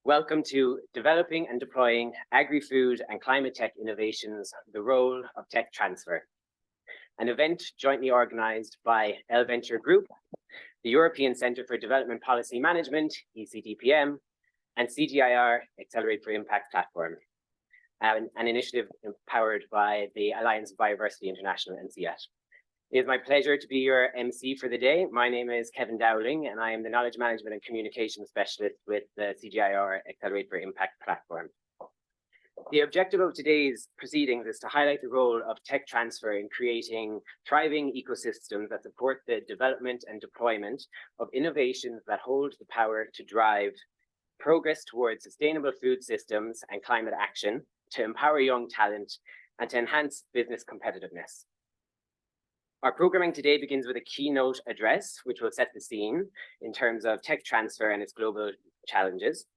Welcome to Developing and Deploying Agri-Food and Climate Tech Innovations, the Role of Tech Transfer, an event jointly organized by LVenture Group, the European Centre for Development Policy Management, ECDPM, and CGIAR Accelerate for Impact platform, an initiative empowered by the Alliance of Bioversity International and CIAT. It is my pleasure to be your MC for the day. My name is Kevin Dowling, and I am the Knowledge Management and Communication Specialist with the CGIAR Accelerate for Impact platform. The objective of today's proceedings is to highlight the role of tech transfer in creating thriving ecosystems that support the development and deployment of innovations that hold the power to drive progress towards sustainable food systems and climate action, to empower young talent, and to enhance business competitiveness. Our programming today begins with a keynote address, which will set the scene in terms of tech transfer and its global challenges.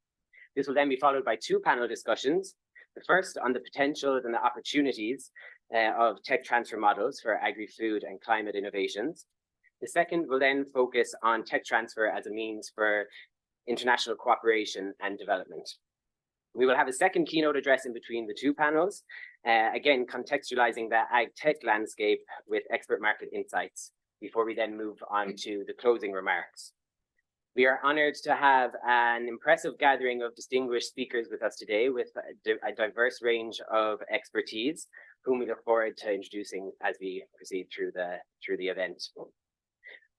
This will then be followed by two panel discussions. The first on the potentials and the opportunities of tech transfer models for agri-food and climate innovations. The second will then focus on tech transfer as a means for international cooperation and development. We will have a second keynote address in between the two panels, again, contextualizing the ag tech landscape with expert market insights before we then move on to the closing remarks. We are honored to have an impressive gathering of distinguished speakers with us today with a diverse range of expertise, whom we look forward to introducing as we proceed through the event.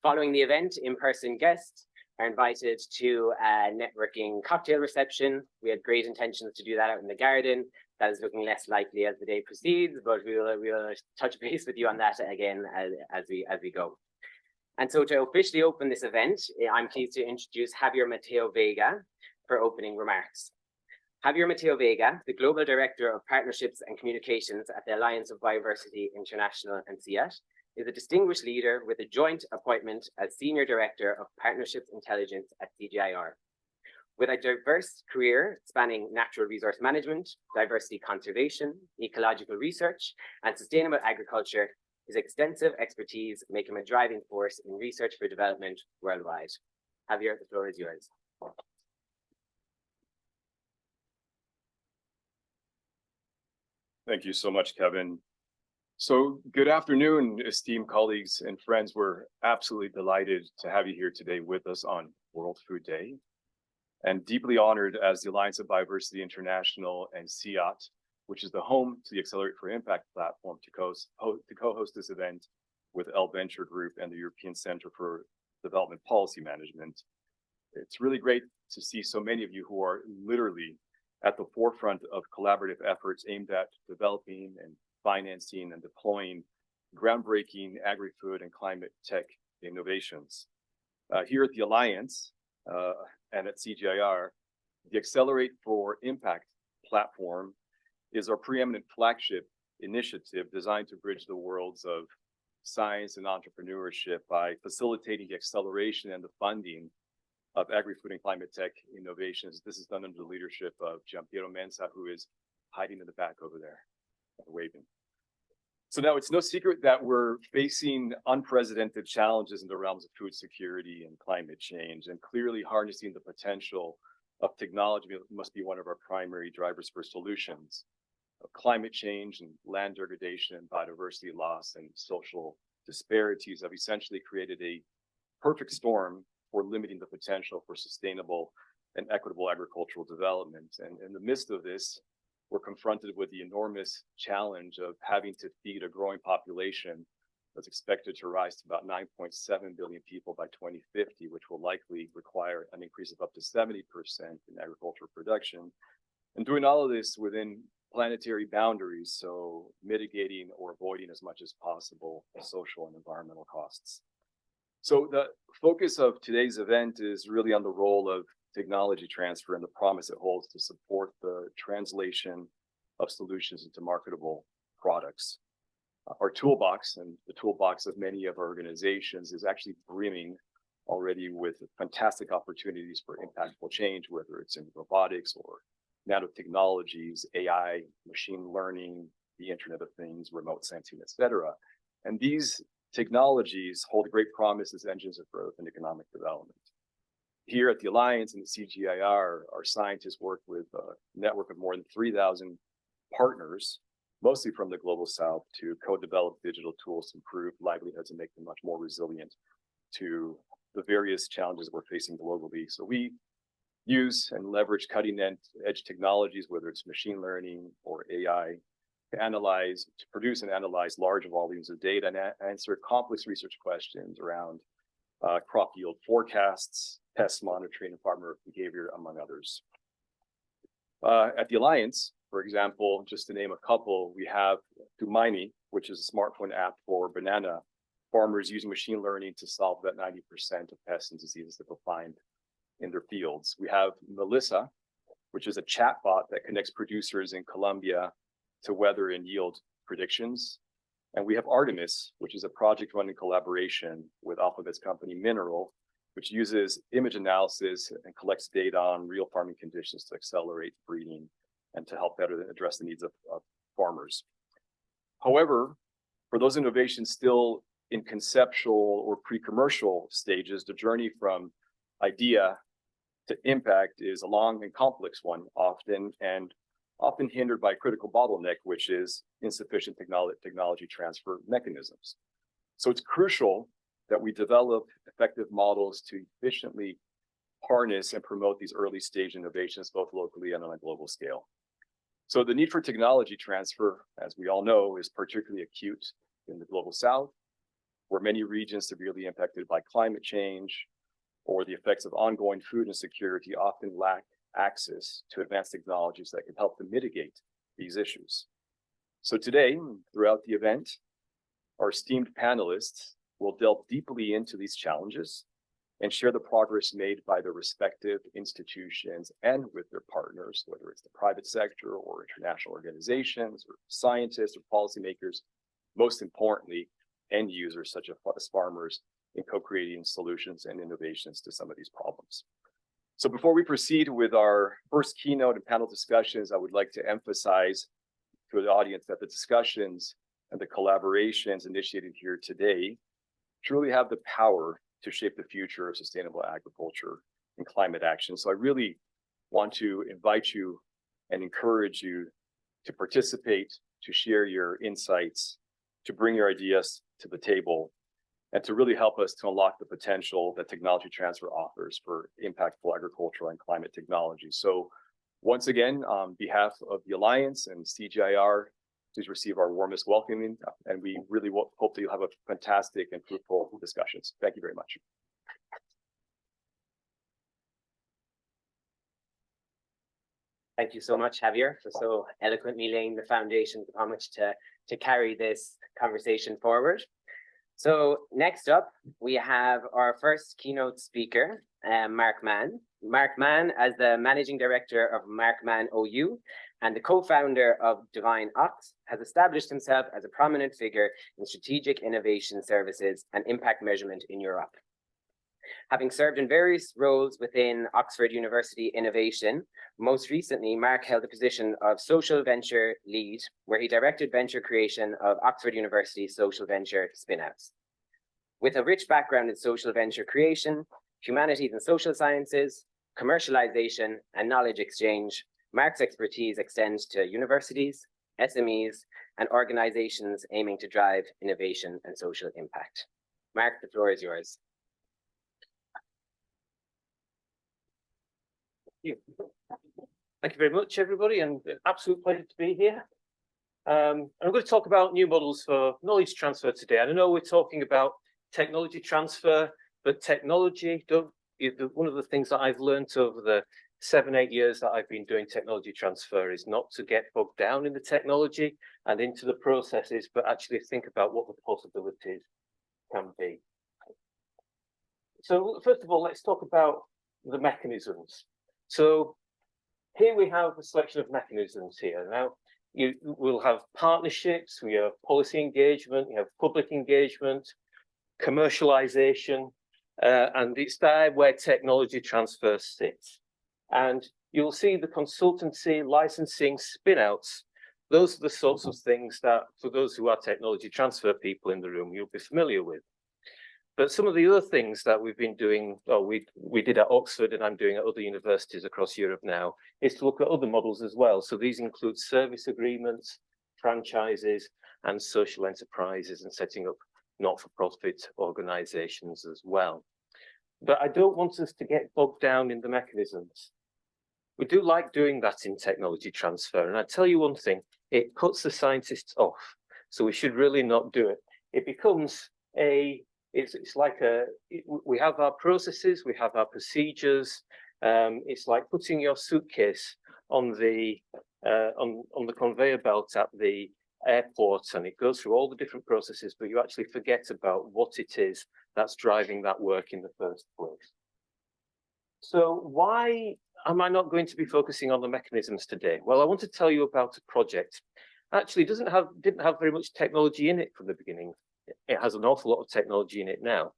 Following the event, in-person guests are invited to a networking cocktail reception. We had great intentions to do that out in the garden. That is looking less likely as the day proceeds, but we will touch base with you on that again as we go. And so to officially open this event, I'm pleased to introduce Javier Mateo Vega for opening remarks. Javier Mateo Vega, the Global Director of Partnerships and Communications at the Alliance of Bioversity International and CIAT, is a distinguished leader with a joint appointment as Senior Director of Partnerships Intelligence at CGIAR. With a diverse career spanning natural resource management, diversity conservation, ecological research, and sustainable agriculture, his extensive expertise make him a driving force in research for development worldwide. Javier, the floor is yours. Thank you so much, Kevin. So good afternoon, esteemed colleagues and friends. We're absolutely delighted to have you here today with us on World Food Day, and deeply honored as the Alliance of Bioversity International and CIAT, which is the home to the Accelerate for Impact platform, to co-host this event with LVenture Group and the European Centre for Development Policy Management. It's really great to see so many of you who are literally at the forefront of collaborative efforts aimed at developing and financing and deploying groundbreaking agri-food and climate tech innovations. Here at the Alliance and at CGIAR, the Accelerate for Impact platform is our preeminent flagship initiative designed to bridge the worlds of science and entrepreneurship by facilitating the acceleration and the funding of agri-food and climate tech innovations. This is done under the leadership of Giampiero Mensa, who is hiding in the back over there, waving. So now it's no secret that we're facing unprecedented challenges in the realms of food security and climate change, and clearly harnessing the potential of technology must be one of our primary drivers for solutions. Climate change and land degradation and biodiversity loss and social disparities have essentially created a perfect storm for limiting the potential for sustainable and equitable agricultural development. And in the midst of this, we're confronted with the enormous challenge of having to feed a growing population that's expected to rise to about 9.7 billion people by 2050, which will likely require an increase of up to 70% in agricultural production. And doing all of this within planetary boundaries, so mitigating or avoiding as much as possible social and environmental costs. So the focus of today's event is really on the role of technology transfer and the promise it holds to support the translation of solutions into marketable products. Our toolbox, and the toolbox of many of our organizations, is actually brimming already with fantastic opportunities for impactful change, whether it's in robotics or nanotechnologies, AI, machine learning, the Internet of Things, remote sensing, etc. And these technologies hold great promise as engines of growth and economic development. Here at the Alliance and the CGIAR, our scientists work with a network of more than 3,000 partners, mostly from the Global South, to co-develop digital tools to improve livelihoods and make them much more resilient to the various challenges we're facing globally. So we use and leverage cutting-edge technologies, whether it's machine learning or AI, to produce and analyze large volumes of data and answer complex research questions around crop yield forecasts, pest monitoring, and farmer behavior, among others. At the Alliance, for example, just to name a couple, we have Tumaini, which is a smartphone app for banana farmers using machine learning to solve about 90% of pests and diseases that they'll find in their fields. We have Melissa, which is a chatbot that connects producers in Colombia to weather and yield predictions. And we have Artemis, which is a project run in collaboration with Alphabet's company Mineral, which uses image analysis and collects data on real farming conditions to accelerate breeding and to help better address the needs of farmers. However, for those innovations still in conceptual or pre-commercial stages, the journey from idea to impact is a long and complex one, often hindered by a critical bottleneck, which is insufficient technology transfer mechanisms. So it's crucial that we develop effective models to efficiently harness and promote these early stage innovations, both locally and on a global scale. So the need for technology transfer, as we all know, is particularly acute in the Global South, where many regions severely impacted by climate change or the effects of ongoing food insecurity often lack access to advanced technologies that can help them mitigate these issues. So today, throughout the event, our esteemed panelists will delve deeply into these challenges and share the progress made by their respective institutions and with their partners, whether it's the private sector or international organizations or scientists or policymakers, most importantly, end users such as farmers in co-creating solutions and innovations to some of these problems. So before we proceed with our first keynote and panel discussions, I would like to emphasize to the audience that the discussions and the collaborations initiated here today truly have the power to shape the future of sustainable agriculture and climate action. So I really want to invite you and encourage you to participate, to share your insights, to bring your ideas to the table, and to really help us to unlock the potential that technology transfer offers for impactful agricultural and climate technology. So once again, on behalf of the Alliance and CGIAR, please receive our warmest welcoming, and we really hope that you'll have a fantastic and fruitful discussions. Thank you very much. Thank you so much, Javier, for so eloquently laying the foundation on which to carry this conversation forward. So next up, we have our first keynote speaker, Mark Mann. Mark Mann, as the Managing Director of Mark Mann OU and the co-founder of Divine Ox, has established himself as a prominent figure in strategic innovation services and impact measurement in Europe. Having served in various roles within Oxford University Innovation, most recently, Mark held the position of Social Venture Lead, where he directed venture creation of Oxford University social venture spinouts. With a rich background in social venture creation, humanities and social sciences, commercialization, and knowledge exchange, Mark's expertise extends to universities, SMEs, and organizations aiming to drive innovation and social impact. Mark, the floor is yours. Thank you very much, everybody, and an absolute pleasure to be here. I'm going to talk about new models for knowledge transfer today. And I know we're talking about technology transfer, but technology, one of the things that I've learned over the 7-8 years that I've been doing technology transfer is not to get bogged down in the technology and into the processes, but actually think about what the possibilities can be. So first of all, let's talk about the mechanisms. So here we have a selection of mechanisms here. Now, you will have partnerships, we have policy engagement, you have public engagement, commercialization, and it's there where technology transfer sits. And you'll see the consultancy, licensing, spinouts. Those are the sorts of things that, for those who are technology transfer people in the room, you'll be familiar with. But some of the other things that we've been doing, or we did at Oxford and I'm doing at other universities across Europe now, is to look at other models as well. So these include service agreements, franchises, and social enterprises, and setting up not-for-profit organizations as well. But I don't want us to get bogged down in the mechanisms. We do like doing that in technology transfer. And I tell you one thing, it cuts the scientists off. So we should really not do it. It becomes it's like we have our processes, we have our procedures. It's like putting your suitcase on the conveyor belt at the airport, and it goes through all the different processes, but you actually forget about what it is that's driving that work in the first place. So why am I not going to be focusing on the mechanisms today? Well, I want to tell you about a project. Actually, didn't have very much technology in it from the beginning. It has an awful lot of technology in it now.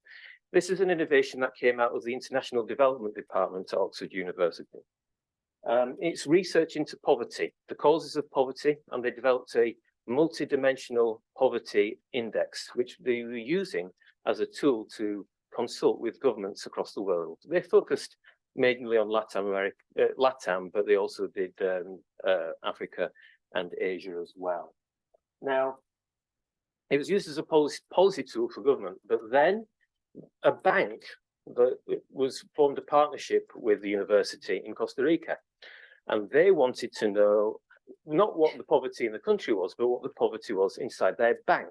This is an innovation that came out of the International Development Department at Oxford University. It's research into poverty, the causes of poverty, and they developed a multi-dimensional poverty index, which they were using as a tool to consult with governments across the world. They focused mainly on LATAM, but they also did Africa and Asia as well. Now, it was used as a policy tool for government, but then a bank that formed a partnership with the university in Costa Rica, and they wanted to know not what the poverty in the country was, but what the poverty was inside their bank.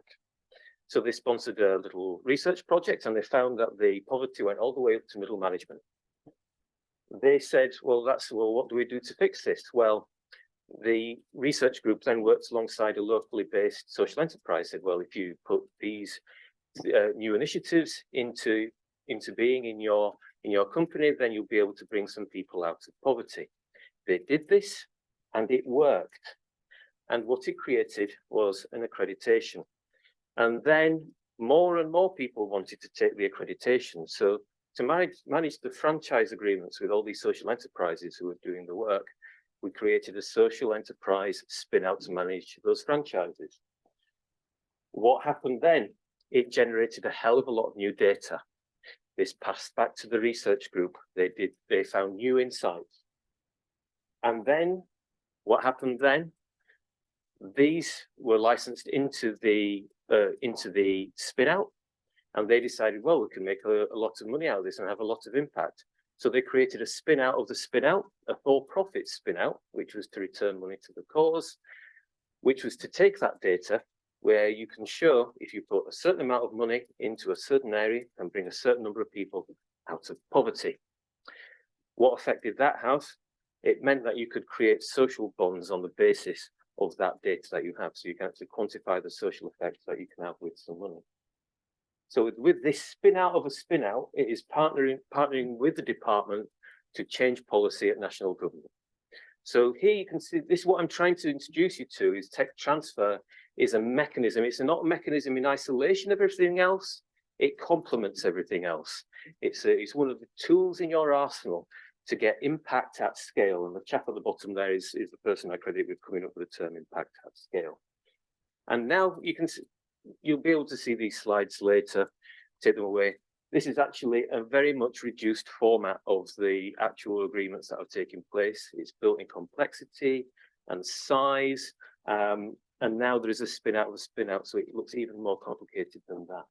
So they sponsored a little research project, and they found that the poverty went all the way up to middle management. They said, well, what do we do to fix this? Well, the research group then worked alongside a locally based social enterprise, said, well, if you put these new initiatives into being in your company, then you'll be able to bring some people out of poverty. They did this, and it worked. And what it created was an accreditation. And then more and more people wanted to take the accreditation. So to manage the franchise agreements with all these social enterprises who were doing the work, we created a social enterprise spin out to manage those franchises. What happened then? It generated a hell of a lot of new data. This passed back to the research group. They found new insights. And then what happened then? These were licensed into the spin out, and they decided, well, we can make a lot of money out of this and have a lot of impact. So they created a spin out of the spin out, a for-profit spin out, which was to return money to the cause, which was to take that data where you can show if you put a certain amount of money into a certain area and bring a certain number of people out of poverty. What effect did that have? It meant that you could create social bonds on the basis of that data that you have. So you can actually quantify the social effects that you can have with some money. So with this spin out of a spin out, it is partnering with the department to change policy at national government. So here you can see, this is what I'm trying to introduce you to, is tech transfer is a mechanism. It's not a mechanism in isolation of everything else. It complements everything else. It's one of the tools in your arsenal to get impact at scale. And the chap at the bottom there is the person I credit with coming up with the term impact at scale. And now you can see, you'll be able to see these slides later, take them away. This is actually a very much reduced format of the actual agreements that have taken place. It's built in complexity and size. And now there is a spin out of a spin out, so it looks even more complicated than that.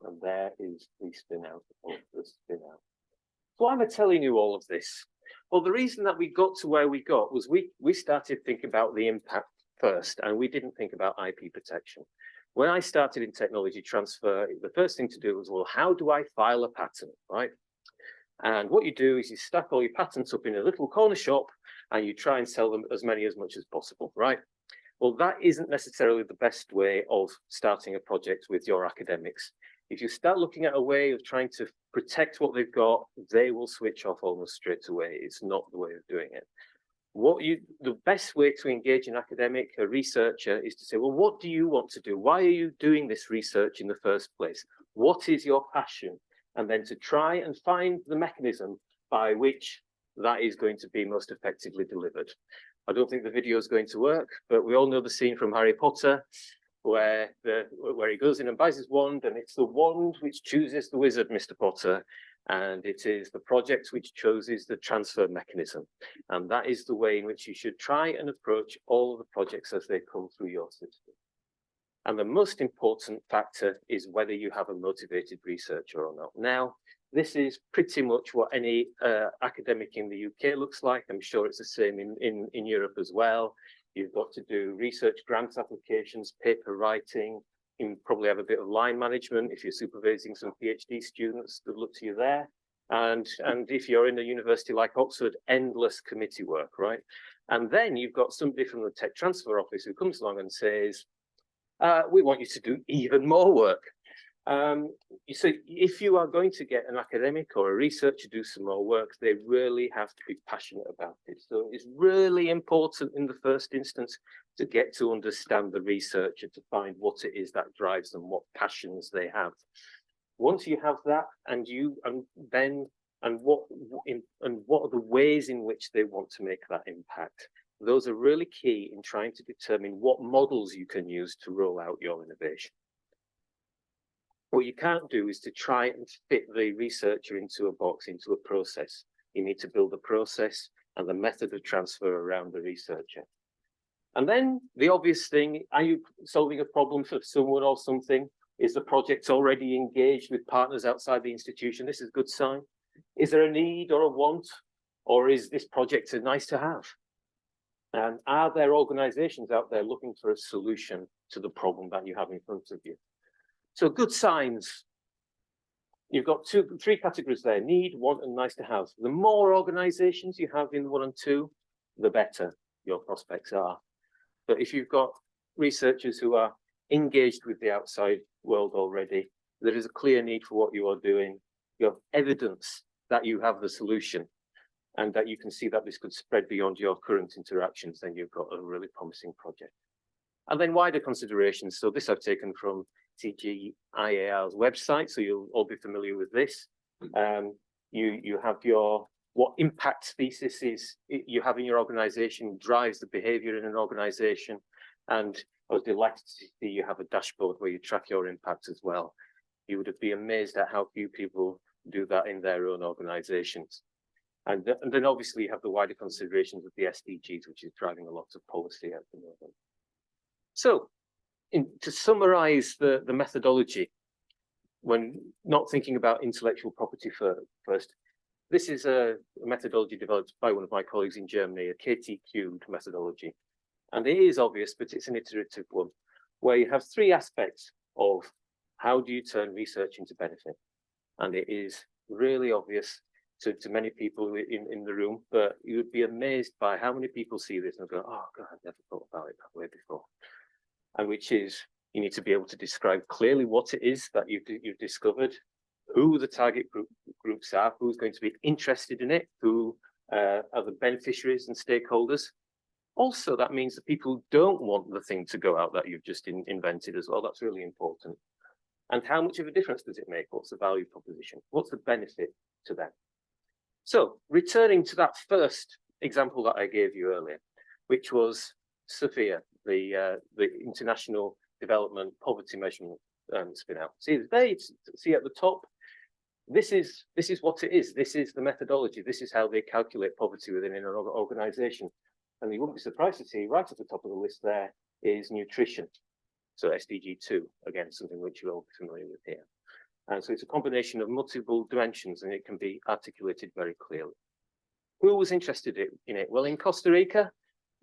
And there is the spin out of the spin out. So why am I telling you all of this? Well, the reason that we got to where we got was we started thinking about the impact first, and we didn't think about IP protection. When I started in technology transfer, the first thing to do was, well, how do I file a patent, right? And what you do is you stack all your patents up in a little corner shop and you try and sell them as much as possible, right? Well, that isn't necessarily the best way of starting a project with your academics. If you start looking at a way of trying to protect what they've got, they will switch off almost straight away. It's not the way of doing it. The best way to engage an academic, a researcher, is to say, well, what do you want to do? Why are you doing this research in the first place? What is your passion? And then to try and find the mechanism by which that is going to be most effectively delivered. I don't think the video is going to work, but we all know the scene from Harry Potter. where he goes in and buys his wand, and it's the wand which chooses the wizard, Mr. Potter, and it is the project which chooses the transfer mechanism. And that is the way in which you should try and approach all of the projects as they come through your system. And the most important factor is whether you have a motivated researcher or not. Now, this is pretty much what any academic in the UK looks like. I'm sure it's the same in Europe as well. You've got to do research grants applications, paper writing. You probably have a bit of line management. If you're supervising some PhD students, good luck to you there. And if you're in a university like Oxford, endless committee work, right? And then you've got somebody from the tech transfer office who comes along and says, we want you to do even more work. So if you are going to get an academic or a researcher to do some more work, they really have to be passionate about it. So it's really important in the first instance to get to understand the researcher, to find what it is that drives them, what passions they have. Once you have that, what are the ways in which they want to make that impact? Those are really key in trying to determine what models you can use to roll out your innovation. What you can't do is to try and fit the researcher into a box, into a process. You need to build a process and the method of transfer around the researcher. And then the obvious thing, are you solving a problem for someone or something? Is the project already engaged with partners outside the institution? This is a good sign. Is there a need or a want? Or is this project a nice to have? And are there organizations out there looking for a solution to the problem that you have in front of you? So good signs. You've got three categories there: need, want, and nice to have. The more organizations you have in 1 and 2, the better your prospects are. But if you've got researchers who are engaged with the outside world already, there is a clear need for what you are doing. You have evidence that you have the solution and that you can see that this could spread beyond your current interactions, then you've got a really promising project. And then wider considerations. So this I've taken from CGIAR's website, so you'll all be familiar with this. You have what impact thesis is you have in your organization drives the behavior in an organization. And I was delighted to see you have a dashboard where you track your impact as well. You would be amazed at how few people do that in their own organizations. And then obviously you have the wider considerations of the SDGs, which is driving a lot of policy at the moment. So to summarize the methodology, when not thinking about intellectual property first, this is a methodology developed by one of my colleagues in Germany, a KT-cubed methodology. And it is obvious, but it's an iterative one, where you have 3 aspects of how do you turn research into benefit. And it is really obvious to many people in the room, but you would be amazed by how many people see this and go, oh God, I've never thought about it that way before. And which is, you need to be able to describe clearly what it is that you've discovered, who the target groups are, who's going to be interested in it, who are the beneficiaries and stakeholders. Also, that means that people don't want the thing to go out that you've just invented as well. That's really important. And how much of a difference does it make? What's the value proposition? What's the benefit to them? So returning to that first example that I gave you earlier, which was Sophia, the International Development Poverty Measurement spin out. See at the top, this is what it is. This is the methodology. This is how they calculate poverty within an organization. And you wouldn't be surprised to see right at the top of the list there is nutrition. So SDG 2, again, something which you're all familiar with here. And so it's a combination of multiple dimensions and it can be articulated very clearly. Who was interested in it? Well, in Costa Rica,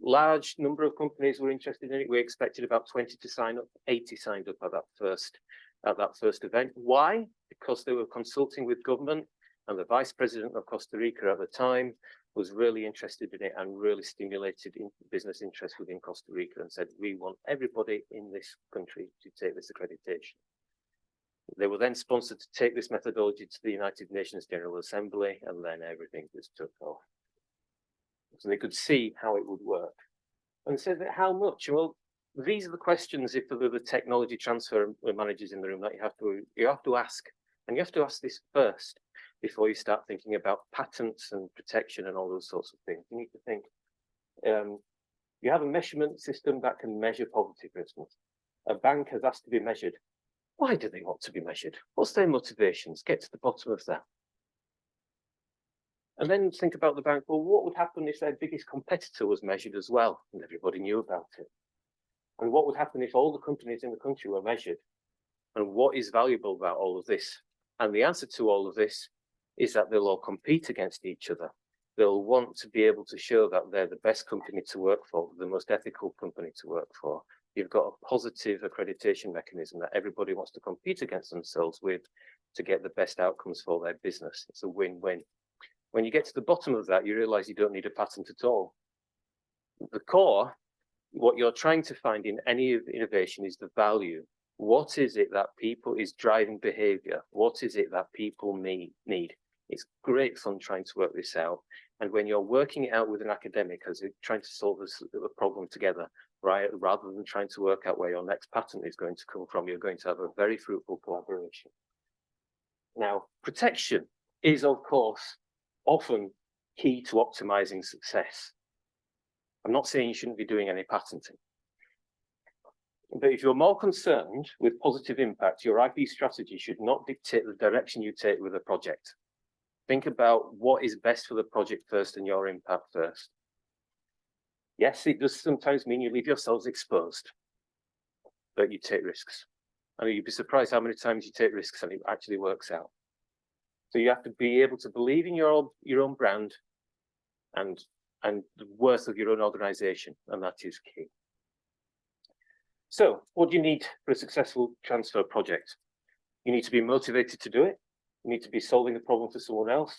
large number of companies were interested in it. We expected about 20 to sign up, 80 signed up at that first event. Why? Because they were consulting with government, and the vice president of Costa Rica at the time was really interested in it and really stimulated in business interest within Costa Rica and said, we want everybody in this country to take this accreditation. They were then sponsored to take this methodology to the United Nations General Assembly, and then everything just took off. So they could see how it would work. And said that how much? Well, these are the questions, if there are the technology transfer managers in the room, that you have to ask. And you have to ask this first before you start thinking about patents and protection and all those sorts of things. You need to think, you have a measurement system that can measure poverty, for instance. A bank has asked to be measured. Why do they want to be measured? What's their motivations? Get to the bottom of that. And then think about the bank. Well, what would happen if their biggest competitor was measured as well, and everybody knew about it? And what would happen if all the companies in the country were measured? And what is valuable about all of this? And the answer to all of this is that they'll all compete against each other. They'll want to be able to show that they're the best company to work for, the most ethical company to work for. You've got a positive accreditation mechanism that everybody wants to compete against themselves with to get the best outcomes for their business. It's a win-win. When you get to the bottom of that, you realize you don't need a patent at all. The core, what you're trying to find in any innovation is the value. What is it that people is driving behavior? What is it that people need? It's great fun trying to work this out. And when you're working it out with an academic, as you're trying to solve a problem together, right, rather than trying to work out where your next patent is going to come from, you're going to have a very fruitful collaboration. Now, protection is, of course, often key to optimizing success. I'm not saying you shouldn't be doing any patenting. But if you're more concerned with positive impact, your IP strategy should not dictate the direction you take with a project. Think about what is best for the project first and your impact first. Yes, it does sometimes mean you leave yourselves exposed, but you take risks. I mean, you'd be surprised how many times you take risks and it actually works out. So you have to be able to believe in your own brand and the worth of your own organization, and that is key. So what do you need for a successful transfer project? You need to be motivated to do it. You need to be solving a problem for someone else.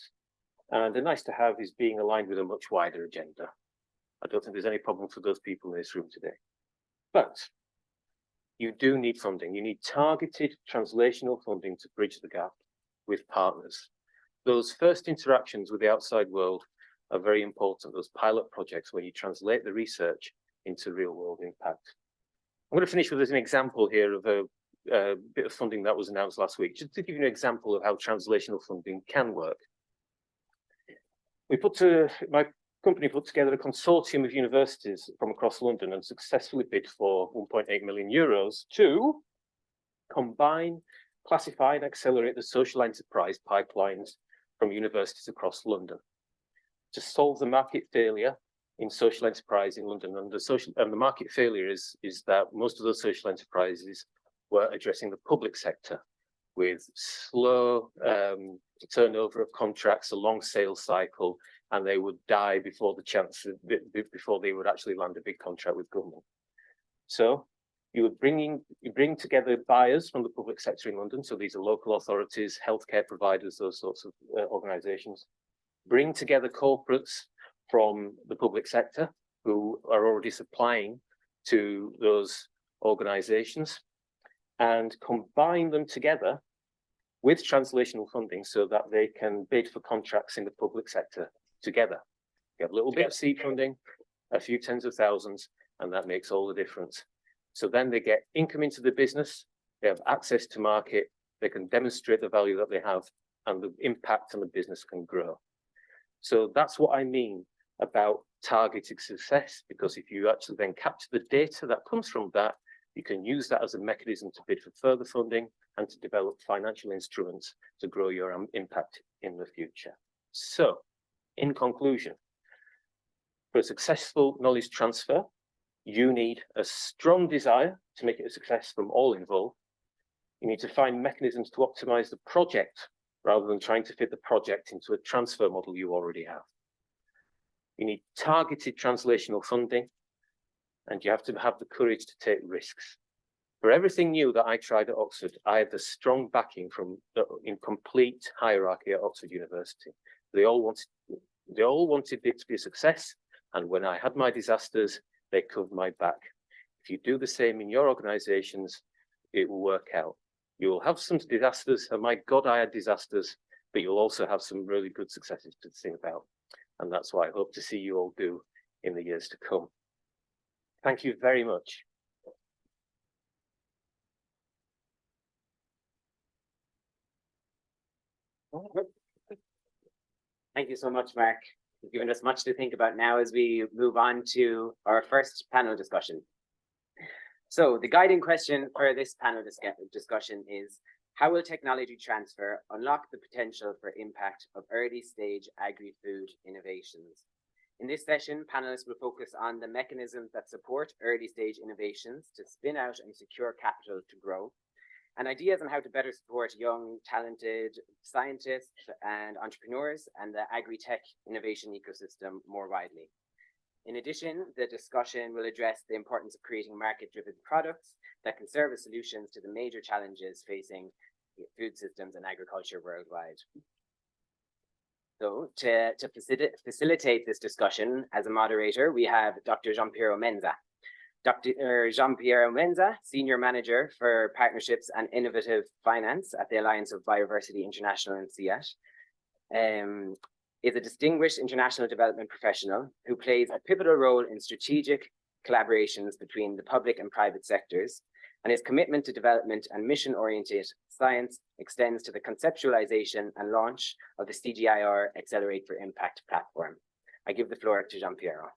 And the nice to have is being aligned with a much wider agenda. I don't think there's any problem for those people in this room today. But you do need funding. You need targeted translational funding to bridge the gap with partners. Those first interactions with the outside world are very important. Those pilot projects where you translate the research into real world impact. I'm going to finish with an example here of a bit of funding that was announced last week, just to give you an example of how translational funding can work. My company put together a consortium of universities from across London and successfully bid for 1.8 million euros to combine, classify and accelerate the social enterprise pipelines from universities across London to solve the market failure in social enterprise in London. And the market failure is that most of those social enterprises were addressing the public sector with slow turnover of contracts, a long sales cycle, and they would die before they would actually land a big contract with government. So you bring together buyers from the public sector in London. So these are local authorities, healthcare providers, those sorts of organizations. Bring together corporates from the public sector who are already supplying to those organizations, and combine them together with translational funding so that they can bid for contracts in the public sector together. You have a little bit of seed funding, a few tens of thousands, and that makes all the difference. So then they get income into the business, they have access to market, they can demonstrate the value that they have, and the impact on the business can grow. So that's what I mean about targeted success, because if you actually then capture the data that comes from that, you can use that as a mechanism to bid for further funding and to develop financial instruments to grow your impact in the future. So, in conclusion, for a successful knowledge transfer, you need a strong desire to make it a success from all involved. You need to find mechanisms to optimize the project rather than trying to fit the project into a transfer model you already have. You need targeted translational funding, and you have to have the courage to take risks. For everything new that I tried at Oxford, I had the strong backing from the complete hierarchy at Oxford University. They all wanted it to be a success, and when I had my disasters, they covered my back. If you do the same in your organizations, it will work out. You will have some disasters, and my God, I had disasters, but you'll also have some really good successes to think about. And that's what I hope to see you all do in the years to come. Thank you very much. Thank you so much, Mark. You've given us much to think about now as we move on to our first panel discussion. So the guiding question for this panel discussion is, how will technology transfer unlock the potential for impact of early stage agri-food innovations? In this session, panelists will focus on the mechanisms that support early stage innovations to spin out and secure capital to grow, and ideas on how to better support young, talented scientists and entrepreneurs and the agri-tech innovation ecosystem more widely. In addition, the discussion will address the importance of creating market-driven products that can serve as solutions to the major challenges facing food systems and agriculture worldwide. So to facilitate this discussion as a moderator, we have Dr. Giampiero Menza. Dr. Giampiero Menza, Senior Manager for Partnerships and Innovative Finance at the Alliance of Bioversity International and CIAT, is a distinguished international development professional who plays a pivotal role in strategic collaborations between the public and private sectors, and his commitment to development and mission-oriented science extends to the conceptualization and launch of the CGIAR Accelerate for Impact platform. I give the floor to Giampiero.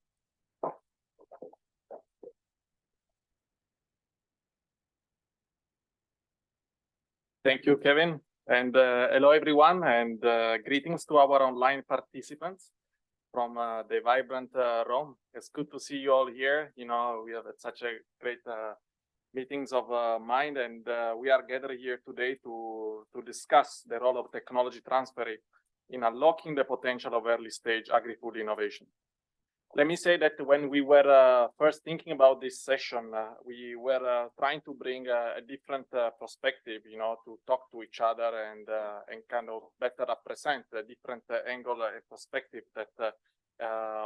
Thank you, Kevin. And hello, everyone, and greetings to our online participants from the vibrant Rome. It's good to see you all here. You know, we have such a great meetings of mind, and we are gathered here today to discuss the role of technology transfer in unlocking the potential of early stage agri-food innovation. Let me say that when we were first thinking about this session, we were trying to bring a different perspective, you know, to talk to each other and kind of better represent a different angle and perspective that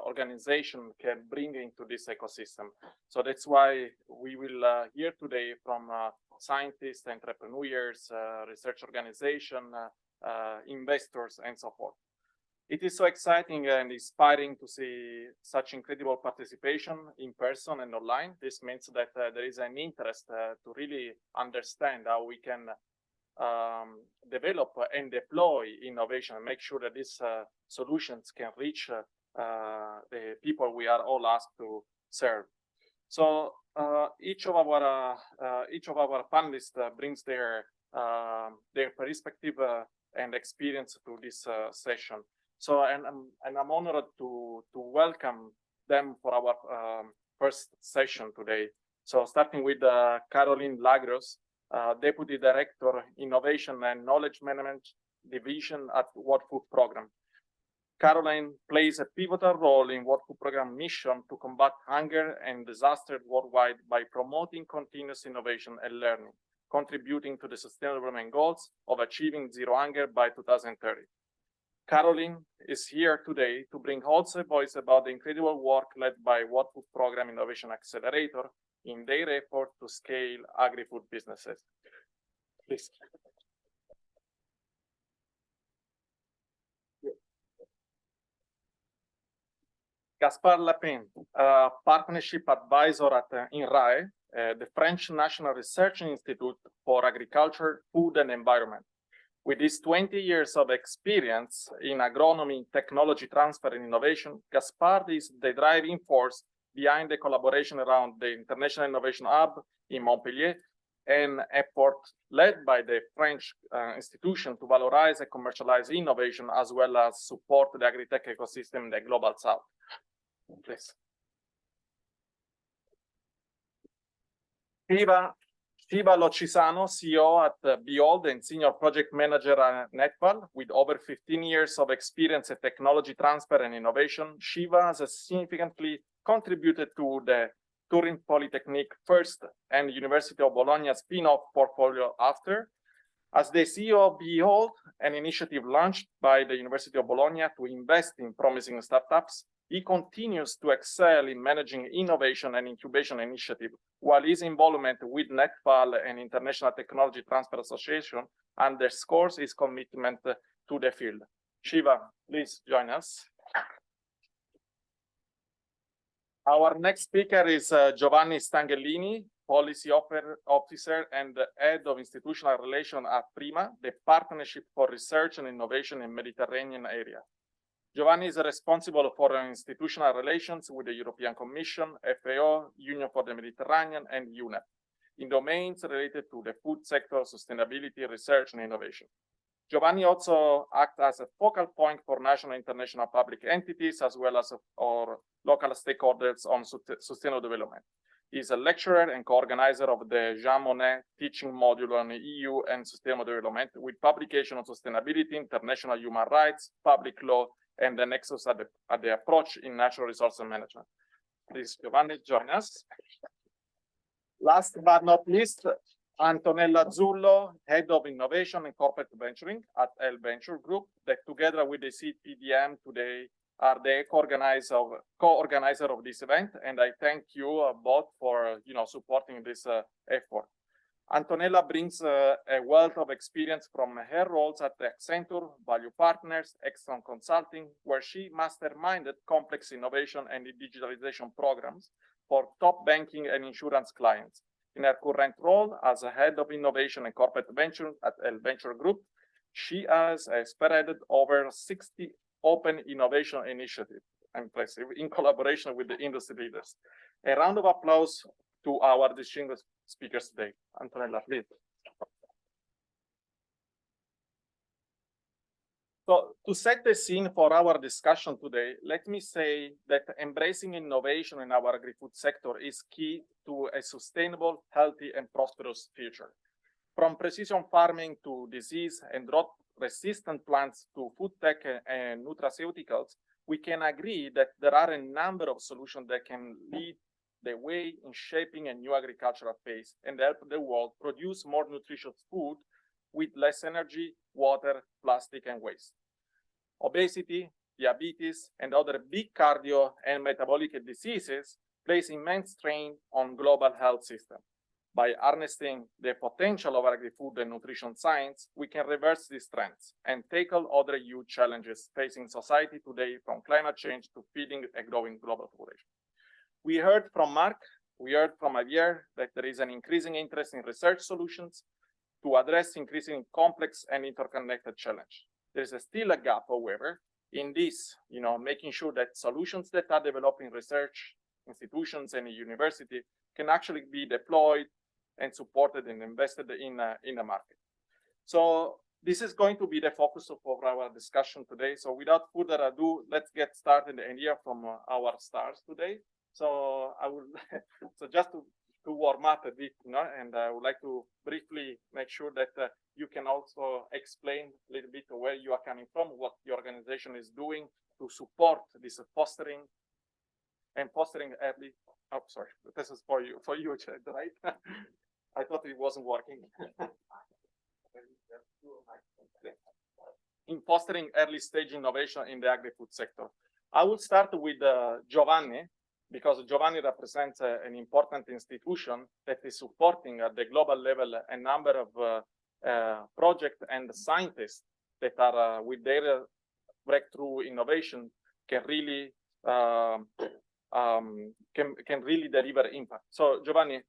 organization can bring into this ecosystem. So that's why we will hear today from scientists, entrepreneurs, research organization, investors, and so forth. It is so exciting and inspiring to see such incredible participation in person and online. This means that there is an interest to really understand how we can develop and deploy innovation and make sure that these solutions can reach the people we are all asked to serve. So each of our panelists brings their perspective and experience to this session. So and I'm honored to welcome them for our first session today. So starting with Caroline Lagros, Deputy Director, Innovation and Knowledge Management Division at World Food Program. Caroline plays a pivotal role in World Food Program mission to combat hunger and disaster worldwide by promoting continuous innovation and learning, contributing to the Sustainable Development Goals of achieving zero hunger by 2030. Caroline is here today to bring also a voice about the incredible work led by World Food Program Innovation Accelerator in their effort to scale agri-food businesses. Please. Gaspard Lapin, Partnership Advisor at INRAE, the French National Research Institute for Agriculture, Food and Environment. With his 20 years of experience in agronomy, technology transfer and innovation, Gaspard is the driving force behind the collaboration around the International Innovation Hub in Montpellier, an effort led by the French institution to valorize and commercialize innovation as well as support the agri-tech ecosystem in the global south. Please. Shiva Locisano, CEO at Behold and Senior Project Manager at Netval, with over 15 years of experience in technology transfer and innovation. Shiva has significantly contributed to the Turin Polytechnic first and University of Bologna spin-off portfolio after. As the CEO of Behold, an initiative launched by the University of Bologna to invest in promising startups, he continues to excel in managing innovation and incubation initiative, while his involvement with Netval and International Technology Transfer Association underscores his commitment to the field. Shiva, please join us. Our next speaker is Giovanni Stangellini, Policy Officer and Head of Institutional Relations at PRIMA, the Partnership for Research and Innovation in Mediterranean area. Giovanni is responsible for institutional relations with the European Commission, FAO, Union for the Mediterranean, and UNEP in domains related to the food sector, sustainability, research, and innovation. Giovanni also acts as a focal point for national and international public entities, as well as our local stakeholders on sustainable development. He is a lecturer and co-organizer of the Jean Monnet teaching module on EU and sustainable development, with publication on sustainability, international human rights, public law, and the nexus at the approach in natural resource management. Please, Giovanni, join us. Last but not least, Antonella Zullo, Head of Innovation and Corporate Venturing at LVenture Group, that together with the CPDM today are the co-organizer of this event, and I thank you both for supporting this effort. Antonella brings a wealth of experience from her roles at Accenture, Value Partners, Exxon Consulting, where she masterminded complex innovation and digitalization programs for top banking and insurance clients. In her current role as a head of innovation and corporate ventures at LVenture Group, she has spearheaded over 60 open innovation initiatives, impressive, in collaboration with the industry leaders. A round of applause to our distinguished speakers today. Antonella, please. So to set the scene for our discussion today, let me say that embracing innovation in our agri-food sector is key to a sustainable, healthy, and prosperous future. From precision farming to disease and drought-resistant plants to food tech and nutraceuticals, we can agree that there are a number of solutions that can lead the way in shaping a new agricultural phase and help the world produce more nutritious food with less energy, water, plastic, and waste. Obesity, diabetes, and other big cardio and metabolic diseases place immense strain on global health system. By harnessing the potential of agri-food and nutrition science, we can reverse these trends and tackle other huge challenges facing society today, from climate change to feeding a growing global population. We heard from Mark, we heard from Javier that there is an increasing interest in research solutions to address increasingly complex and interconnected challenge. There is still a gap, however, in this, making sure that solutions that are developed in research institutions and university can actually be deployed and supported and invested in the market. So this is going to be the focus of our discussion today. So without further ado, let's get started and hear from our stars today. So I will, just to warm up a bit, and I would like to briefly make sure that you can also explain a little bit where you are coming from, what the organization is doing to support this fostering early. Oh, sorry, this is for you, right? I thought it wasn't working. In fostering early stage innovation in the agri-food sector. I will start with Giovanni, because Giovanni represents an important institution that is supporting at the global level a number of projects and scientists that are with their breakthrough innovation can really can really deliver impact. So Giovanni,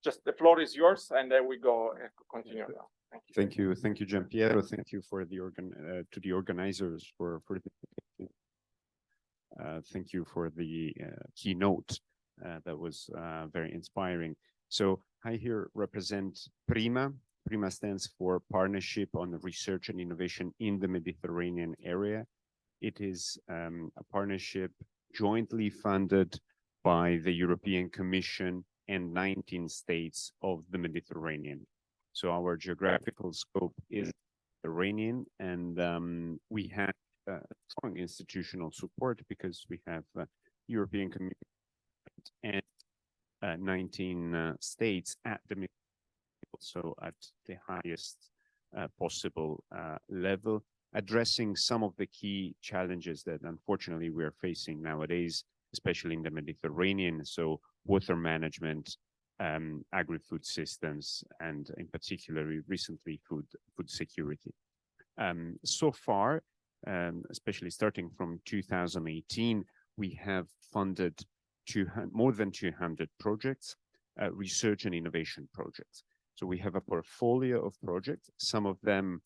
just the floor is yours, and then we go continue now. Thank you, Giampiero. Thank you for the to the organizers for the thank you for the keynote. That was very inspiring. So I here represent PRIMA. PRIMA stands for Partnership on Research and Innovation in the Mediterranean Area. It is a partnership jointly funded by the European Commission and 19 states of the Mediterranean. So our geographical scope is Mediterranean, and we have strong institutional support because we have European Commission and 19 states at the so at the highest possible level, addressing some of the key challenges that unfortunately we are facing nowadays, especially in the Mediterranean. So water management, agri-food systems, and in particular recently food security. So far, especially starting from 2018, we have funded more than 200 projects, research and innovation projects. So we have a portfolio of projects. Some of them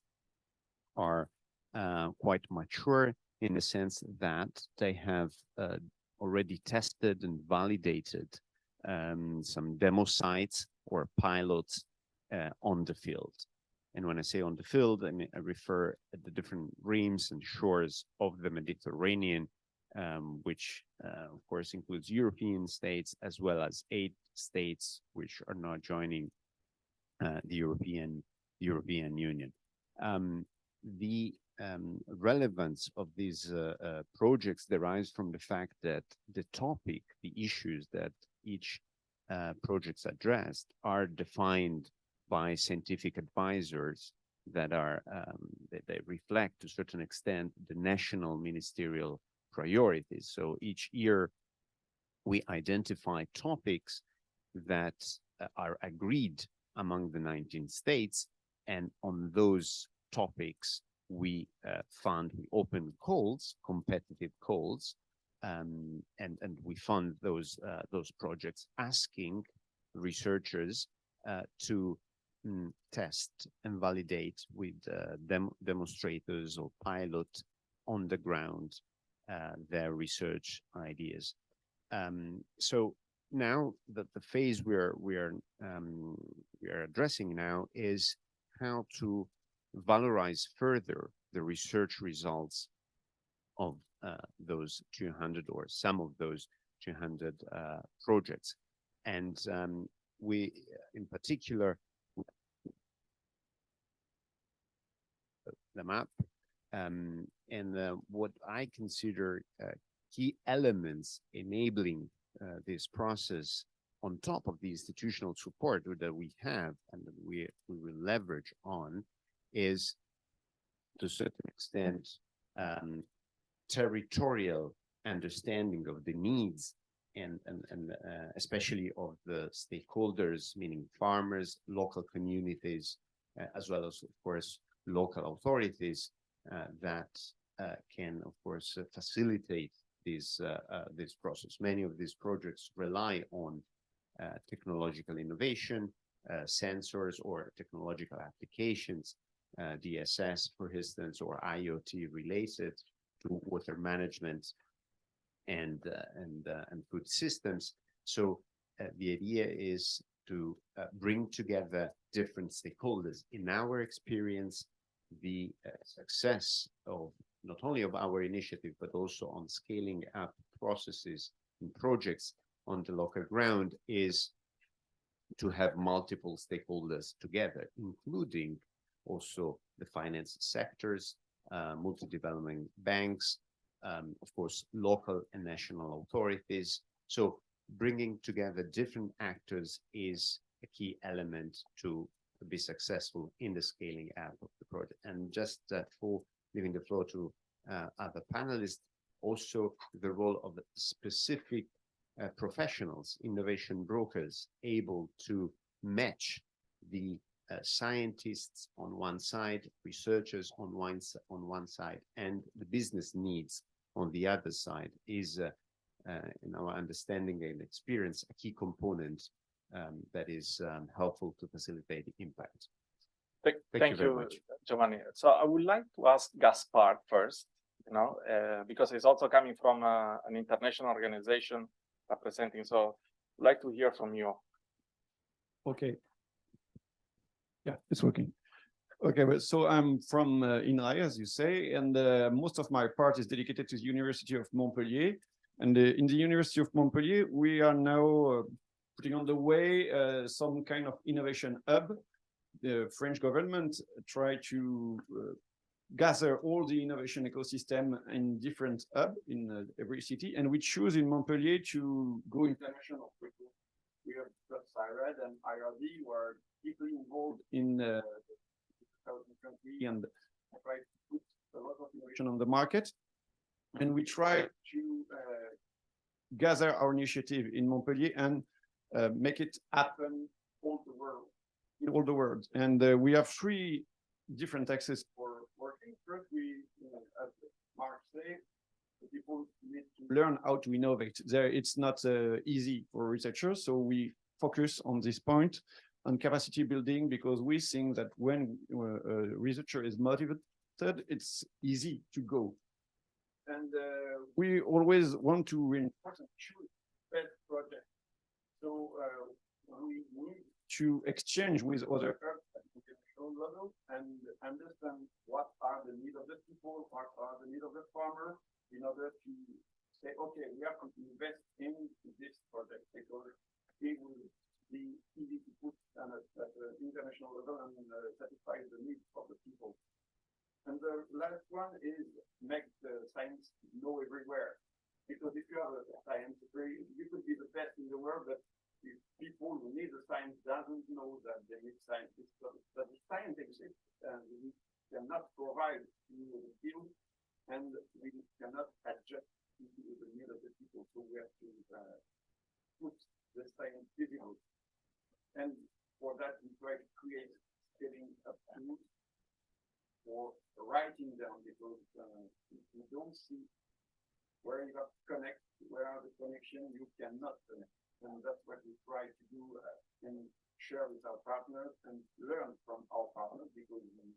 are quite mature, in the sense that they have already tested and validated some demo sites or pilots on the field. And when I say on the field, I mean, I refer at the different reams and shores of the Mediterranean, which of course includes European states, as well as 8 states which are now joining the European Union. The relevance of these projects derives from the fact that the topic, the issues that each projects addressed are defined by scientific advisors that are they reflect to a certain extent the national ministerial priorities. So each year we identify topics that are agreed among the 19 states, and on those topics we we open calls, competitive calls, and we fund those projects, asking researchers to test and validate with demonstrators or pilot on the ground their research ideas. So now that the phase we are addressing now is how to valorize further the research results of those 200 or some of those 200 projects. And we, in particular, the map and what I consider key elements enabling this process on top of the institutional support that we have and that we will leverage on is, to a certain extent, territorial understanding of the needs and especially of the stakeholders, meaning farmers, local communities, as well as, of course, local authorities that can, of course, facilitate this process. Many of these projects rely on technological innovation, sensors or technological applications, DSS, for instance, or IoT related to water management and food systems. So the idea is to bring together different stakeholders. In our experience, the success of not only of our initiative, but also on scaling up processes and projects on the local ground is to have multiple stakeholders together, including also the finance sectors, multi-development banks, of course, local and national authorities. So bringing together different actors is a key element to be successful in the scaling up of the project. And just for leaving the floor to other panelists, also the role of the specific professionals, innovation brokers, able to match the scientists on one side, researchers on one side, and the business needs on the other side is, in our understanding and experience, a key component that is helpful to facilitate the impact. Thank you very much, Giovanni. So I would like to ask Gaspard first, because he's also coming from an international organization representing. So I'd like to hear from you. Okay. Yeah, it's working. Okay, but so I'm from INRAE, as you say, and most of my part is dedicated to the University of Montpellier. And in the University of Montpellier, we are now putting on the way some kind of innovation hub. The French government tried to gather all the innovation ecosystem in different hubs in every city, and we choose in Montpellier to go international. We have got CIAT and IRD who are deeply involved in the country and try to put a lot of innovation on the market. And we try to gather our initiative in Montpellier and make it happen all the world. And we have 3 different axes for working. First, as Mark said, people need to learn how to innovate. It's not easy for researchers, so we focus on this point on capacity building, because we think that when a researcher is motivated, it's easy to go. and we always want to reinforce and choose best project. So we need to exchange with other at the international level and understand what are the needs of the people, what are the needs of the farmer, in order to say, okay, we are going to invest in this project because it will be easy to put at the international level and satisfy the needs of the people. And the last one is make the science know everywhere. Because if you have a science degree, you could be the best in the world, but if people who need the science doesn't know that they need science, that the science exists and we cannot provide the field and we cannot adjust to the need of the people. So we have to put the science visible. And for that, we try to create scaling up tools for writing down, because if you don't see where you have to connect, where are the connections, you cannot connect. And that's what we try to do and share with our partners and learn from our partners, because we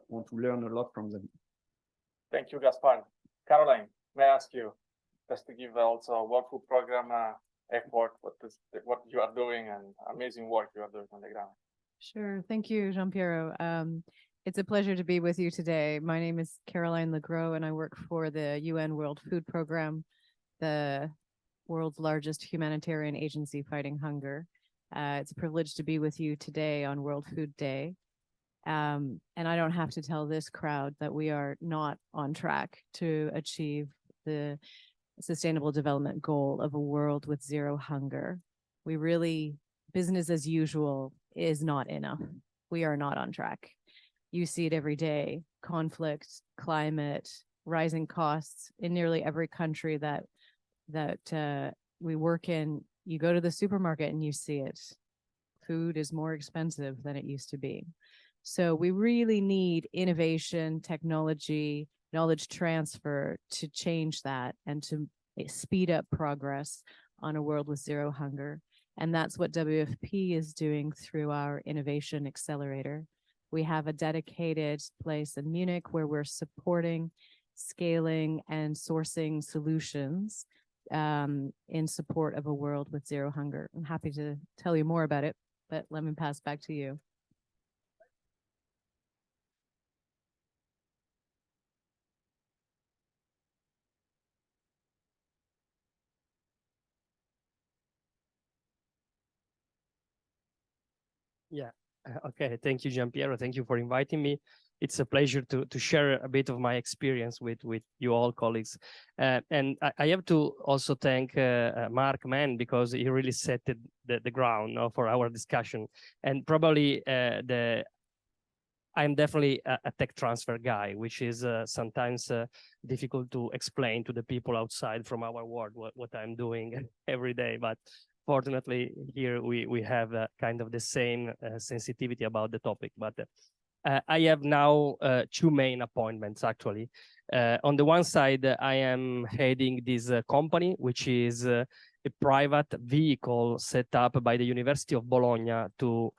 want to learn a lot from them. Thank you, Gaspar. Caroline, may I ask you just to give also a World Food Program effort, what you are doing and amazing work you are doing on the ground. Sure. Thank you, Jean-Pierre. It's a pleasure to be with you today. My name is Caroline Legros, and I work for the UN World Food Program, the world's largest humanitarian agency fighting hunger. It's a privilege to be with you today on World Food Day. And I don't have to tell this crowd that we are not on track to achieve the Sustainable Development Goal of a world with zero hunger. We really, business as usual is not enough. We are not on track. You see it every day: conflict, climate, rising costs in nearly every country that we work in. You go to the supermarket and you see it. Food is more expensive than it used to be. So we really need innovation, technology, knowledge transfer to change that and to speed up progress on a world with zero hunger. And that's what WFP is doing through our Innovation Accelerator. We have a dedicated place in Munich where we're supporting, scaling, and sourcing solutions in support of a world with zero hunger. I'm happy to tell you more about it, but let me pass back to you. Yeah. Okay. Thank you, Giampiero. Thank you for inviting me. It's a pleasure to share a bit of my experience with you all, colleagues. And I have to also thank Mark Mann, because he really set the ground for our discussion. And probably I'm definitely a tech transfer guy, which is sometimes difficult to explain to the people outside from our world what I'm doing every day. But fortunately, here we have kind of the same sensitivity about the topic. But I have now two main appointments, actually. On the one side, I am heading this company, which is a private vehicle set up by the University of Bologna to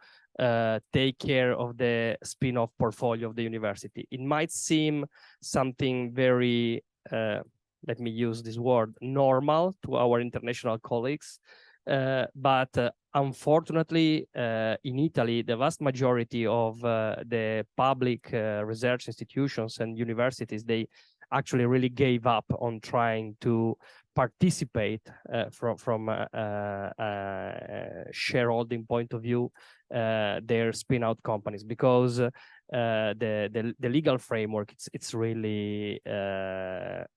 take care of the spin-off portfolio of the university. It might seem something very, let me use this word, normal to our international colleagues. But unfortunately, in Italy, the vast majority of the public research institutions and universities, they actually really gave up on trying to participate from a shareholding point of view, their spin-out companies, because the legal framework, it's really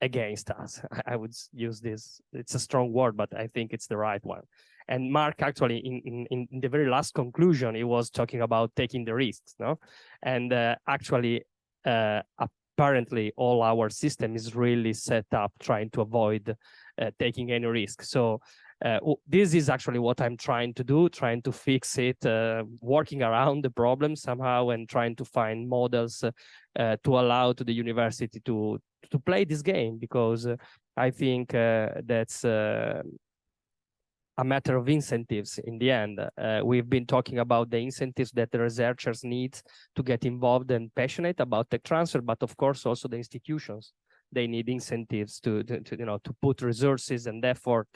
against us. I would use this, it's a strong word, but I think it's the right one. And Mark, actually, in the very last conclusion, he was talking about taking the risks, no? And actually, apparently, all our system is really set up trying to avoid taking any risk. So this is actually what I'm trying to do, trying to fix it, working around the problem somehow, and trying to find models to allow to the university to play this game, because I think that's a matter of incentives in the end. We've been talking about the incentives that the researchers need to get involved and passionate about tech transfer, but of course also the institutions they need incentives to put resources and effort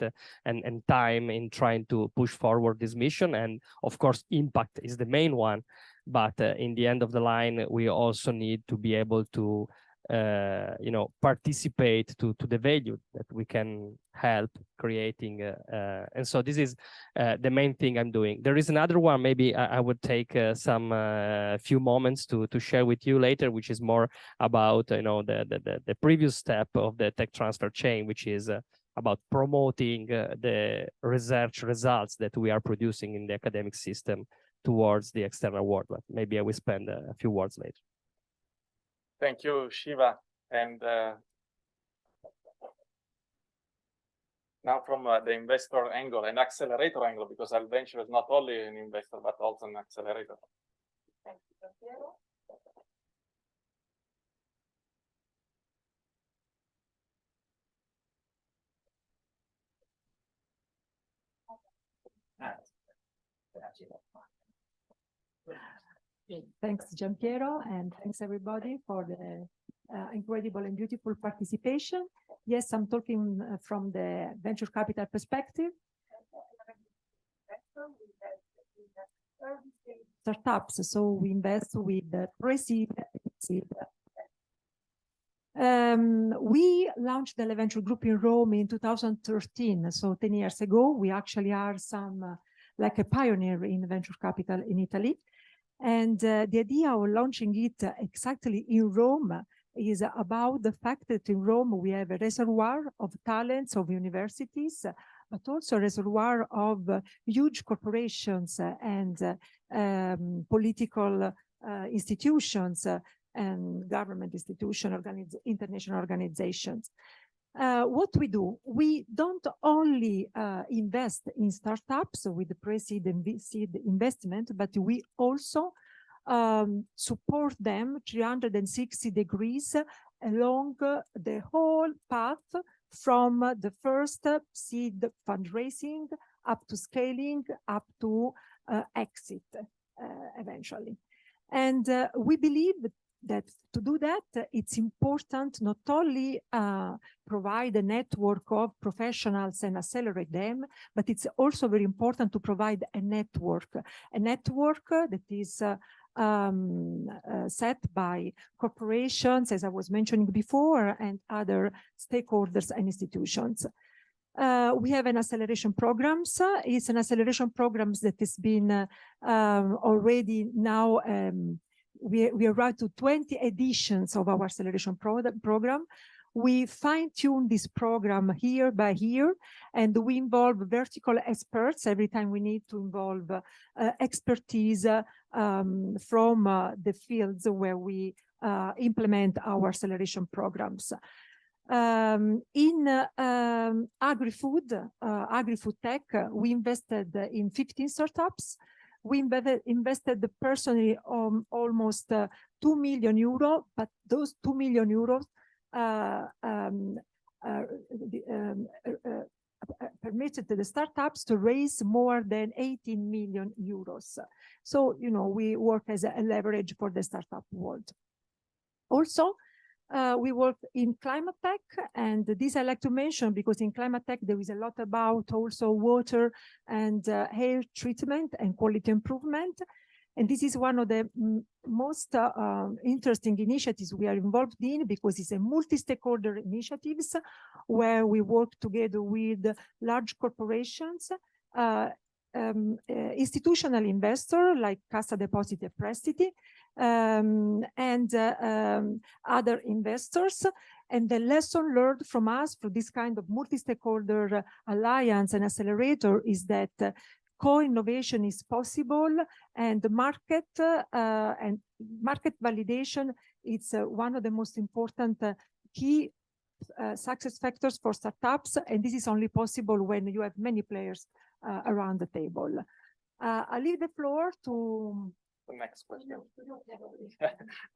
and time in trying to push forward this mission. And of course, impact is the main one. But in the end of the line, we also need to be able to participate to the value that we can help creating. And so this is the main thing I'm doing. There is another one, maybe I would take some few moments to share with you later, which is more about the previous step of the tech transfer chain, which is about promoting the research results that we are producing in the academic system towards the external world. But maybe I will spend a few words later. Thank you, Shiva. And now from the investor angle and accelerator angle, because LVenture is not only an investor, but also an accelerator. Thank you, Piero. Thanks, Giampiero, and thanks everybody for the incredible and beautiful participation. Yes, I'm talking from the venture capital perspective. Startups, so we invest with the pre-seed. We launched the LVenture Group in Rome in 2013, so 10 years ago. We actually are like a pioneer in venture capital in Italy. And the idea of launching it exactly in Rome is about the fact that in Rome we have a reservoir of talents of universities, but also a reservoir of huge corporations and political institutions and government institutions, international organizations. What we do, we don't only invest in startups with the pre-seed and seed investment, but we also support them 360 degrees along the whole path from the first seed fundraising up to scaling, up to exit eventually. And we believe that to do that, it's important not only provide a network of professionals and accelerate them, but it's also very important to provide a network that is set by corporations, as I was mentioning before, and other stakeholders and institutions. We have an acceleration programs. It's an acceleration programs that has been already now we arrived to 20 editions of our acceleration program. We fine-tune this program year by year, and we involve vertical experts every time we need to involve expertise from the fields where we implement our acceleration programs. In Agri-Food, Agri-Food tech, we invested in 15 startups. We invested personally almost 2 million euro, but those 2 million euros permitted the startups to raise more than 18 million euros. So, we work as a leverage for the startup world. Also, we work in climate tech, and this I like to mention because in climate tech there is a lot about also water and air treatment and quality improvement. And this is one of the most interesting initiatives we are involved in because it's a multi-stakeholder initiatives where we work together with large corporations, institutional investor like Cassa Depositi e Prestiti, and other investors. And the lesson learned from us for this kind of multi-stakeholder alliance and accelerator is that co-innovation is possible, and the market validation is one of the most important key success factors for startups, and this is only possible when you have many players around the table. I leave the floor to the next question.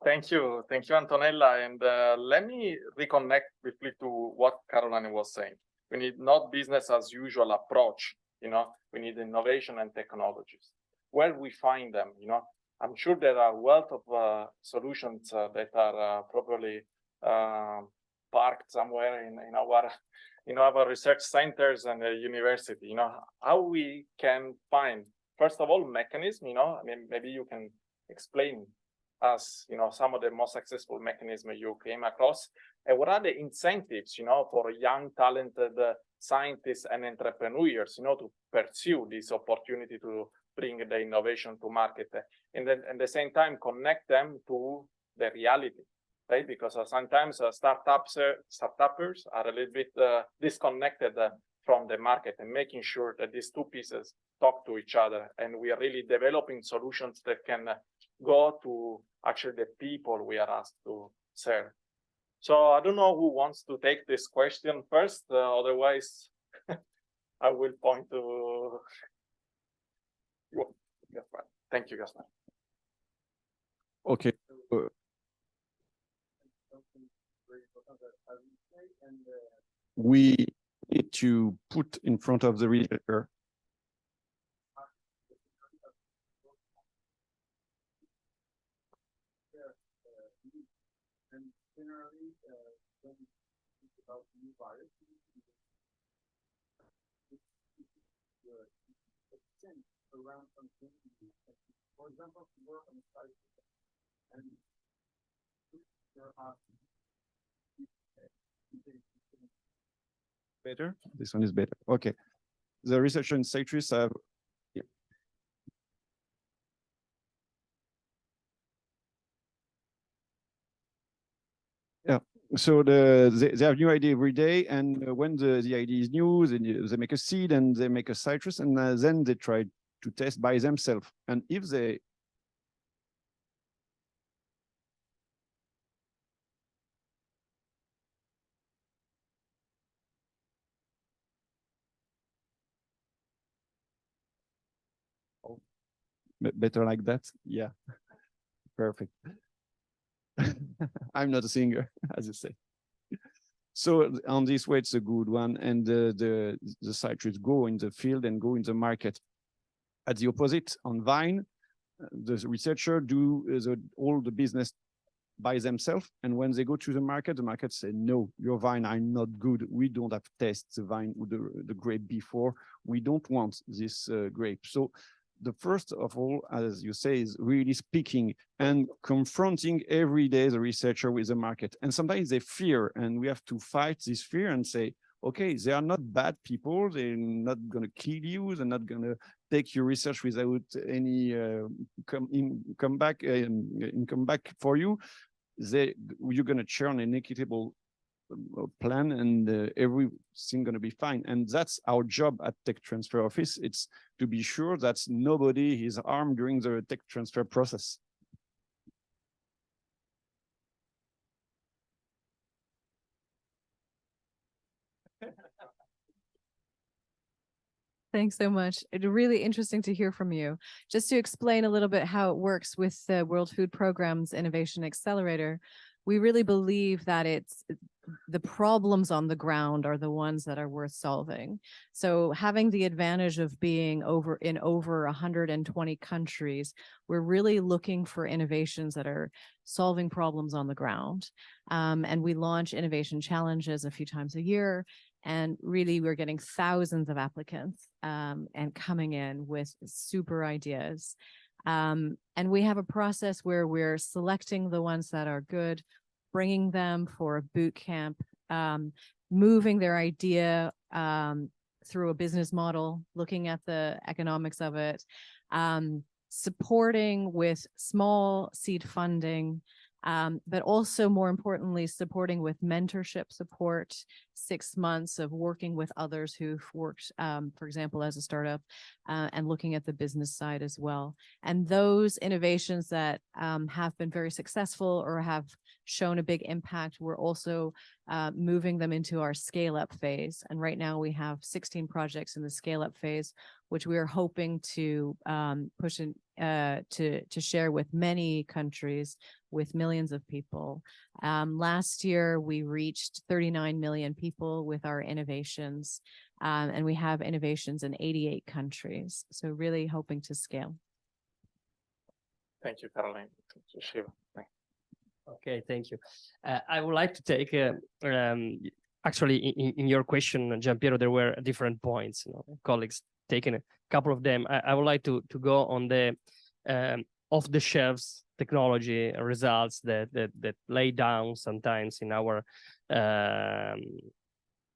Thank you, Antonella. And let me reconnect briefly to what Caroline was saying. We need not business as usual approach. We need innovation and technologies. Where we find them, I'm sure there are a wealth of solutions that are properly parked somewhere in our research centers and the university. How we can find, first of all, mechanism. I mean, maybe you can explain us, some of the most successful mechanisms you came across, and what are the incentives, for young, talented scientists and entrepreneurs, to pursue this opportunity to bring the innovation to market, and then at the same time connect them to the reality, right? Because sometimes startuppers are a little bit disconnected from the market, and making sure that these two pieces talk to each other, and we are really developing solutions that can go to actually the people we are asked to serve. So I don't know who wants to take this question first, otherwise I will point to you. Thank you, Gaspar. Okay. We need to put in front of the reader generally, when we think about new viruses, around something. For example, to work on a site and there are better. This one is better. Okay. The researcher in citrus have so they have new idea every day, and when the idea is new, they make a seed and they make a citrus, and then they try to test by themselves. And if they better like that, yeah, perfect. I'm not a singer, as you say. So on this way, it's a good one, and the citrus go in the field and go in the market. At the opposite, on vine, the researcher do all the business by themselves, and when they go to the market say, no, your vine are not good. We don't have tested the vine with the grape before. We don't want this grape. So the first of all, as you say, is really speaking and confronting every day the researcher with the market. And sometimes they fear, and we have to fight this fear and say, okay, they are not bad people. They're not going to kill you. They're not going to take your research without any come back for you. You're going to churn an equitable plan, and everything going to be fine. And that's our job at Tech Transfer Office. It's to be sure that nobody is harmed during the tech transfer process. Thanks so much. It's really interesting to hear from you. Just to explain a little bit how it works with the World Food Programme's Innovation Accelerator, we really believe that it's the problems on the ground are the ones that are worth solving. So having the advantage of being over 120 countries, we're really looking for innovations that are solving problems on the ground. And we launch innovation challenges a few times a year. And really, we're getting thousands of applicants and coming in with super ideas. And we have a process where we're selecting the ones that are good, bringing them for a boot camp, moving their idea through a business model, looking at the economics of it, supporting with small seed funding, but also more importantly, supporting with mentorship support, 6 months of working with others who've worked, for example, as a startup, and looking at the business side as well. And those innovations that have been very successful or have shown a big impact, we're also moving them into our scale-up phase. And right now we have 16 projects in the scale-up phase, which we are hoping to push in, to share with many countries, with millions of people. Last year, we reached 39 million people with our innovations, and we have innovations in 88 countries. So really hoping to scale. Thank you, Caroline. Thank you, Shiva. Okay, thank you. I would like to take actually in your question, Giampiero, there were different points. Colleagues taken a couple of them. I would like to go on the off the shelves technology results that lay down sometimes in our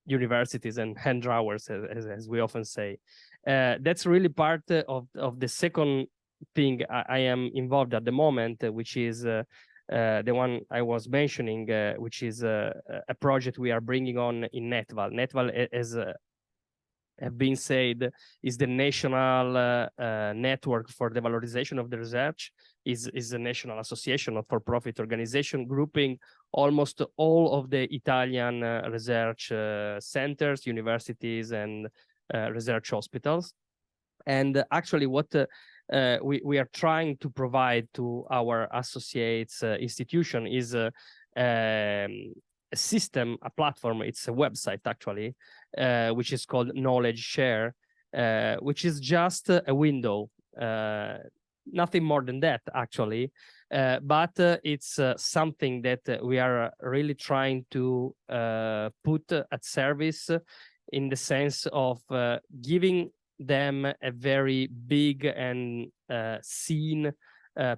universities and hand drawers, as we often say. That's really part of the second thing I am involved at the moment, which is the one I was mentioning, which is a project we are bringing on in NetVal. NetVal, as have been said, is the national network for the valorization of the research, is a national association of for-profit organization grouping almost all of the Italian research centers, universities, and research hospitals. And actually what we are trying to provide to our associates institution is a system, a platform, it's a website actually, which is called Knowledge Share, which is just a window, nothing more than that actually, but it's something that we are really trying to put at service in the sense of giving them a very big and seen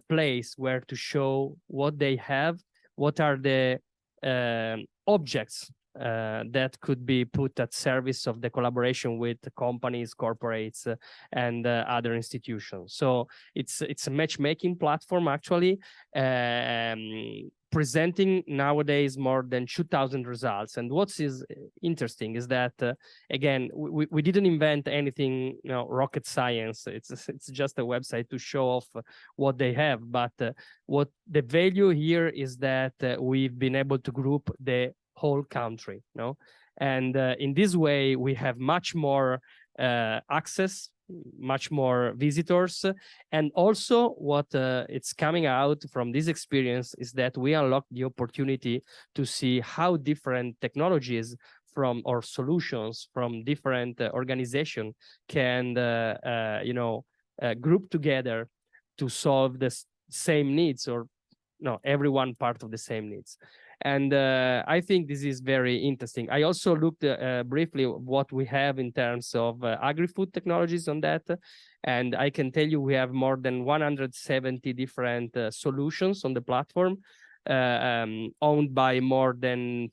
place where to show what they have, what are the objects that could be put at service of the collaboration with companies, corporates, and other institutions. So it's a matchmaking platform actually, presenting nowadays more than 2,000 results. And what is interesting is that again, we didn't invent anything, rocket science. It's just a website to show off what they have. But what the value here is that we've been able to group the whole country, and in this way we have much more access, much more visitors, and also what it's coming out from this experience is that we unlock the opportunity to see how different technologies from or solutions from different organizations can group together to solve the same needs, or everyone part of the same needs. And I think this is very interesting. I also looked briefly what we have in terms of agri-food technologies on that. And I can tell you we have more than 170 different solutions on the platform, owned by more than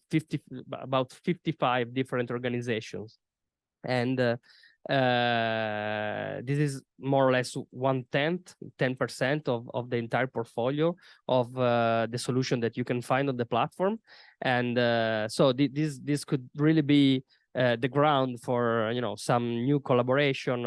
about 55 different organizations. And this is more or less 10% of the entire portfolio of the solution that you can find on the platform. And so this could really be the ground for some new collaboration,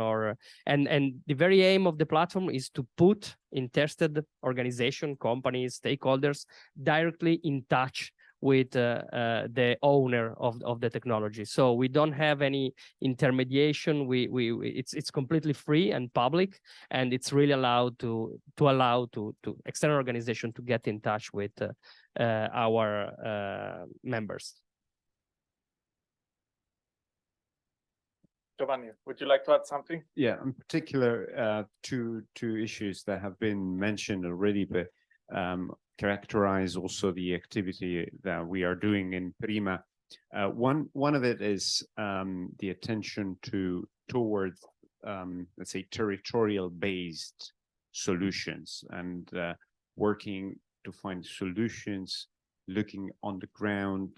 and the very aim of the platform is to put interested organization, companies, stakeholders directly in touch with the owner of the technology. So we don't have any intermediation. It's completely free and public, and it's really allowed to external organization to get in touch with our members. Giovanni, would you like to add something? Yeah, in particular, two issues that have been mentioned already, but characterize also the activity that we are doing in Prima. One of it is the attention towards let's say territorial-based solutions, and working to find solutions, looking on the ground,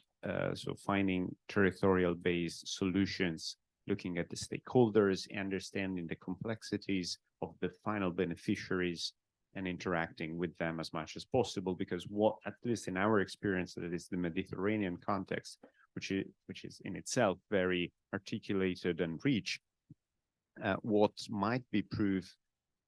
so finding territorial-based solutions, looking at the stakeholders, understanding the complexities of the final beneficiaries, and interacting with them as much as possible, because what, at least in our experience, that is the Mediterranean context, which is in itself very articulated and rich, what might be proof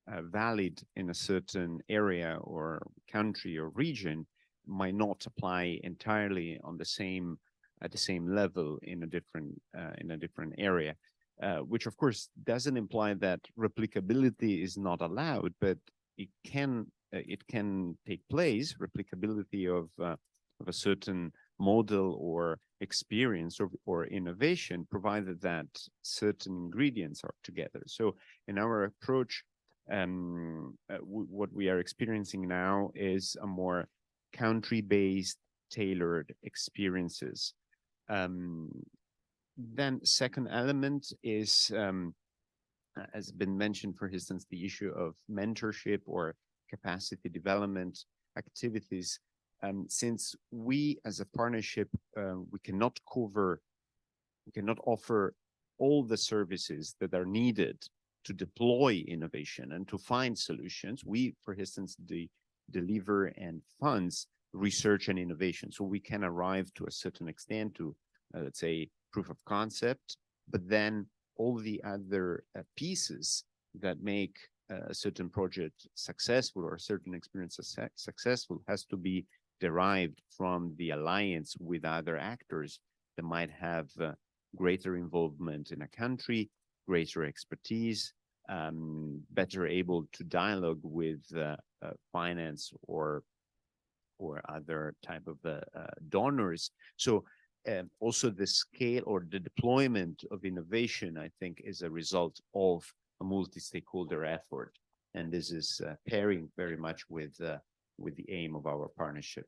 valid in a certain area or country or region might not apply entirely on the same at the same level in a different area, which of course doesn't imply that replicability is not allowed, but it can take place, replicability of a certain model or experience or innovation, provided that certain ingredients are together. So in our approach, what we are experiencing now is a more country-based tailored experiences. Then second element is, has been mentioned, for instance, the issue of mentorship or capacity development activities. Since we as a partnership, we cannot offer all the services that are needed to deploy innovation and to find solutions. We, for instance, deliver and funds research and innovation. So we can arrive to a certain extent to, let's say, proof of concept, but then all the other pieces that make a certain project successful or a certain experience successful has to be derived from the alliance with other actors that might have greater involvement in a country, greater expertise, better able to dialogue with finance or other type of donors. So also the scale or the deployment of innovation, I think, is a result of a multi-stakeholder effort. And this is pairing very much with the aim of our partnership.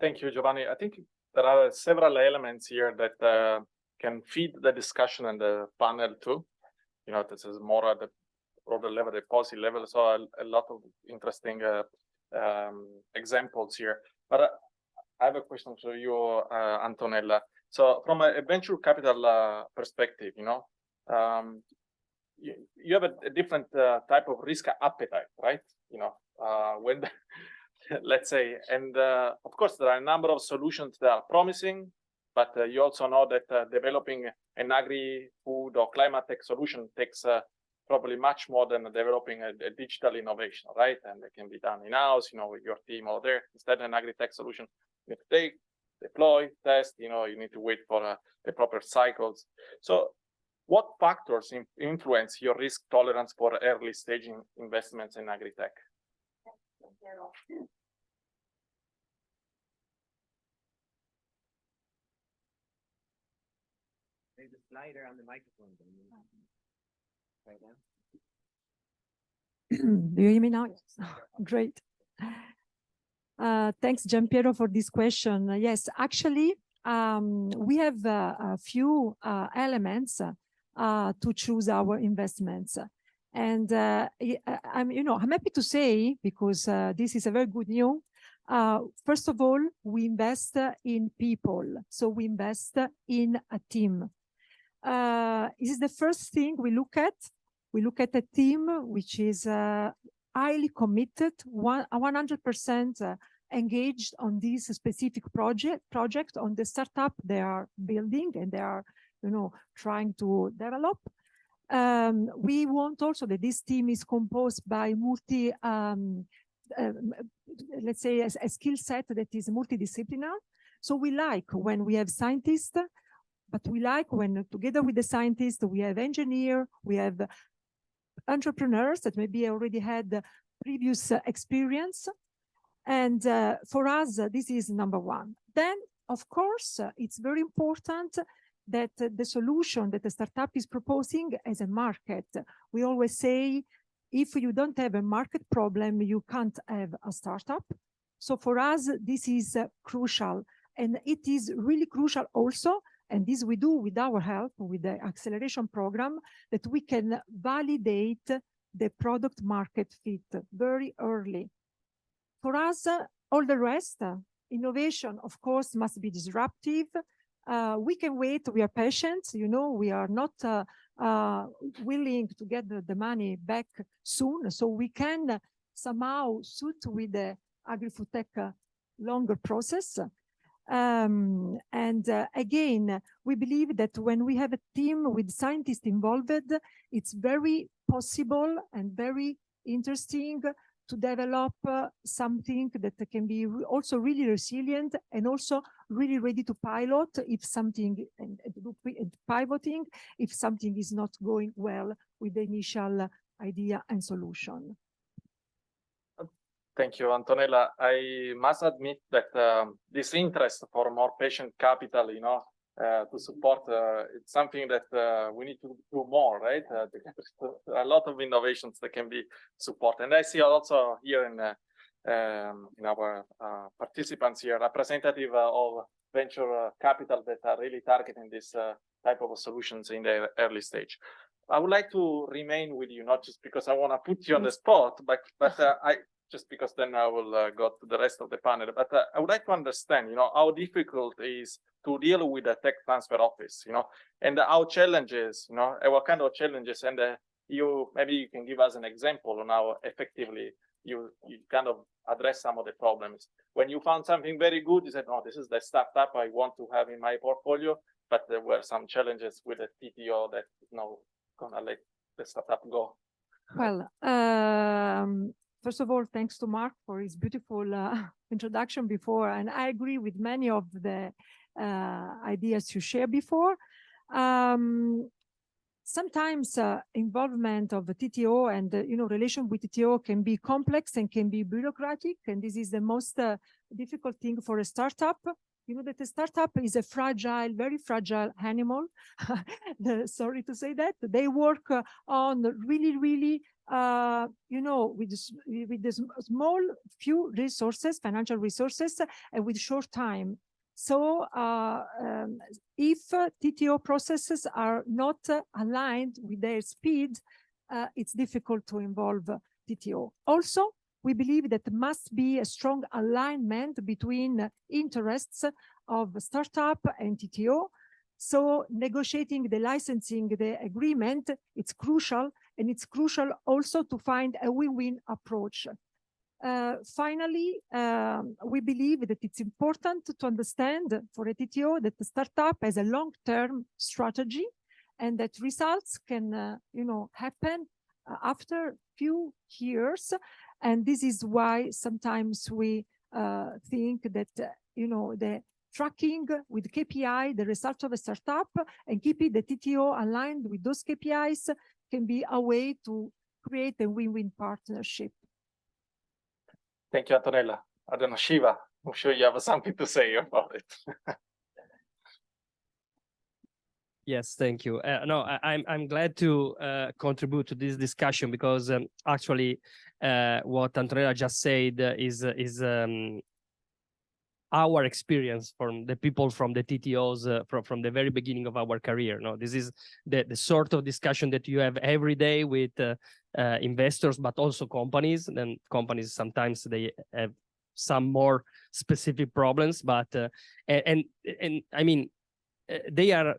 Thank you, Giovanni. I think there are several elements here that can feed the discussion and the panel too. You know, this is more at the broader level, the policy level. So a lot of interesting examples here. But I have a question to you, Antonella. So from a venture capital perspective, you know, you have a different type of risk appetite, right? You know, when let's say, and of course there are a number of solutions that are promising, but you also know that developing an agri-food or climate tech solution takes probably much more than developing a digital innovation, right? And it can be done in-house, you know, with your team or there. Instead, an agri-tech solution, you have to take, deploy, test, you know, you need to wait for the proper cycles. So what factors influence your risk tolerance for early stage investments in agri-tech? There's a slider on the microphone. Right now. Do you hear me now? Great. Thanks, Giampiero, for this question. Yes, actually, we have a few elements to choose our investments. And I'm happy to say, because this is a very good news. First of all, we invest in people. So we invest in a team. This is the first thing we look at. We look at a team which is highly committed, 100% engaged on this specific project, on the startup they are building and they are, you know, trying to develop. We want also that this team is composed by let's say a skill set that is multidisciplinary. So we like when we have scientists, but we like when together with the scientists, we have engineers, we have entrepreneurs that maybe already had previous experience. And for us, this is number one. Then, of course, it's very important that the solution that the startup is proposing as a market. We always say, if you don't have a market problem, you can't have a startup. So for us, this is crucial. And it is really crucial also, and this we do with our help, with the acceleration program, that we can validate the product market fit very early. For us, all the rest, innovation, of course, must be disruptive. We can wait, we are patient, you know, we are not willing to get the money back soon. So we can somehow suit with the Agri-Food tech longer process. Again, we believe that when we have a team with scientists involved, it's very possible and very interesting to develop something that can be also really resilient and also really ready to pilot if something, and pivoting if something is not going well with the initial idea and solution. Thank you, Antonella. I must admit that this interest for more patient capital, you know, to support, it's something that we need to do more, right? A lot of innovations that can be supported. And I see also here in in our participants here, representative of venture capital that are really targeting this type of solutions in the early stage. I would like to remain with you, not just because I want to put you on the spot, but I just because then I will go to the rest of the panel. But I would like to understand, how difficult it is to deal with a tech transfer office, and how challenges, and what kind of challenges, and maybe you can give us an example on how effectively you kind of address some of the problems. When you found something very good, you said, "Oh, this is the startup I want to have in my portfolio," but there were some challenges with the TTO that gonna let the startup go. Well, first of all, thanks to Mark for his beautiful introduction before, and I agree with many of the ideas you shared before. Sometimes involvement of the TTO and relation with TTO can be complex and can be bureaucratic, and this is the most difficult thing for a startup. That a startup is a fragile, very fragile animal. Sorry to say that. They work on really, really, with the small few resources, financial resources, and with short time. So if TTO processes are not aligned with their speed, it's difficult to involve TTO. Also, we believe that there must be a strong alignment between interests of startup and TTO. So negotiating the licensing, the agreement, it's crucial, and it's crucial also to find a win-win approach. Finally, we believe that it's important to understand for a TTO that the startup has a long-term strategy and that results can, happen after few years. And this is why sometimes we think that, the tracking with KPI, the results of a startup, and keeping the TTO aligned with those KPIs can be a way to create a win-win partnership. Thank you, Antonella. I don't know, Shiva, I'm sure you have something to say about it. Yes, thank you. No, I'm glad to contribute to this discussion because actually what Antonella just said is our experience from the people from the TTOs from the very beginning of our career. No, this is the sort of discussion that you have every day with investors, but also companies. And companies sometimes they have some more specific problems, but and I mean. They are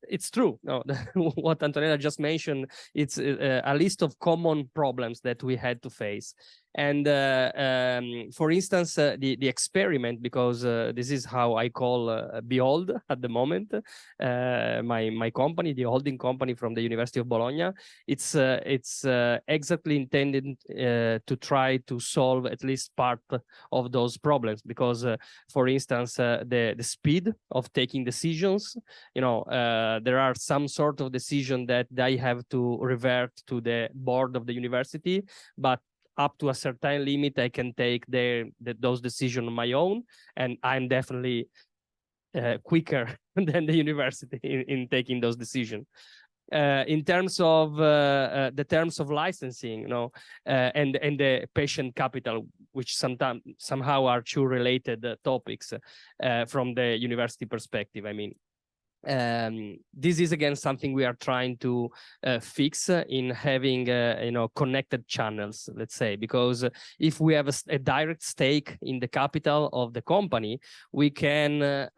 it's true. No, what Antonella just mentioned, it's a list of common problems that we had to face. And for instance, the experiment, because this is how I call Behold at the moment, my company, the holding company from the University of Bologna, it's exactly intended to try to solve at least part of those problems. Because, for instance, the speed of taking decisions, there are some sort of decision that I have to revert to the board of the university, but up to a certain limit, I can take those decisions on my own, and I'm definitely quicker than the university in taking those decisions. In terms of the terms of licensing, and the patient capital, which somehow are two related topics from the university perspective. I mean, this is again something we are trying to fix in having connected channels, let's say, because if we have a direct stake in the capital of the company, we can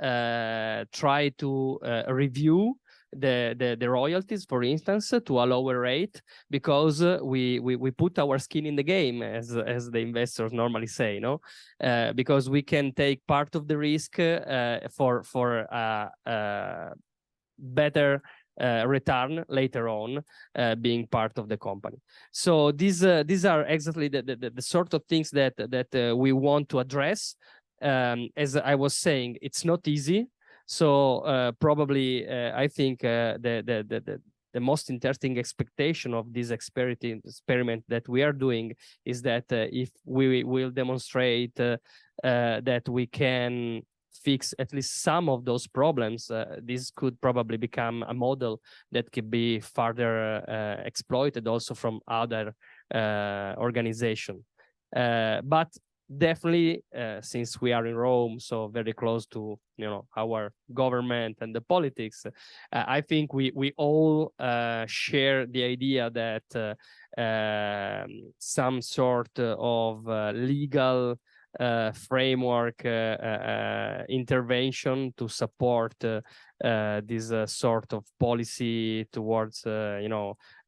try to review the royalties, for instance, to a lower rate, because we put our skin in the game, as the investors normally say, because we can take part of the risk for better return later on, being part of the company. So these are exactly the sort of things that we want to address. As I was saying, it's not easy. So probably I think the most interesting expectation of this experiment that we are doing is that if we will demonstrate that we can fix at least some of those problems, this could probably become a model that could be further exploited also from other organizations. But definitely, since we are in Rome, so very close to our government and the politics, I think we all share the idea that some sort of legal framework intervention to support this sort of policy towards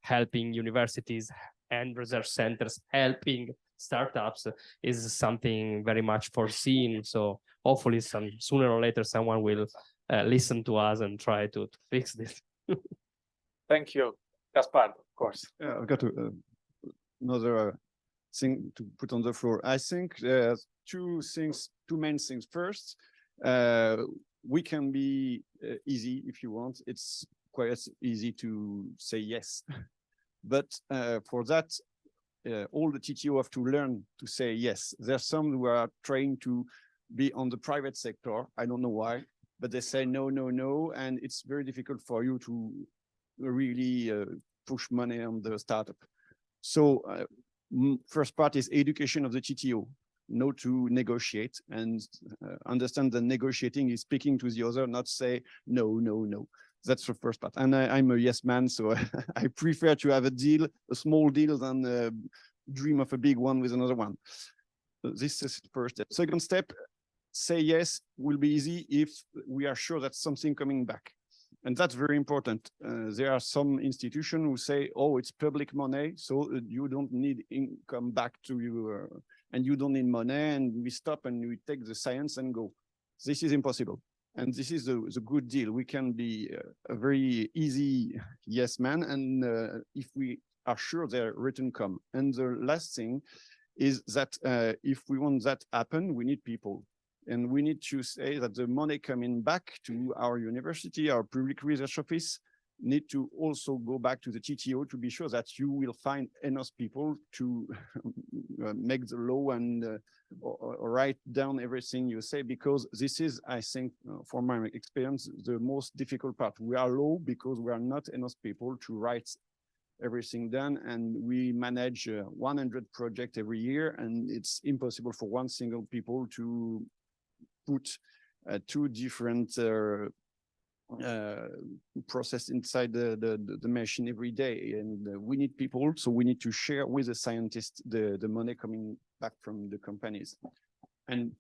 helping universities and research centers, helping startups is something very much foreseen. So hopefully sooner or later someone will listen to us and try to fix this. Thank you, Gaspard, of course. Yeah, I've got another thing to put on the floor. I think there's two main things. First, we can be easy if you want. It's quite easy to say yes. But for that, all the TTO have to learn to say yes. There's some who are trained to be on the private sector. I don't know why, but they say no, no, no. And it's very difficult for you to really push money on the startup. So first part is education of the TTO, know to negotiate and understand that negotiating is speaking to the other, not say no, no, no. That's the first part. And I'm a yes man, so I prefer to have a small deal than dream of a big one with another one. This is the first step. Second step, say yes will be easy if we are sure that something coming back. And that's very important. There are some institutions who say, oh, it's public money, so you don't need income back to you, and you don't need money, and we stop and we take the science and go. This is impossible. And this is the good deal. We can be a very easy yes man, and if we are sure their return come. And the last thing is that if we want that happen, we need people. And we need to say that the money coming back to our university, our public research office, need to also go back to the TTO to be sure that you will find enough people to make the law and write down everything you say, because this is, I think, from my experience, the most difficult part. We are low because we are not enough people to write everything down, and we manage 100 projects every year, and it's impossible for one single people to put two different process inside the machine every day, and we need people, so we need to share with the scientists the money coming back from the companies, and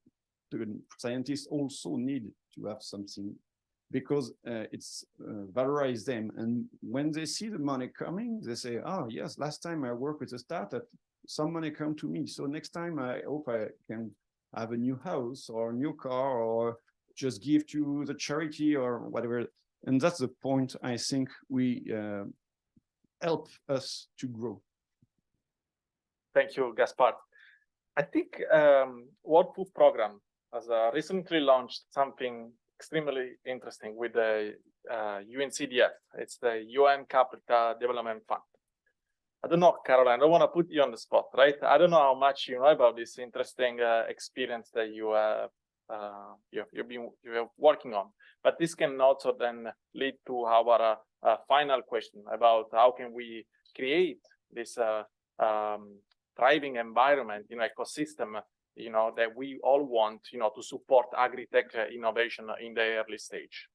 the scientists also need to have something, because it's valorize them, and when they see the money coming, they say, oh yes, last time I worked with a startup, some money come to me, so next time I hope I can have a new house or a new car, or just give to the charity or whatever. And that's the point I think we help us to grow. Thank you, Gaspard. I think World Food Program has recently launched something extremely interesting with the UNCDF. It's the UN Capital Development Fund. I don't know, Caroline, I don't want to put you on the spot, right? I don't know how much you know about this interesting experience that you've been working on, but this can also then lead to our final question about how can we create this thriving environment, ecosystem, that we all want, to support agri-tech innovation in the early stage.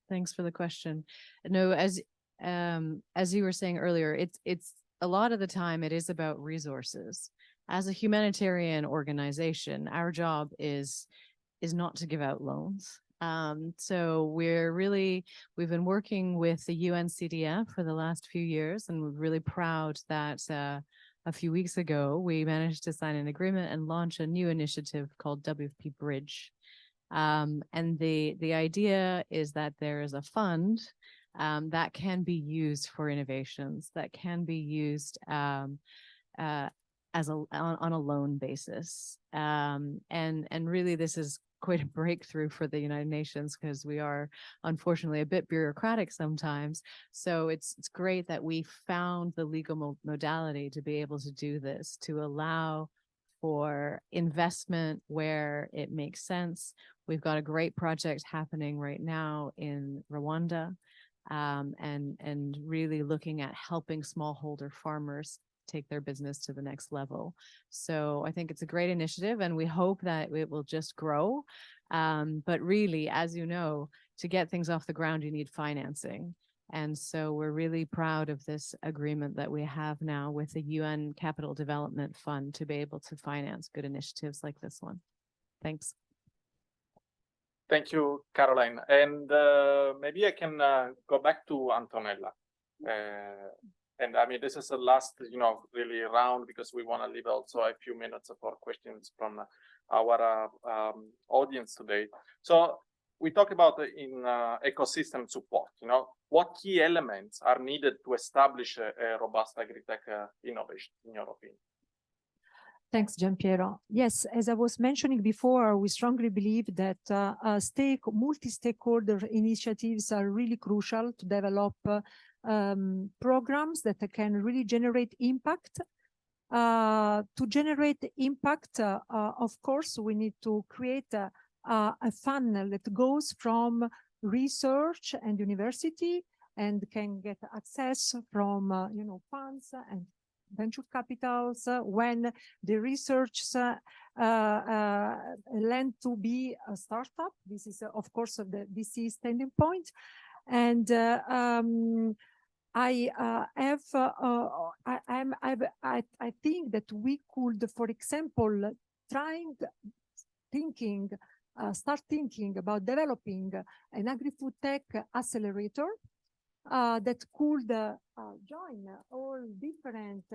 Thanks for the question. No, as you were saying earlier, it's a lot of the time it is about resources. As a humanitarian organization, our job is not to give out loans. So we've been working with the UNCDF for the last few years, and we're really proud that a few weeks ago we managed to sign an agreement and launch a new initiative called WFP Bridge. And the idea is that there is a fund that can be used for innovations, that can be used on a loan basis. And really this is quite a breakthrough for the United Nations, because we are unfortunately a bit bureaucratic sometimes. So it's great that we found the legal modality to be able to do this, to allow for investment where it makes sense. We've got a great project happening right now in Rwanda, and really looking at helping smallholder farmers take their business to the next level. So I think it's a great initiative, and we hope that it will just grow. But really, as you know, to get things off the ground, you need financing. And so we're really proud of this agreement that we have now with the UN Capital Development Fund to be able to finance good initiatives like this one. Thanks. Thank you, Caroline. And maybe I can go back to Antonella. And I mean, this is the last, really round, because we want to leave also a few minutes for questions from our audience today. So we talk about in ecosystem support, what key elements are needed to establish a robust agri-tech innovation, in your opinion? Thanks, Giampiero. Yes, as I was mentioning before, we strongly believe that multi-stakeholder initiatives are really crucial to develop programs that can really generate impact. To generate impact, of course, we need to create a funnel that goes from research and university and can get access from funds and venture capitals when the research lend to be a startup. This is, of course, the VC standing point. And I think that we could, for example, start thinking about developing an Agri-Food Tech Accelerator that could join all different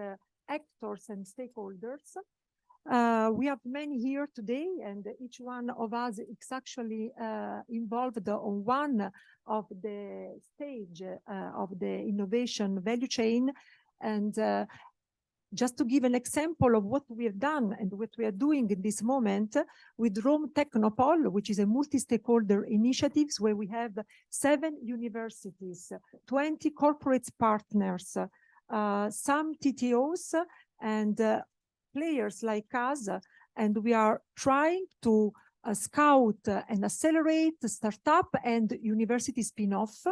actors and stakeholders. We have many here today, and each one of us is actually involved on one of the stage of the innovation value chain. And just to give an example of what we have done and what we are doing in this moment with Rome Technopole, which is a multi-stakeholder initiative where we have 7 universities, 20 corporate partners, some TTOs and players like us, and we are trying to scout and accelerate the startup and university spin-off.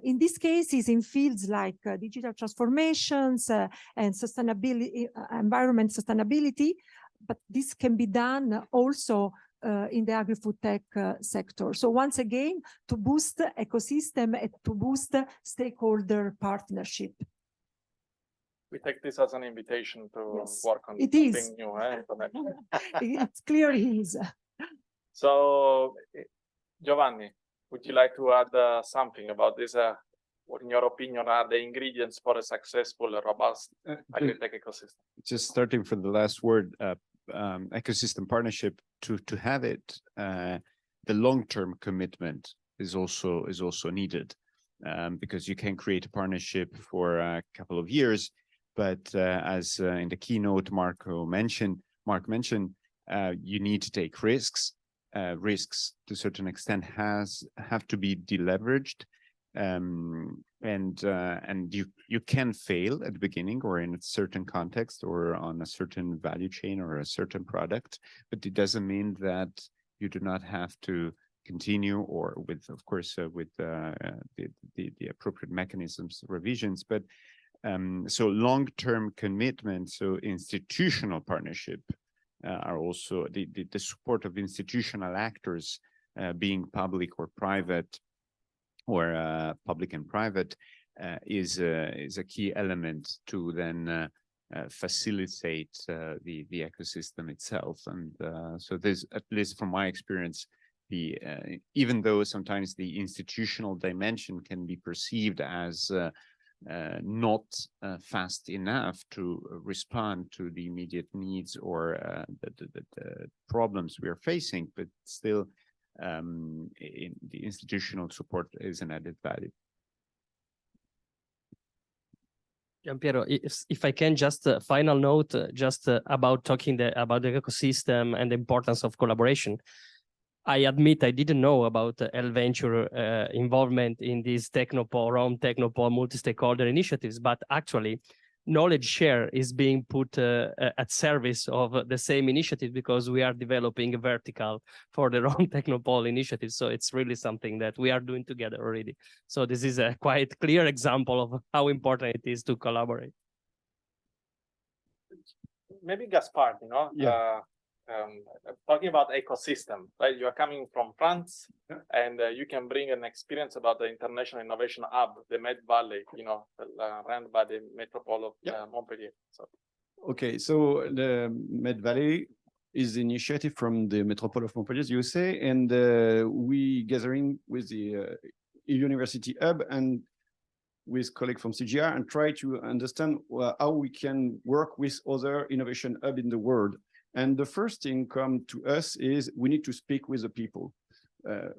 In this case, is in fields like digital transformations and sustainability, environment sustainability, but this can be done also in the agri-food tech sector. So once again, to boost ecosystem and to boost stakeholder partnership. We take this as an invitation to work on something new. It's clear it is. So, Giovanni, would you like to add something about this? What, in your opinion, are the ingredients for a successful, robust agri-tech ecosystem? Just starting from the last word, ecosystem partnership, to have it, the long-term commitment is also needed, because you can create a partnership for a couple of years, but as in the keynote Mark mentioned, you need to take risks. Risks to a certain extent have to be deleveraged, and you can fail at the beginning or in a certain context or on a certain value chain or a certain product, but it doesn't mean that you do not have to continue, or with, of course, with the appropriate mechanisms, revisions. But so long-term commitment, so institutional partnership, are also the support of institutional actors, being public or private, or public and private, is a key element to then facilitate the ecosystem itself. And so there's, at least from my experience, even though sometimes the institutional dimension can be perceived as not fast enough to respond to the immediate needs or the problems we are facing, but still in the institutional support is an added value. Giampiero, if I can just final note, about talking about the ecosystem and the importance of collaboration. I admit I didn't know about LVenture involvement in these Rome Technopole multi-stakeholder initiatives, but actually knowledge share is being put at service of the same initiative, because we are developing a vertical for the Rome Technopole initiative. So it's really something that we are doing together already. So this is a quite clear example of how important it is to collaborate. maybe Gaspard, talking about ecosystem, right? You are coming from France, and you can bring an experience about the International Innovation Hub, the Med Valley, run by the Metropole of Montpellier. So. Okay, so the Med Valley is the initiative from the Metropole of Montpellier, you say, and we gathering with the University Hub and with colleagues from CGIAR and try to understand how we can work with other innovation hub in the world. And the first thing come to us is we need to speak with the people.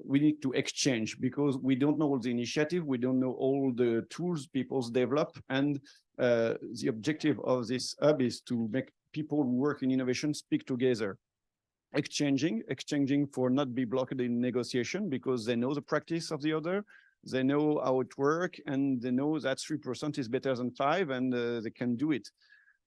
We need to exchange because we don't know all the initiative, we don't know all the tools people develop, and the objective of this hub is to make people who work in innovation speak together. Exchanging for not be blocked in negotiation because they know the practice of the other, they know how it works, and they know that 3% is better than 5%, and they can do it.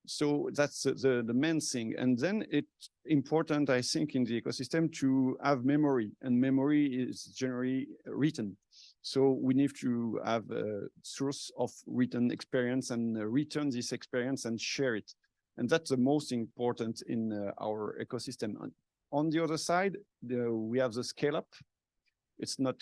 So that's the main thing. And then it's important, I think, in the ecosystem to have memory, and memory is generally written. So we need to have a source of written experience and return this experience and share it. And that's the most important in our ecosystem. On the other side, we have the scale up. It's not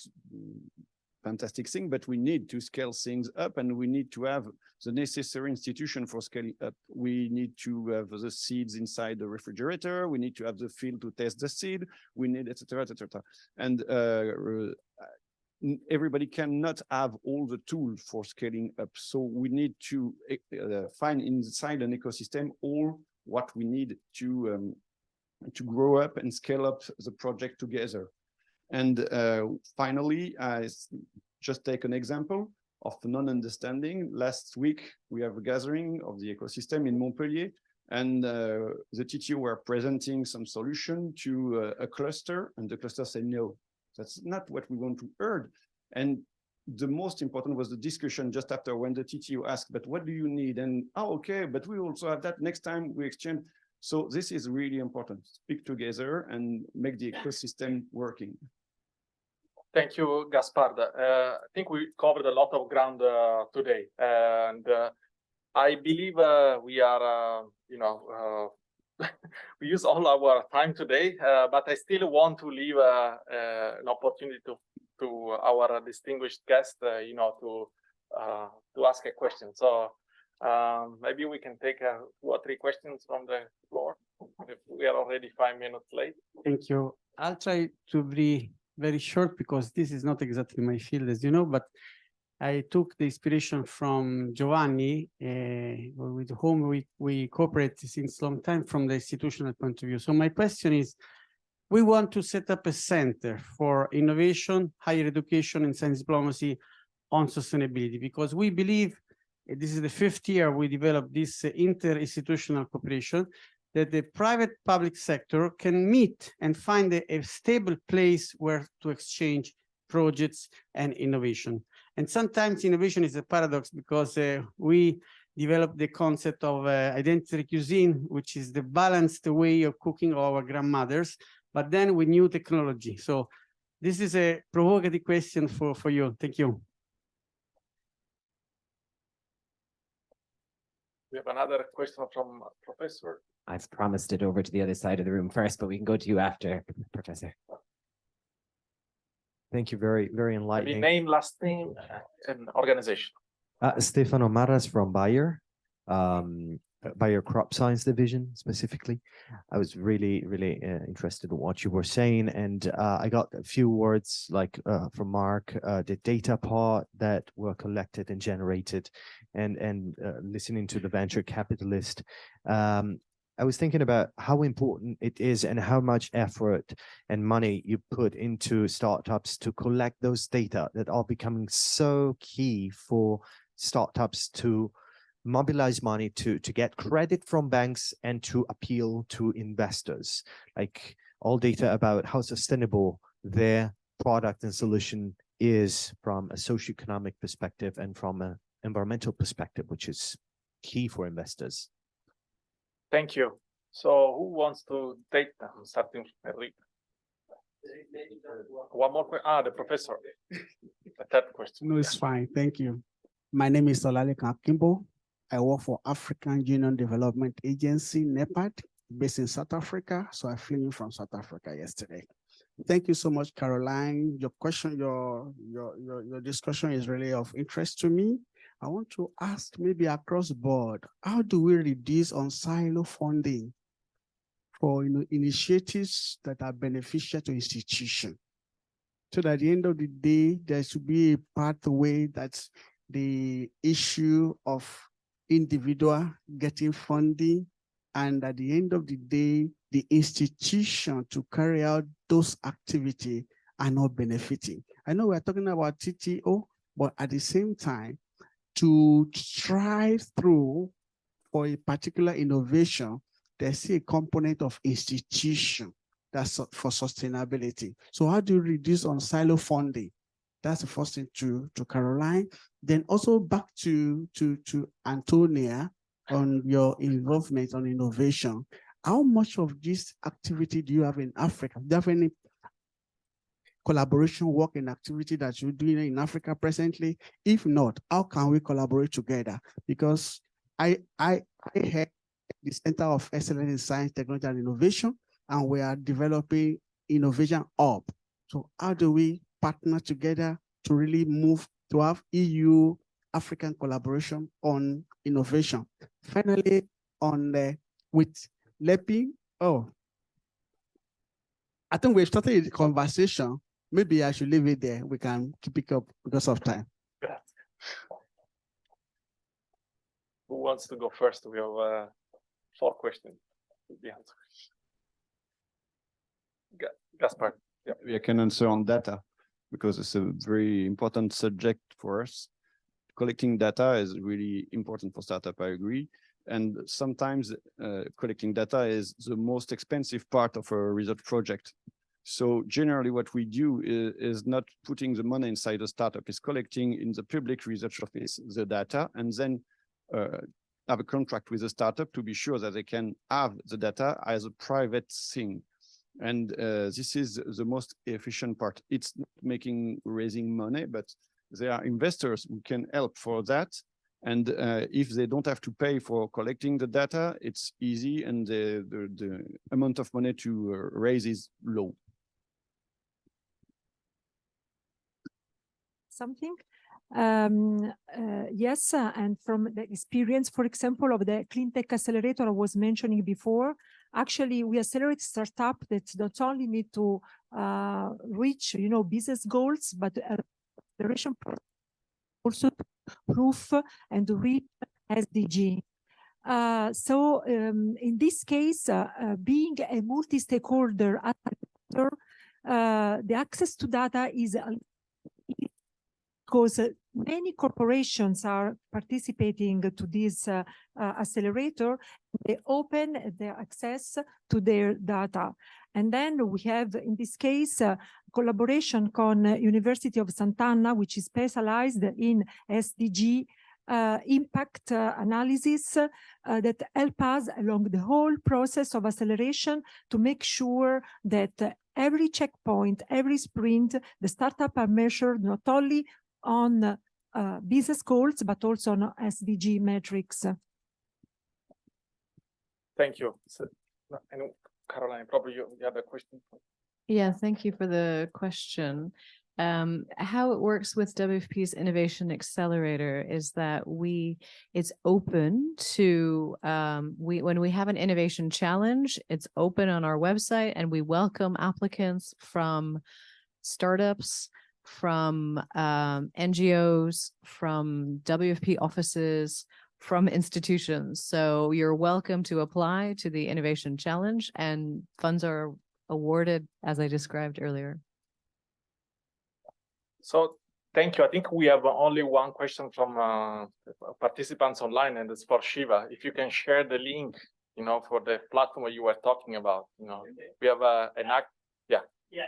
fantastic thing, but we need to scale things up, and we need to have the necessary institution for scaling up. We need to have the seeds inside the refrigerator. We need to have the field to test the seed. We need, etc., etc. And everybody cannot have all the tools for scaling up. So we need to find inside an ecosystem all what we need to grow up and scale up the project together. And finally, I just take an example of non-understanding. Last week, we have a gathering of the ecosystem in Montpellier, and the TTO were presenting some solution to a cluster, and the cluster said, no, that's not what we want to hear. And the most important was the discussion just after when the TTO asked, but what do you need? And, oh, okay, but we also have that. Next time we exchange. So this is really important. Speak together and make the ecosystem working. Thank you, Gaspard. I think we covered a lot of ground today, and I believe we are, we use all our time today, but I still want to leave an opportunity to our distinguished guest, to ask a question. So maybe we can take 2 or 3 questions from the floor. If we are already 5 minutes late. Thank you. I'll try to be very short because this is not exactly my field, as you know, but I took the inspiration from Giovanni, with whom we cooperate since a long time from the institutional point of view. So my question is, we want to set up a center for innovation, higher education, and science diplomacy on sustainability, because we believe, this is the 5th year we developed this interinstitutional cooperation, that the private public sector can meet and find a stable place where to exchange projects and innovation. And sometimes innovation is a paradox because we developed the concept of identity cuisine, which is the balanced way of cooking our grandmothers, but then with new technology. So this is a provocative question for you. Thank you. We have another question from Professor. I've promised it over to the other side of the room first, but we can go to you after, Professor. Thank you. Very, very enlightening. Name, last name, and organization. Stefano Marras from Bayer, Bayer Crop Science Division specifically. I was really, really interested in what you were saying, and I got a few words like from Mark, the data part that were collected and generated, and listening to the venture capitalist. I was thinking about how important it is and how much effort and money you put into startups to collect those data that are becoming so key for startups to mobilize money to get credit from banks and to appeal to investors, like all data about how sustainable their product and solution is from a socioeconomic perspective and from an environmental perspective, which is key for investors. Thank you. So who wants to take them, starting from Enrique? One more question. The professor. The third question. No, it's fine. Thank you. My name is Olale Kapkimbo. I work for African Union Development Agency, NEPAD, based in South Africa. So I flew in from South Africa yesterday. Thank you so much, Caroline. Your question, your discussion is really of interest to me. I want to ask maybe across board, how do we reduce on silo funding for initiatives that are beneficial to institutions? So that at the end of the day, there should be a pathway that's the issue of individual getting funding, and at the end of the day, the institution to carry out those activities are not benefiting. I know we're talking about TTO, but at the same time, to strive through for a particular innovation, there's a component of institution that's for sustainability. So how do you reduce on silo funding? That's the first thing to Caroline. Then also back to Antonia on your involvement on innovation. How much of this activity do you have in Africa? Do you have any collaboration work and activity that you're doing in Africa presently? If not, how can we collaborate together? Because I head the Center of Excellence in Science, Technology, and Innovation, and we are developing Innovation Hub. So how do we partner together to really move to have EU African collaboration on innovation? Finally, on with LEPI, I think we've started a conversation. Maybe I should leave it there. We can keep it up because of time. Who wants to go first? We have 4 questions. Gaspar. Yeah. I can answer on data because it's a very important subject for us. Collecting data is really important for startup, I agree. And sometimes collecting data is the most expensive part of a research project. So generally what we do is not putting the money inside a startup, is collecting in the public research office the data, and then have a contract with a startup to be sure that they can have the data as a private thing. And this is the most efficient part. It's not raising money, but there are investors who can help for that. And if they don't have to pay for collecting the data, it's easy, and the amount of money to raise is low. Something? Yes, and from the experience, for example, of the Clean Tech Accelerator I was mentioning before, actually we accelerate startup that not only need to reach, business goals, but acceleration also proof and reach SDG. So in this case, being a multi-stakeholder actor, the access to data is because many corporations are participating to this accelerator. They open their access to their data. And then we have, in this case, collaboration con University of Sant'Anna, which is specialized in SDG impact analysis that help us along the whole process of acceleration to make sure that every checkpoint, every sprint, the startup are measured not only on business goals, but also on SDG metrics. Thank you. So, I know, Caroline, probably you had a question. Yeah, thank you for the question. How it works with WFP's Innovation Accelerator is that it's open to, when we have an innovation challenge, it's open on our website, and we welcome applicants from startups, from NGOs, from WFP offices, from institutions. So you're welcome to apply to the Innovation Challenge, and funds are awarded as I described earlier. So thank you. I think we have only one question from participants online, and it's for Shiva. If you can share the link, for the platform you were talking about, we have an act. Yeah. Yeah.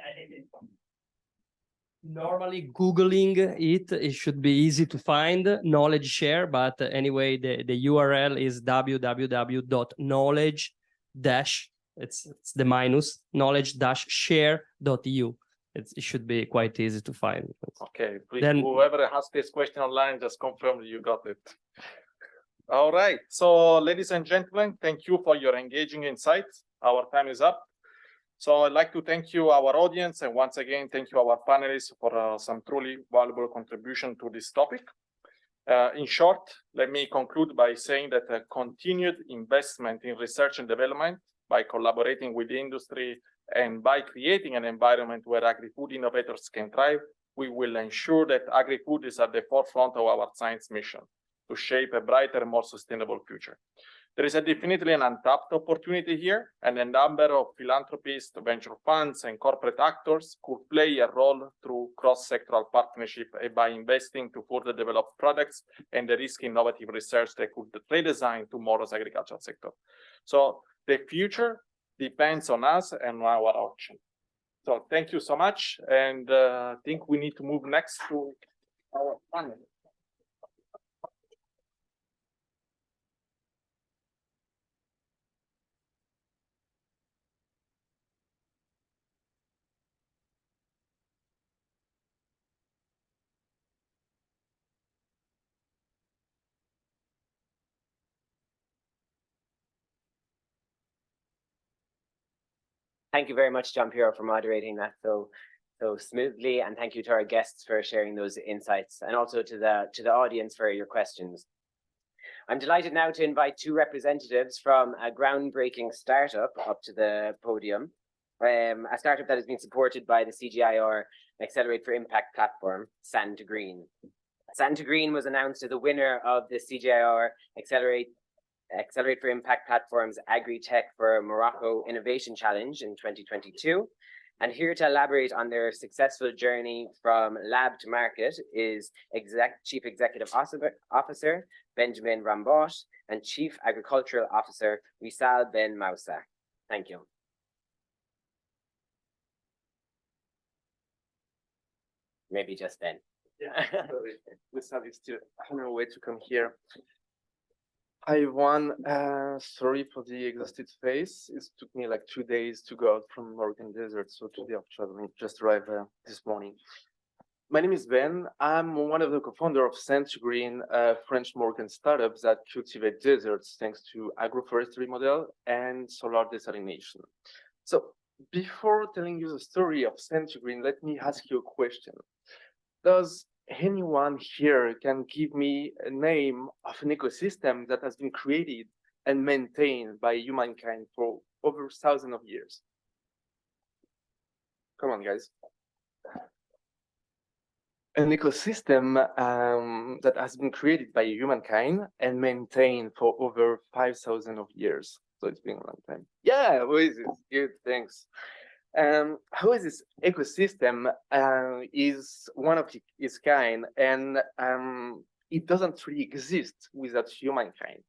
Normally Googling it should be easy to find knowledge share, but anyway, the URL is www.knowledge- it's the minus knowledge-share.eu. It should be quite easy to find. Okay, please, whoever has this question online, just confirm you got it. All right. So, ladies and gentlemen, thank you for your engaging insights. Our time is up. So I'd like to thank you, our audience, and once again, thank you, our panelists, for some truly valuable contribution to this topic. In short, let me conclude by saying that a continued investment in research and development by collaborating with the industry and by creating an environment where agri-food innovators can thrive, we will ensure that agri-food is at the forefront of our science mission to shape a brighter, more sustainable future. There is definitely an untapped opportunity here, and a number of philanthropists, venture funds, and corporate actors could play a role through cross-sectoral partnership by investing to further develop products and the risk innovative research that could redesign tomorrow's agricultural sector. So the future depends on us and our action. So thank you so much, and I think we need to move next to our panel. Thank you very much, Giampiero, for moderating that so smoothly, and thank you to our guests for sharing those insights, and also to the audience for your questions. I'm delighted now to invite two representatives from a groundbreaking startup up to the podium. A startup that has been supported by the CGIAR Accelerate for Impact platform, Sand to Green. Sand to Green was announced as the winner of the CGIAR Accelerate for Impact platform's Agri-Tech for Morocco Innovation Challenge in 2022. And here to elaborate on their successful journey from lab to market is Chief Executive Officer Benjamin Rambot and Chief Agricultural Officer Wisal Ben Moussa. Thank you. Maybe just Ben. Yeah, Wisal is still on our way to come here. Hi everyone, sorry for the exhausted face. It took me like 2 days to go out from Moroccan desert, so today I'm traveling, just arrived this morning. My name is Ben. I'm one of the co-founders of Sand to Green, a French Moroccan startup that cultivate deserts thanks to agroforestry model and solar desalination. So before telling you the story of Sand to Green, let me ask you a question. Does anyone here can give me a name of an ecosystem that has been created and maintained by humankind for over thousands of years? Come on, guys. An ecosystem that has been created by humankind and maintained for over 5,000 of years. So it's been a long time. Yeah, who is it? Good, thanks. How is this ecosystem is one of its kind, and it doesn't really exist without humankind,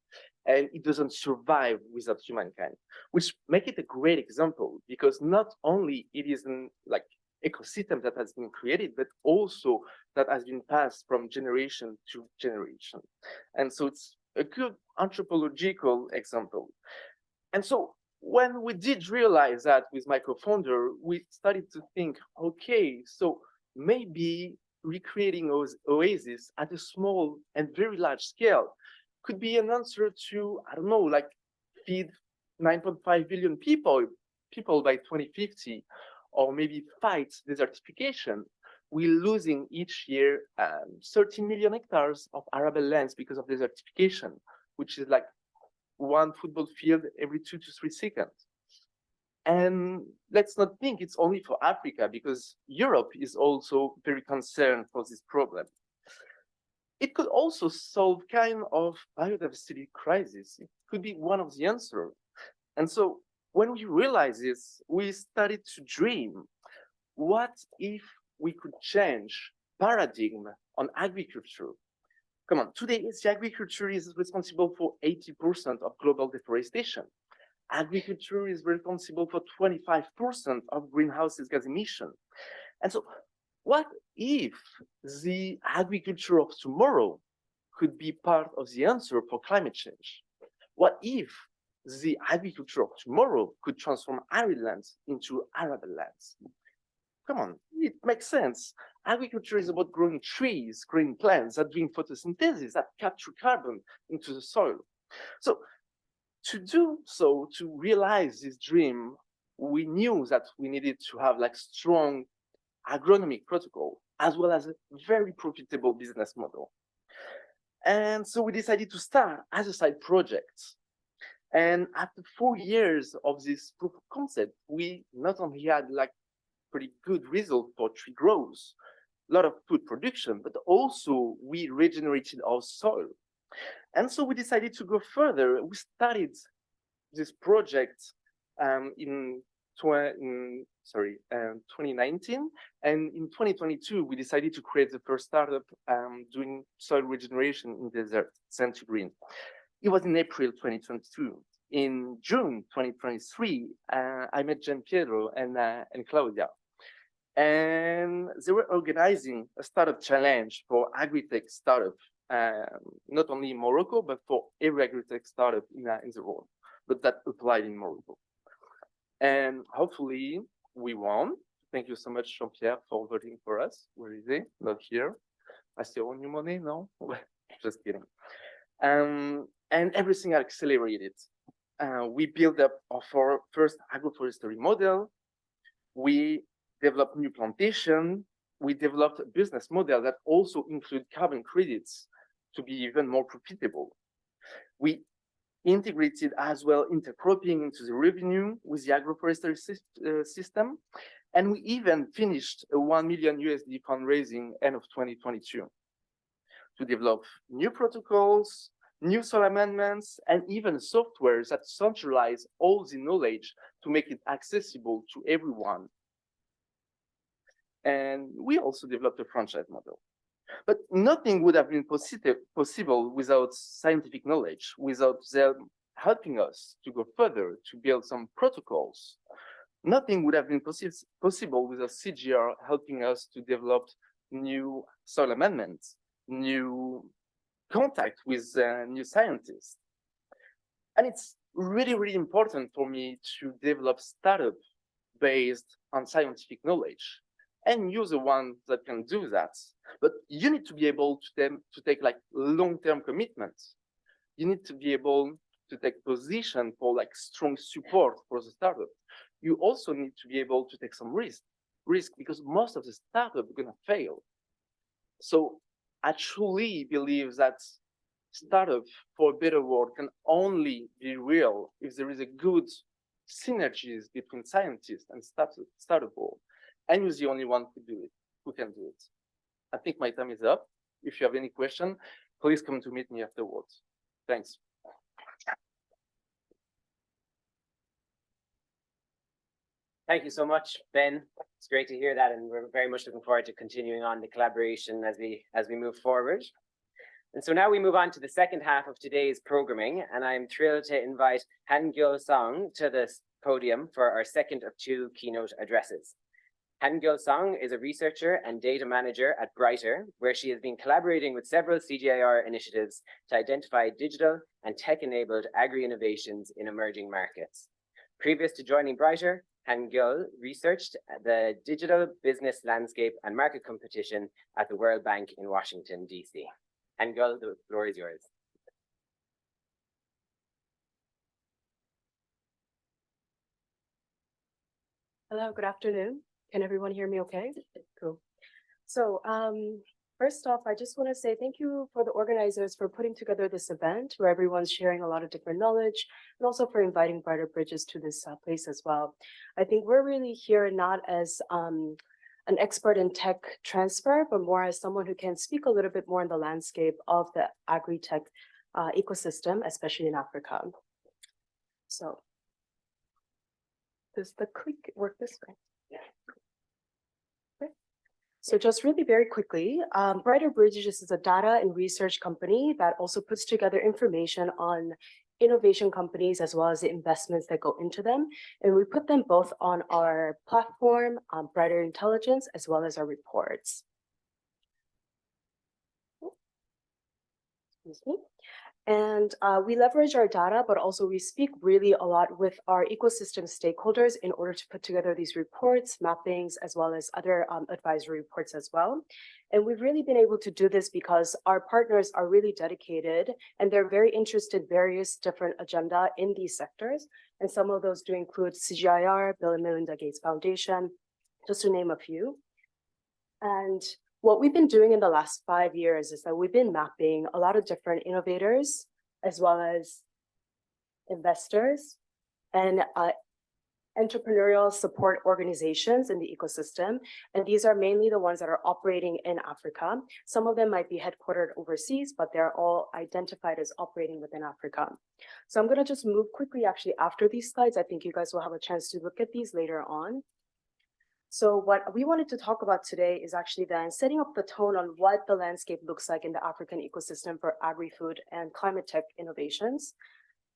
and it doesn't survive without humankind, which make it a great example, because not only it is an like ecosystem that has been created, but also that has been passed from generation to generation. And so it's a good anthropological example. And so when we did realize that with my co-founder, we started to think, okay, so maybe recreating oases at a small and very large scale could be an answer to, I don't know, like feed 9.5 billion people by 2050, or maybe fight desertification. We're losing each year 30 million hectares of arable lands because of desertification, which is like one football field every 2 to 3 seconds. And let's not think it's only for Africa, because Europe is also very concerned for this problem. It could also solve kind of biodiversity crisis. It could be one of the answers. And so when we realized this, we started to dream, what if we could change paradigm on agriculture? Come on, today, the agriculture is responsible for 80% of global deforestation. Agriculture is responsible for 25% of greenhouse gas emission. And so what if the agriculture of tomorrow could be part of the answer for climate change? What if the agriculture of tomorrow could transform arid lands into arable lands? Come on, it makes sense. Agriculture is about growing trees, growing plants that doing photosynthesis, that capture carbon into the soil. So to do so, to realize this dream, we knew that we needed to have like strong agronomic protocol, as well as a very profitable business model. And so we decided to start as a side project. And after 4 years of this proof of concept, we not only had like pretty good result for tree growth, a lot of food production, but also we regenerated our soil. And so we decided to go further. We started this project in 2019, and in 2022 we decided to create the first startup doing soil regeneration in desert, Green. It was in April 2022. In June 2023, I met Gianpiero and Claudia, and they were organizing a startup challenge for agri-tech startup, not only in Morocco, but for every agri-tech startup in the world, but that applied in Morocco. And hopefully we won. Thank you so much, Jean-Pierre, for voting for us. Where is he? Not here. I still owe you money? No? Just kidding. And everything accelerated. We built up our first agroforestry model. We developed new plantation. We developed a business model that also include carbon credits to be even more profitable. We integrated as well intercropping into the revenue with the agroforestry system. And we even finished a $1 million USD fundraising end of 2022 to develop new protocols, new soil amendments, and even software that centralize all the knowledge to make it accessible to everyone. And we also developed a franchise model. But nothing would have been possible without scientific knowledge, without them helping us to go further, to build some protocols. Nothing would have been possible without CGIAR helping us to develop new soil amendments, new contact with new scientists. And it's really, really important for me to develop startup based on scientific knowledge. And you're the one that can do that. But you need to be able to take like long-term commitments. You need to be able to take position for like strong support for the startup. You also need to be able to take some risk because most of the startup are gonna fail. So I truly believe that startup for a better world can only be real if there is a good synergies between scientists and startup world. And you're the only one who can do it. I think my time is up. If you have any question, please come to meet me afterwards. Thanks. Thank you so much, Ben. It's great to hear that, and we're very much looking forward to continuing on the collaboration as we move forward. And so now we move on to the second half of today's programming, and I'm thrilled to invite Han-Gyul Song to the podium for our second of 2 keynote addresses. Han-Gyul Song is a researcher and data manager at Brighter, where she has been collaborating with several CGIAR initiatives to identify digital and tech-enabled agri-innovations in emerging markets. Previous to joining Brighter, Han-Gyul researched the digital business landscape and market competition at the World Bank in Washington, D.C. Han-Gyul, the floor is yours. Hello, good afternoon. Can everyone hear me okay? Cool. So first off, I just want to say thank you for the organizers for putting together this event where everyone's sharing a lot of different knowledge, and also for inviting Brighter Bridges to this place as well. I think we're really here not as an expert in tech transfer, but more as someone who can speak a little bit more in the landscape of the agri-tech ecosystem, especially in Africa. So does the click work this way? Yeah. Okay. So just really very quickly, Brighter Bridges is a data and research company that also puts together information on innovation companies as well as the investments that go into them. And we put them both on our platform, Brighter Intelligence, as well as our reports. Excuse me. And we leverage our data, but also we speak really a lot with our ecosystem stakeholders in order to put together these reports, mappings, as well as other advisory reports as well. And we've really been able to do this because our partners are really dedicated and they're very interested in various different agenda in these sectors. And some of those do include CGIAR, Bill and Melinda Gates Foundation, just to name a few. And what we've been doing in the last 5 years is that we've been mapping a lot of different innovators, as well as investors and entrepreneurial support organizations in the ecosystem. And these are mainly the ones that are operating in Africa. Some of them might be headquartered overseas, but they're all identified as operating within Africa. So I'm going to just move quickly actually after these slides. I think you guys will have a chance to look at these later on. So what we wanted to talk about today is actually then setting up the tone on what the landscape looks like in the African ecosystem for agri-food and climate tech innovations.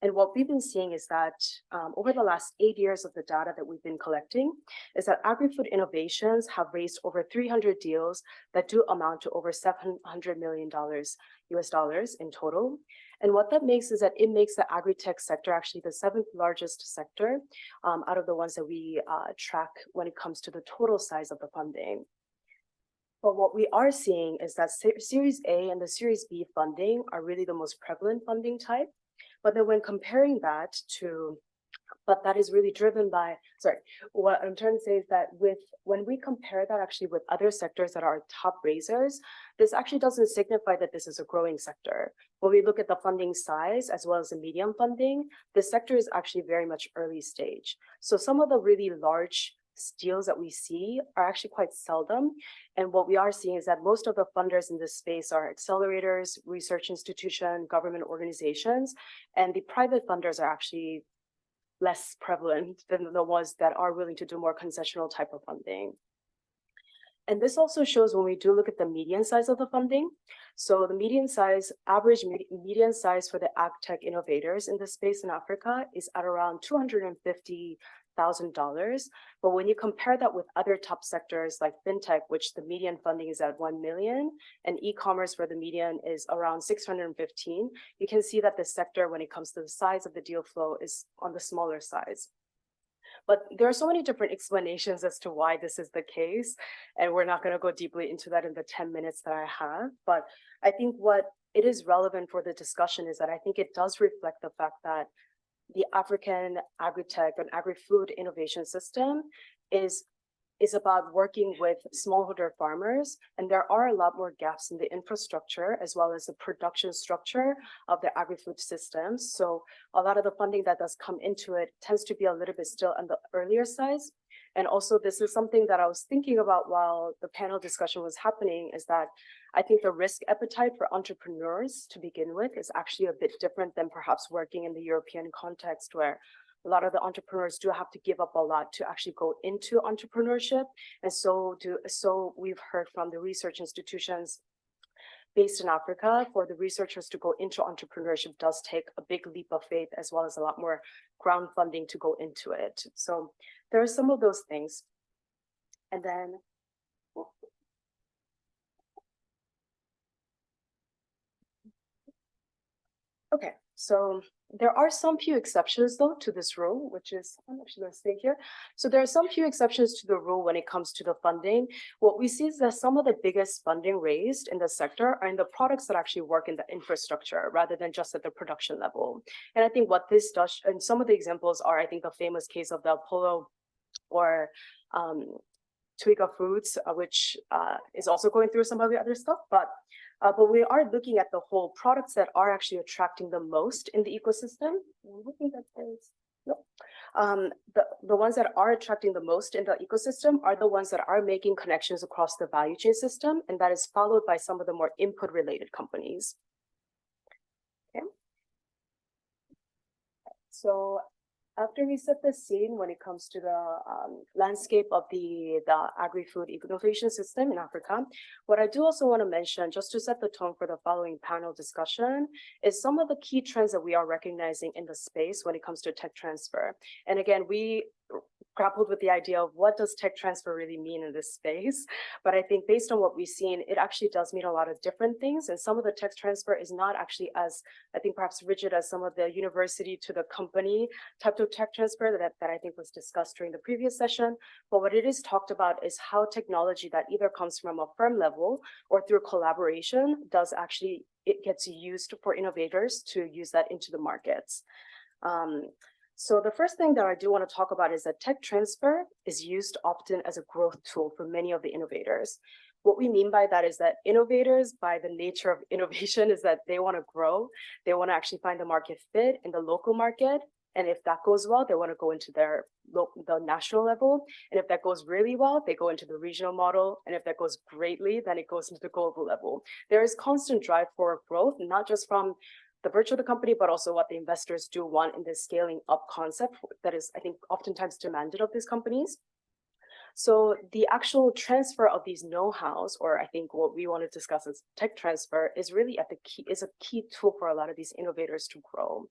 And what we've been seeing is that over the last 8 years of the data that we've been collecting is that agri-food innovations have raised over 300 deals that do amount to over $700 million US dollars in total. And what that makes is that it makes the agri-tech sector actually the 7th largest sector out of the ones that we track when it comes to the total size of the funding. But what we are seeing is that Series A and the Series B funding are really the most prevalent funding type. But then when comparing that to, but that is really driven by, sorry, what I'm trying to say is that when we compare that actually with other sectors that are top raisers, this actually doesn't signify that this is a growing sector. When we look at the funding size as well as the medium funding, the sector is actually very much early stage. So some of the really large deals that we see are actually quite seldom. And what we are seeing is that most of the funders in this space are accelerators, research institutions, government organizations, and the private funders are actually less prevalent than the ones that are willing to do more concessional type of funding. And this also shows when we do look at the median size of the funding. So the median size, average median size for the ag tech innovators in this space in Africa is at around $250,000. But when you compare that with other top sectors like fintech, which the median funding is at 1 million, and e-commerce where the median is around 615, you can see that the sector, when it comes to the size of the deal flow, is on the smaller size. But there are so many different explanations as to why this is the case, and we're not going to go deeply into that in the 10 minutes that I have. But I think what it is relevant for the discussion is that I think it does reflect the fact that the African agri-tech and agri-food innovation system is about working with smallholder farmers, and there are a lot more gaps in the infrastructure as well as the production structure of the agri-food systems. So a lot of the funding that does come into it tends to be a little bit still on the earlier size. And also this is something that I was thinking about while the panel discussion was happening, is that I think the risk appetite for entrepreneurs to begin with is actually a bit different than perhaps working in the European context, where a lot of the entrepreneurs do have to give up a lot to actually go into entrepreneurship. And so we've heard from the research institutions based in Africa, for the researchers to go into entrepreneurship does take a big leap of faith, as well as a lot more ground funding to go into it. So there are some of those things. And then, okay, so there are some few exceptions though to this rule, which is, I'm actually going to stay here. So there are some few exceptions to the rule when it comes to the funding. What we see is that some of the biggest funding raised in the sector are in the products that actually work in the infrastructure rather than just at the production level. And I think what this does, and some of the examples are, I think, the famous case of the Apollo or Twiga Foods, which is also going through some of the other stuff, but we are looking at the whole products that are actually attracting the most in the ecosystem. I'm looking at this. No. The ones that are attracting the most in the ecosystem are the ones that are making connections across the value chain system, and that is followed by some of the more input related companies. Okay. So after we set the scene when it comes to the landscape of the agri-food innovation system in Africa, what I do also want to mention, just to set the tone for the following panel discussion, is some of the key trends that we are recognizing in the space when it comes to tech transfer. And again, we grappled with the idea of what does tech transfer really mean in this space. But I think based on what we've seen, it actually does mean a lot of different things. And some of the tech transfer is not actually as, I think, perhaps rigid as some of the university to the company type of tech transfer that I think was discussed during the previous session. But what it is talked about is how technology that either comes from a firm level or through collaboration does actually, it gets used for innovators to use that into the markets. So the first thing that I do want to talk about is that tech transfer is used often as a growth tool for many of the innovators. What we mean by that is that innovators, by the nature of innovation, is that they want to grow. They want to actually find the market fit in the local market. And if that goes well, they want to go into the national level. And if that goes really well, they go into the regional model. And if that goes greatly, then it goes into the global level. There is constant drive for growth, not just from the virtue of the company, but also what the investors do want in this scaling up concept that is, I think, oftentimes demanded of these companies. So the actual transfer of these know-hows, or I think what we want to discuss as tech transfer, is really at the key, is a key tool for a lot of these innovators to grow.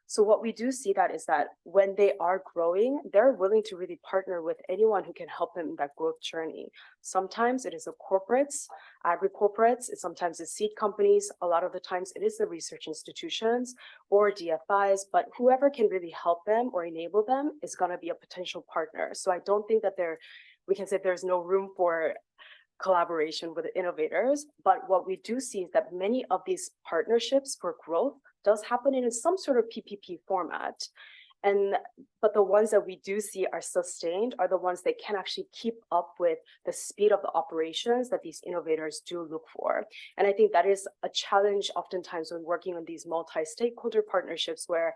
So what we do see that is that when they are growing, they're willing to really partner with anyone who can help them in that growth journey. Sometimes it is the corporates, agri-corporates, sometimes it's seed companies, a lot of the times it is the research institutions or DFIs, but whoever can really help them or enable them is going to be a potential partner. So I don't think that we can say there's no room for collaboration with innovators, but what we do see is that many of these partnerships for growth does happen in some sort of PPP format. But the ones that we do see are sustained are the ones that can actually keep up with the speed of the operations that these innovators do look for. And I think that is a challenge oftentimes when working on these multi-stakeholder partnerships where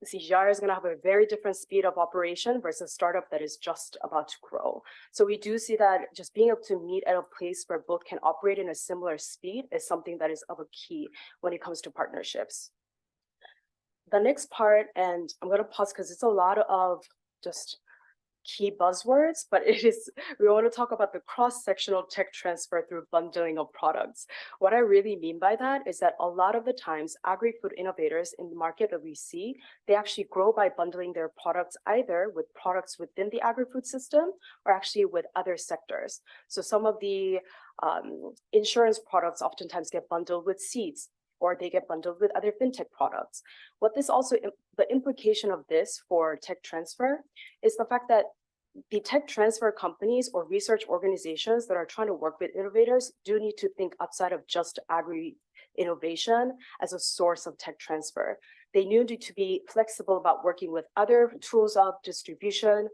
CGIAR is going to have a very different speed of operation versus a startup that is just about to grow. So we do see that just being able to meet at a place where both can operate in a similar speed is something that is of a key when it comes to partnerships. The next part, and I'm going to pause because it's a lot of just key buzzwords, but we want to talk about the cross-sectional tech transfer through bundling of products. What I really mean by that is that a lot of the times agri-food innovators in the market that we see, they actually grow by bundling their products either with products within the agri-food system or actually with other sectors. So some of the insurance products oftentimes get bundled with seeds, or they get bundled with other fintech products. What this also, the implication of this for tech transfer is the fact that the tech transfer companies or research organizations that are trying to work with innovators do need to think outside of just agri innovation as a source of tech transfer. They need to be flexible about working with other tools of distribution,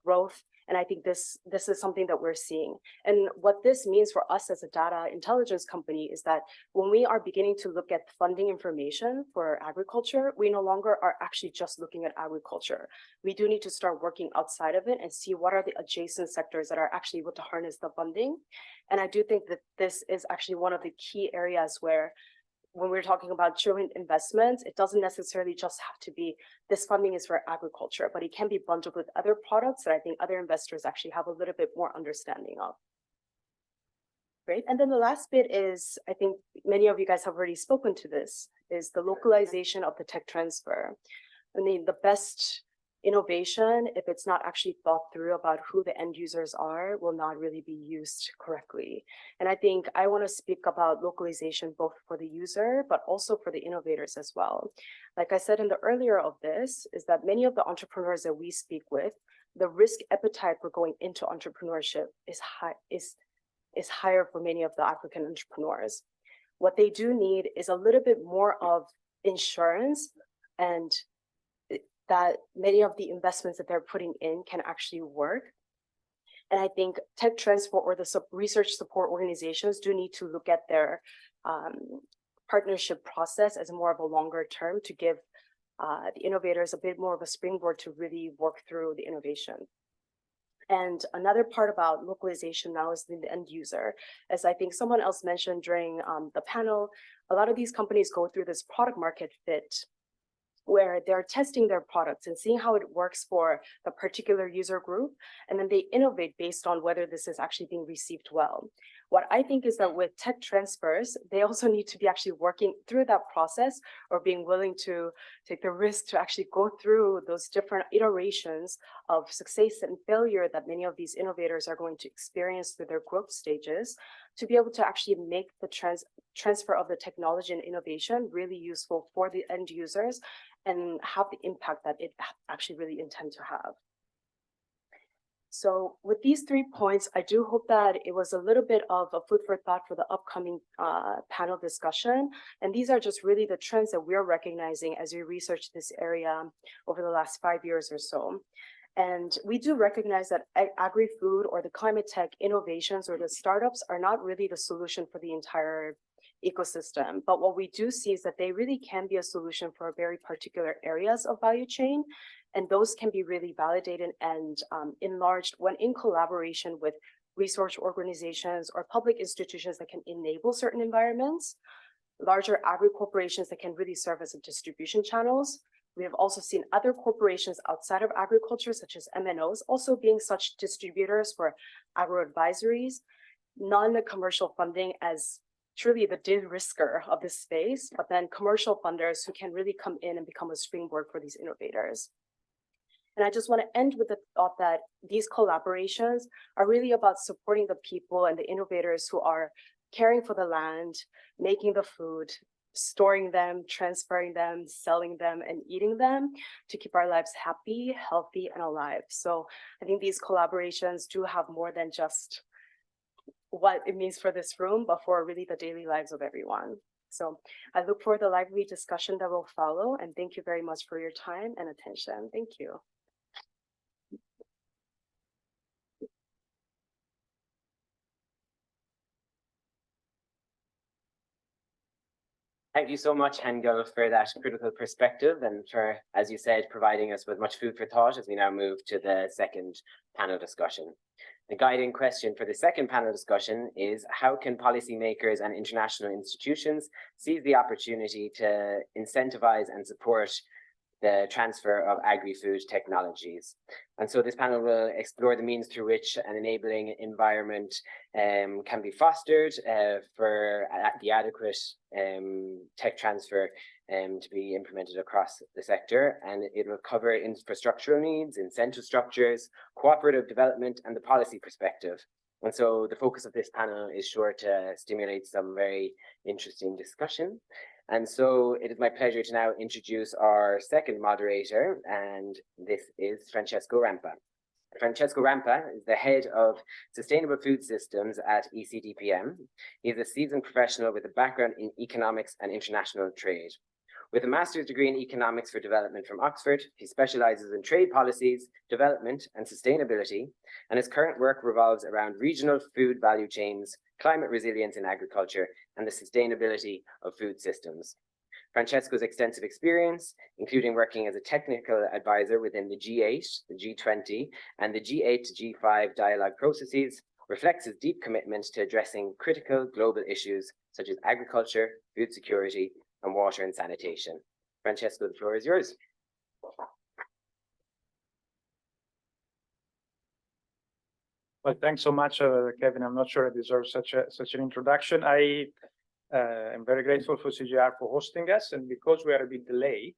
growth, and I think this is something that we're seeing. And what this means for us as a data intelligence company is that when we are beginning to look at funding information for agriculture, we no longer are actually just looking at agriculture. We do need to start working outside of it and see what are the adjacent sectors that are actually able to harness the funding. And I do think that this is actually one of the key areas where when we're talking about joint investments, it doesn't necessarily just have to be this funding is for agriculture, but it can be bundled with other products that I think other investors actually have a little bit more understanding of. Great. And then the last bit is, I think many of you guys have already spoken to this, is the localization of the tech transfer. I mean, the best innovation, if it's not actually thought through about who the end users are, will not really be used correctly. And I think I want to speak about localization both for the user, but also for the innovators as well. Like I said in the earlier of this, is that many of the entrepreneurs that we speak with, the risk appetite for going into entrepreneurship is higher for many of the African entrepreneurs. What they do need is a little bit more of insurance and that many of the investments that they're putting in can actually work. And I think tech transfer or the research support organizations do need to look at their partnership process as more of a longer term to give the innovators a bit more of a springboard to really work through the innovation. And another part about localization now is the end user. As I think someone else mentioned during the panel, a lot of these companies go through this product market fit where they're testing their products and seeing how it works for the particular user group, and then they innovate based on whether this is actually being received well. What I think is that with tech transfers, they also need to be actually working through that process or being willing to take the risk to actually go through those different iterations of success and failure that many of these innovators are going to experience through their growth stages, to be able to actually make the transfer of the technology and innovation really useful for the end users and have the impact that it actually really intend to have. So with these 3 points, I do hope that it was a little bit of a food for thought for the upcoming panel discussion. And these are just really the trends that we're recognizing as we research this area over the last 5 years or so. And we do recognize that agri-food or the climate tech innovations or the startups are not really the solution for the entire ecosystem. But what we do see is that they really can be a solution for very particular areas of value chain. And those can be really validated and enlarged when in collaboration with research organizations or public institutions that can enable certain environments, larger agri-corporations that can really serve as a distribution channels. We have also seen other corporations outside of agriculture, such as MNOs, also being such distributors for agro-advisories, non-commercial funding as truly the de-risker of this space, but then commercial funders who can really come in and become a springboard for these innovators. And I just want to end with the thought that these collaborations are really about supporting the people and the innovators who are caring for the land, making the food, storing them, transferring them, selling them, and eating them to keep our lives happy, healthy, and alive. So I think these collaborations do have more than just what it means for this room, but for really the daily lives of everyone. So I look forward to the lively discussion that will follow, and thank you very much for your time and attention. Thank you. Thank you so much, Hengel, for that critical perspective and for, as you said, providing us with much food for thought as we now move to the second panel discussion. The guiding question for the second panel discussion is, how can policymakers and international institutions seize the opportunity to incentivize and support the transfer of agri-food technologies? And so this panel will explore the means through which an enabling environment can be fostered for the adequate tech transfer to be implemented across the sector. And it will cover infrastructural needs, incentive structures, cooperative development, and the policy perspective. And so the focus of this panel is sure to stimulate some very interesting discussion. And so it is my pleasure to now introduce our second moderator, and this is Francesco Rampa. Francesco Rampa is the head of Sustainable Food Systems at ECDPM. He is a seasoned professional with a background in economics and international trade. With a master's degree in economics for development from Oxford, he specializes in trade policies, development, and sustainability, and his current work revolves around regional food value chains, climate resilience in agriculture, and the sustainability of food systems. Francesco's extensive experience, including working as a technical advisor within the G8, the G20, and the G8 to G5 dialogue processes, reflects his deep commitment to addressing critical global issues such as agriculture, food security, and water and sanitation. Francesco, the floor is yours. Well, thanks so much, Kevin. I'm not sure I deserve such an introduction. I am very grateful for CGIAR for hosting us, and because we are a bit delayed,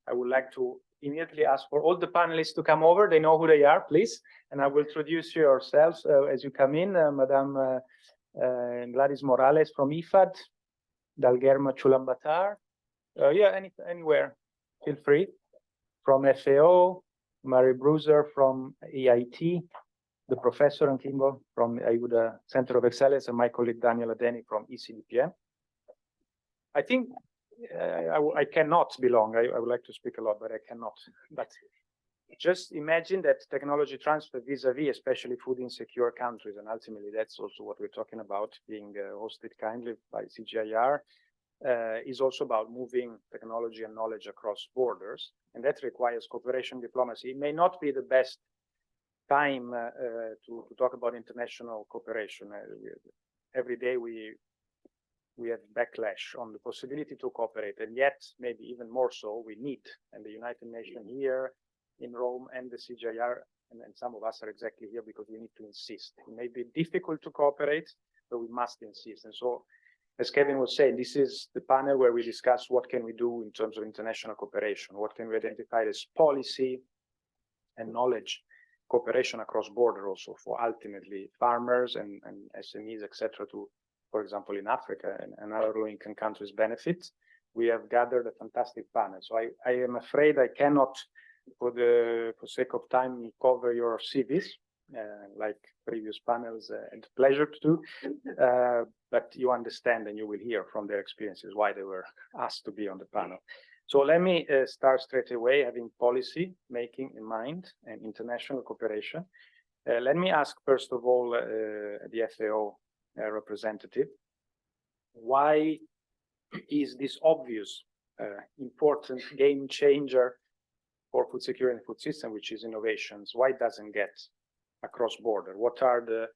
I would like to immediately ask for all the panelists to come over. They know who they are, please, and I will introduce yourselves as you come in. Madame Gladys Morales from IFAD, Dalguerma Chulambatar. Anywhere, feel free. From FAO, Mary Bruiser from EIT, the professor and Kimbo from IUDA Center of Excellence, and my colleague Daniel Adeni from ECDPM. I think I cannot be long. I would like to speak a lot, but I cannot. But just imagine that technology transfer vis-a-vis, especially food insecure countries, and ultimately that's also what we're talking about, being hosted kindly by CGIAR, is also about moving technology and knowledge across borders, and that requires cooperation diplomacy. It may not be the best time to talk about international cooperation. Every day we have backlash on the possibility to cooperate, and yet maybe even more so we need, and the United Nations here in Rome and the CGIAR, and some of us are exactly here because we need to insist. It may be difficult to cooperate, So we must insist. And so, as Kevin was saying, this is the panel where we discuss what can we do in terms of international cooperation, what can we identify as policy and knowledge cooperation across border also for ultimately farmers and SMEs, etc. to, for example, in Africa and other low-income countries benefit. We have gathered a fantastic panel. So I am afraid I cannot, for sake of time, cover your CVs like previous panels and pleasure to do. But you understand and you will hear from their experiences why they were asked to be on the panel. So let me start straight away, having policy making in mind and international cooperation. Let me ask, first of all, the FAO representative, why is this obvious, important game changer for food security and food system, which is innovations? Why it doesn't get across border? What are the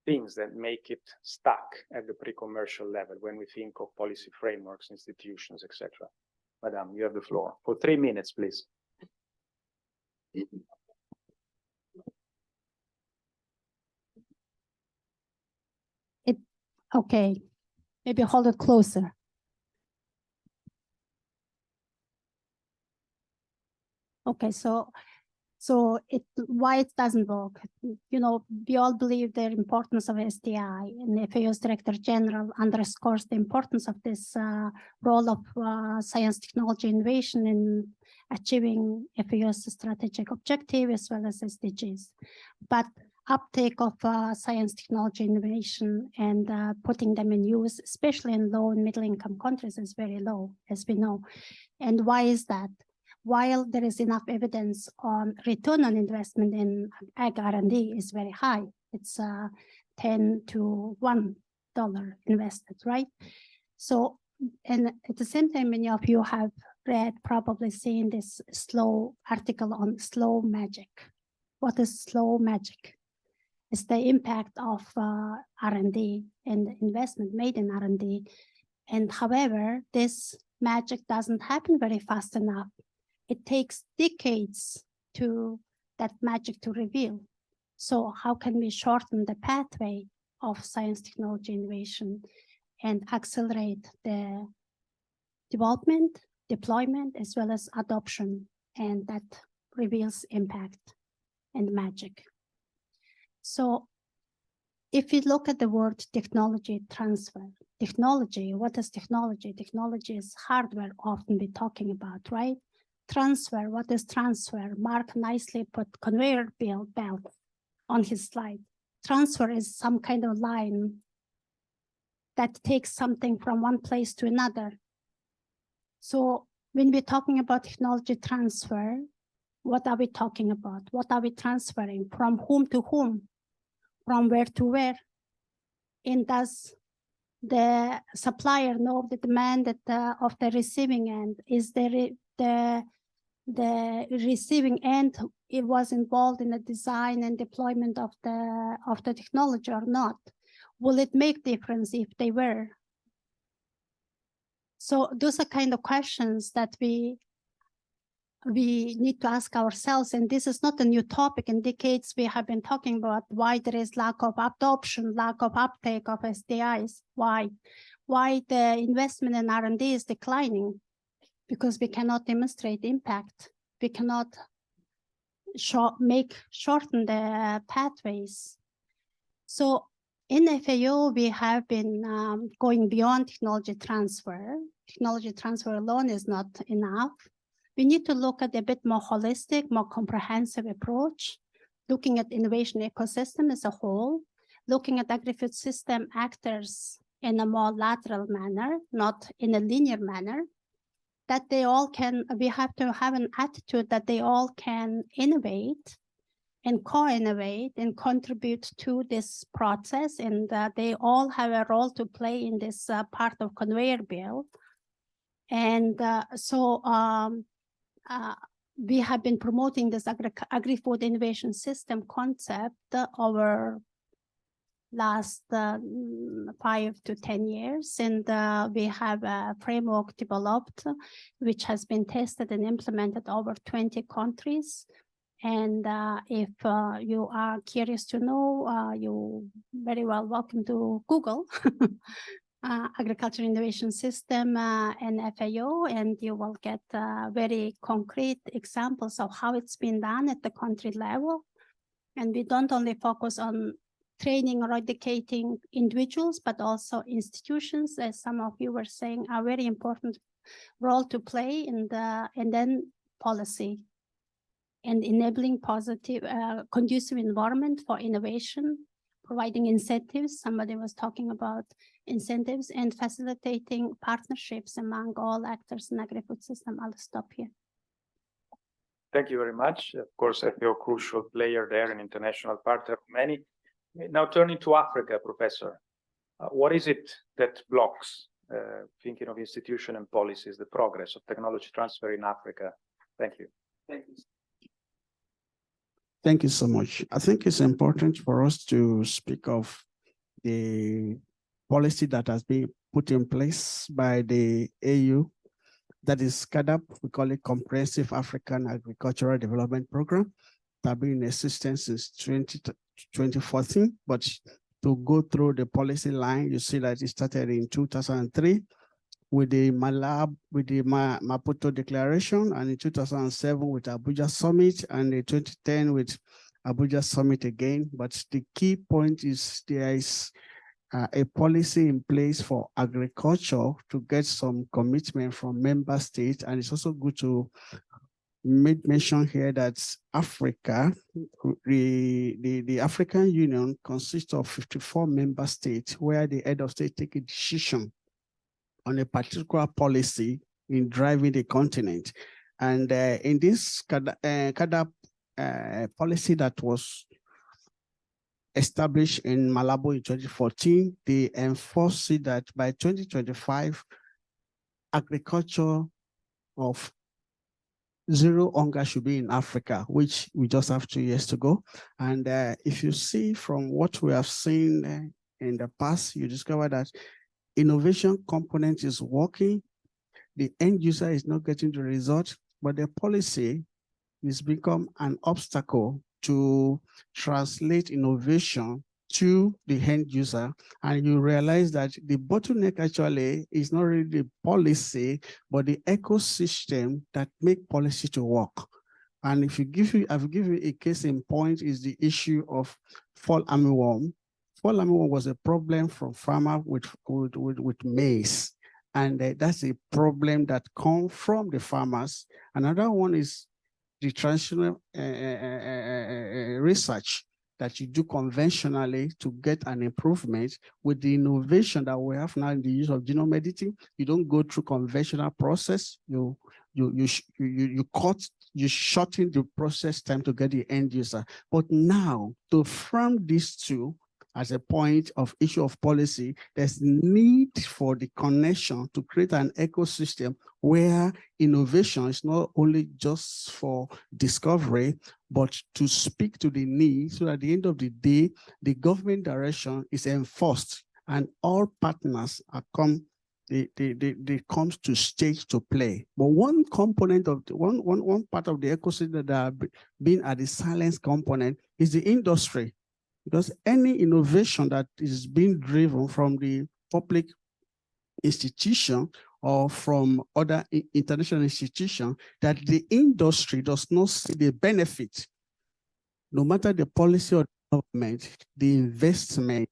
things that make it stuck at the pre-commercial level when we think of policy frameworks, institutions, etc.? Madam, you have the floor for 3 minutes, please. Okay, maybe hold it closer. Okay, so why it doesn't work? You know, we all believe the importance of STI, and the FAO's Director General underscores the importance of this role of science, technology, innovation in achieving FAO's strategic objective as well as SDGs. But uptake of science, technology, innovation, and putting them in use, especially in low and middle income countries, is very low, as we know. And why is that? While there is enough evidence on return on investment in ag R&D is very high. It's $10 to $1 invested, right? So, and at the same time, many of you have read, probably seen this slow article on slow magic. What is slow magic? It's the impact of R&D and investment made in R&D. And however, this magic doesn't happen very fast enough. It takes decades to that magic to reveal. So how can we shorten the pathway of science, technology, innovation and accelerate the development, deployment, as well as adoption, and that reveals impact and magic. So if you look at the word technology transfer, technology, what is technology? Technology is hardware, often we're talking about, right? Transfer, what is transfer? Mark nicely put conveyor belt on his slide. Transfer is some kind of line that takes something from one place to another. So when we're talking about technology transfer, what are we talking about? What are we transferring? From whom to whom? From where to where? And does the supplier know the demand that, of the receiving end? Is there the receiving end, it was involved in the design and deployment of the technology or not? Will it make difference if they were? So those are kind of questions that we need to ask ourselves, and this is not a new topic. In decades, we have been talking about why there is lack of adoption, lack of uptake of SDIs. Why the investment in R&D is declining? Because we cannot demonstrate impact. We cannot shorten the pathways. So in FAO, we have been going beyond technology transfer. Technology transfer alone is not enough. We need to look at a bit more holistic, more comprehensive approach, looking at innovation ecosystem as a whole, looking at agri-food system actors in a more lateral manner, not in a linear manner, that they all can, we have to have an attitude that they all can innovate and co-innovate and contribute to this process, and that they all have a role to play in this part of conveyor belt. And we have been promoting this agri-food innovation system concept over last 5 to 10 years, and we have a framework developed which has been tested and implemented over 20 countries. And if you are curious to know, you're very well welcome to Google Agriculture Innovation System and FAO, and you will get very concrete examples of how it's been done at the country level. And we don't only focus on training or educating individuals, but also institutions, as some of you were saying, are very important role to play in the, and then policy and enabling positive, conducive environment for innovation, providing incentives. Somebody was talking about incentives and facilitating partnerships among all actors in agri-food system. I'll stop here. Thank you very much. Of course, FAO crucial player there, an international partner of many. Now turning to Africa, Professor, what is it that blocks, thinking of institution and policies, the progress of technology transfer in Africa? Thank you. Thank you. Thank you so much. I think it's important for us to speak of the policy that has been put in place by the AU, that is CAADP. We call it Comprehensive African Agricultural Development Program, that has been in existence since 2014. But to go through the policy line, you see that it started in 2003 with the Maputo Declaration, and in 2007 with Abuja Summit, and in 2010 with Abuja Summit again. But the key point is there is a policy in place for agriculture to get some commitment from member states. And it's also good to make mention here that Africa, the African Union consists of 54 member states, where the head of state take a decision on a particular policy in driving the continent. And in this CAADP policy that was established in Malabo in 2014, they enforced it that by 2025, agriculture of zero hunger should be in Africa, which we just have 2 years to go. And if you see from what we have seen in the past, you discover that innovation component is working, the end user is not getting the result, but the policy has become an obstacle to translate innovation to the end user. And you realize that the bottleneck actually is not really the policy, but the ecosystem that make policy to work. And if you I've given you a case in point is the issue of fall armyworm. Fall armyworm was a problem from farmer with maize. And that's a problem that comes from the farmers. Another one is the traditional research that you do conventionally to get an improvement. With the innovation that we have now in the use of genome editing, you don't go through conventional process. You shorten the process time to get the end user. But now, to frame these two as a point of issue of policy, there's need for the connection to create an ecosystem where innovation is not only just for discovery, but to speak to the need, so at the end of the day, the government direction is enforced and all partners are they comes to stage to play. But one component of one part of the ecosystem that have been at the silence component is the industry. Because any innovation that is being driven from the public institution or from other international institutions, that the industry does not see the benefit, no matter the policy or the government, the investment.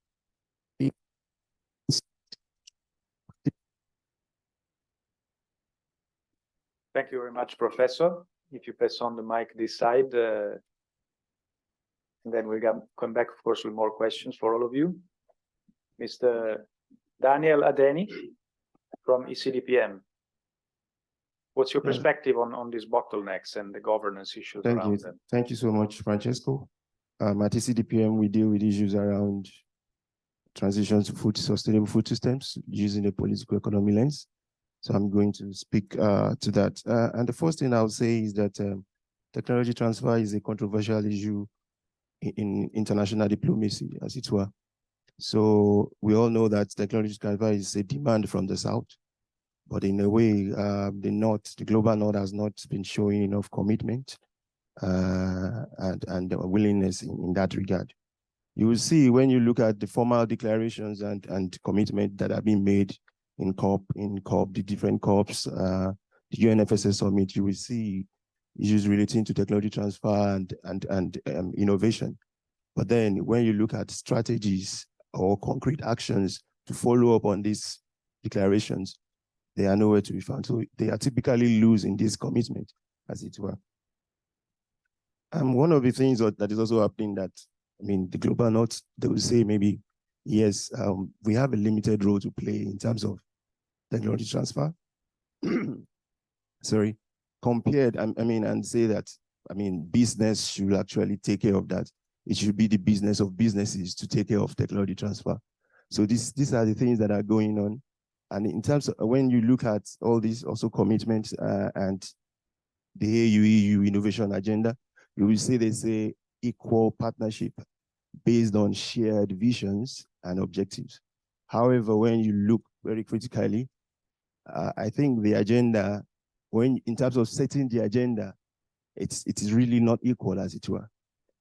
Thank you very much, Professor. If you pass on the mic this side, and then we'll come back, of course, with more questions for all of you. Mr. Daniel Adeni from ECDPM. What's your perspective on these bottlenecks and the governance issues around them? Thank you so much, Francesco. At ECDPM, we deal with issues around transition to sustainable food systems using a political economy lens. So I'm going to speak to that. And the first thing I'll say is that technology transfer is a controversial issue in international diplomacy, as it were. So we all know that technology transfer is a demand from the South, but in a way, the global North has not been showing enough commitment and willingness in that regard. You will see when you look at the formal declarations and commitment that have been made in COP, the different COPs, the UNFSS summit, you will see issues relating to technology transfer and innovation. But then when you look at strategies or concrete actions to follow up on these declarations, they are nowhere to be found. So they are typically loose in this commitment, as it were. One of the things that is also happening that, I mean, the global north, they will say maybe, yes, we have a limited role to play in terms of technology transfer. Sorry, compared, I mean, and say that, I mean, business should actually take care of that. It should be the business of businesses to take care of technology transfer. So these are the things that are going on. And in terms of when you look at all these also commitments and the EU innovation agenda, you will see they say equal partnership based on shared visions and objectives. However, when you look very critically, I think the agenda, when in terms of setting the agenda, it is really not equal, as it were.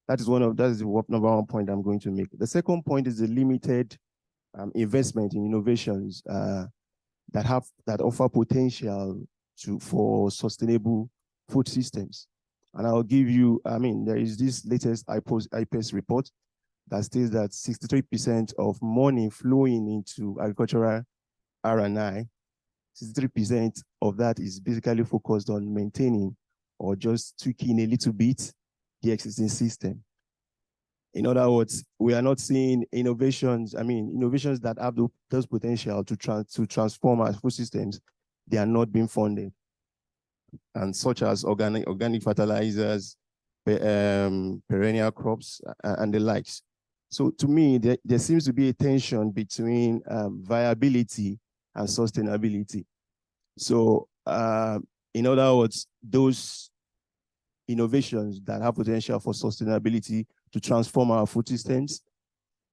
That is the number one point I'm going to make. The second point is the limited investment in innovations that offer potential for sustainable food systems. And I'll give you, I mean, there is this latest IPES report that states that 63% of money flowing into agricultural R&I, 63% of that is basically focused on maintaining or just tweaking a little bit the existing system. In other words, we are not seeing innovations, I mean, innovations that have those potential to transform our food systems, they are not being funded. And such as organic fertilizers, perennial crops, and the likes. So to me, there seems to be a tension between viability and sustainability. So in other words, those innovations that have potential for sustainability to transform our food systems,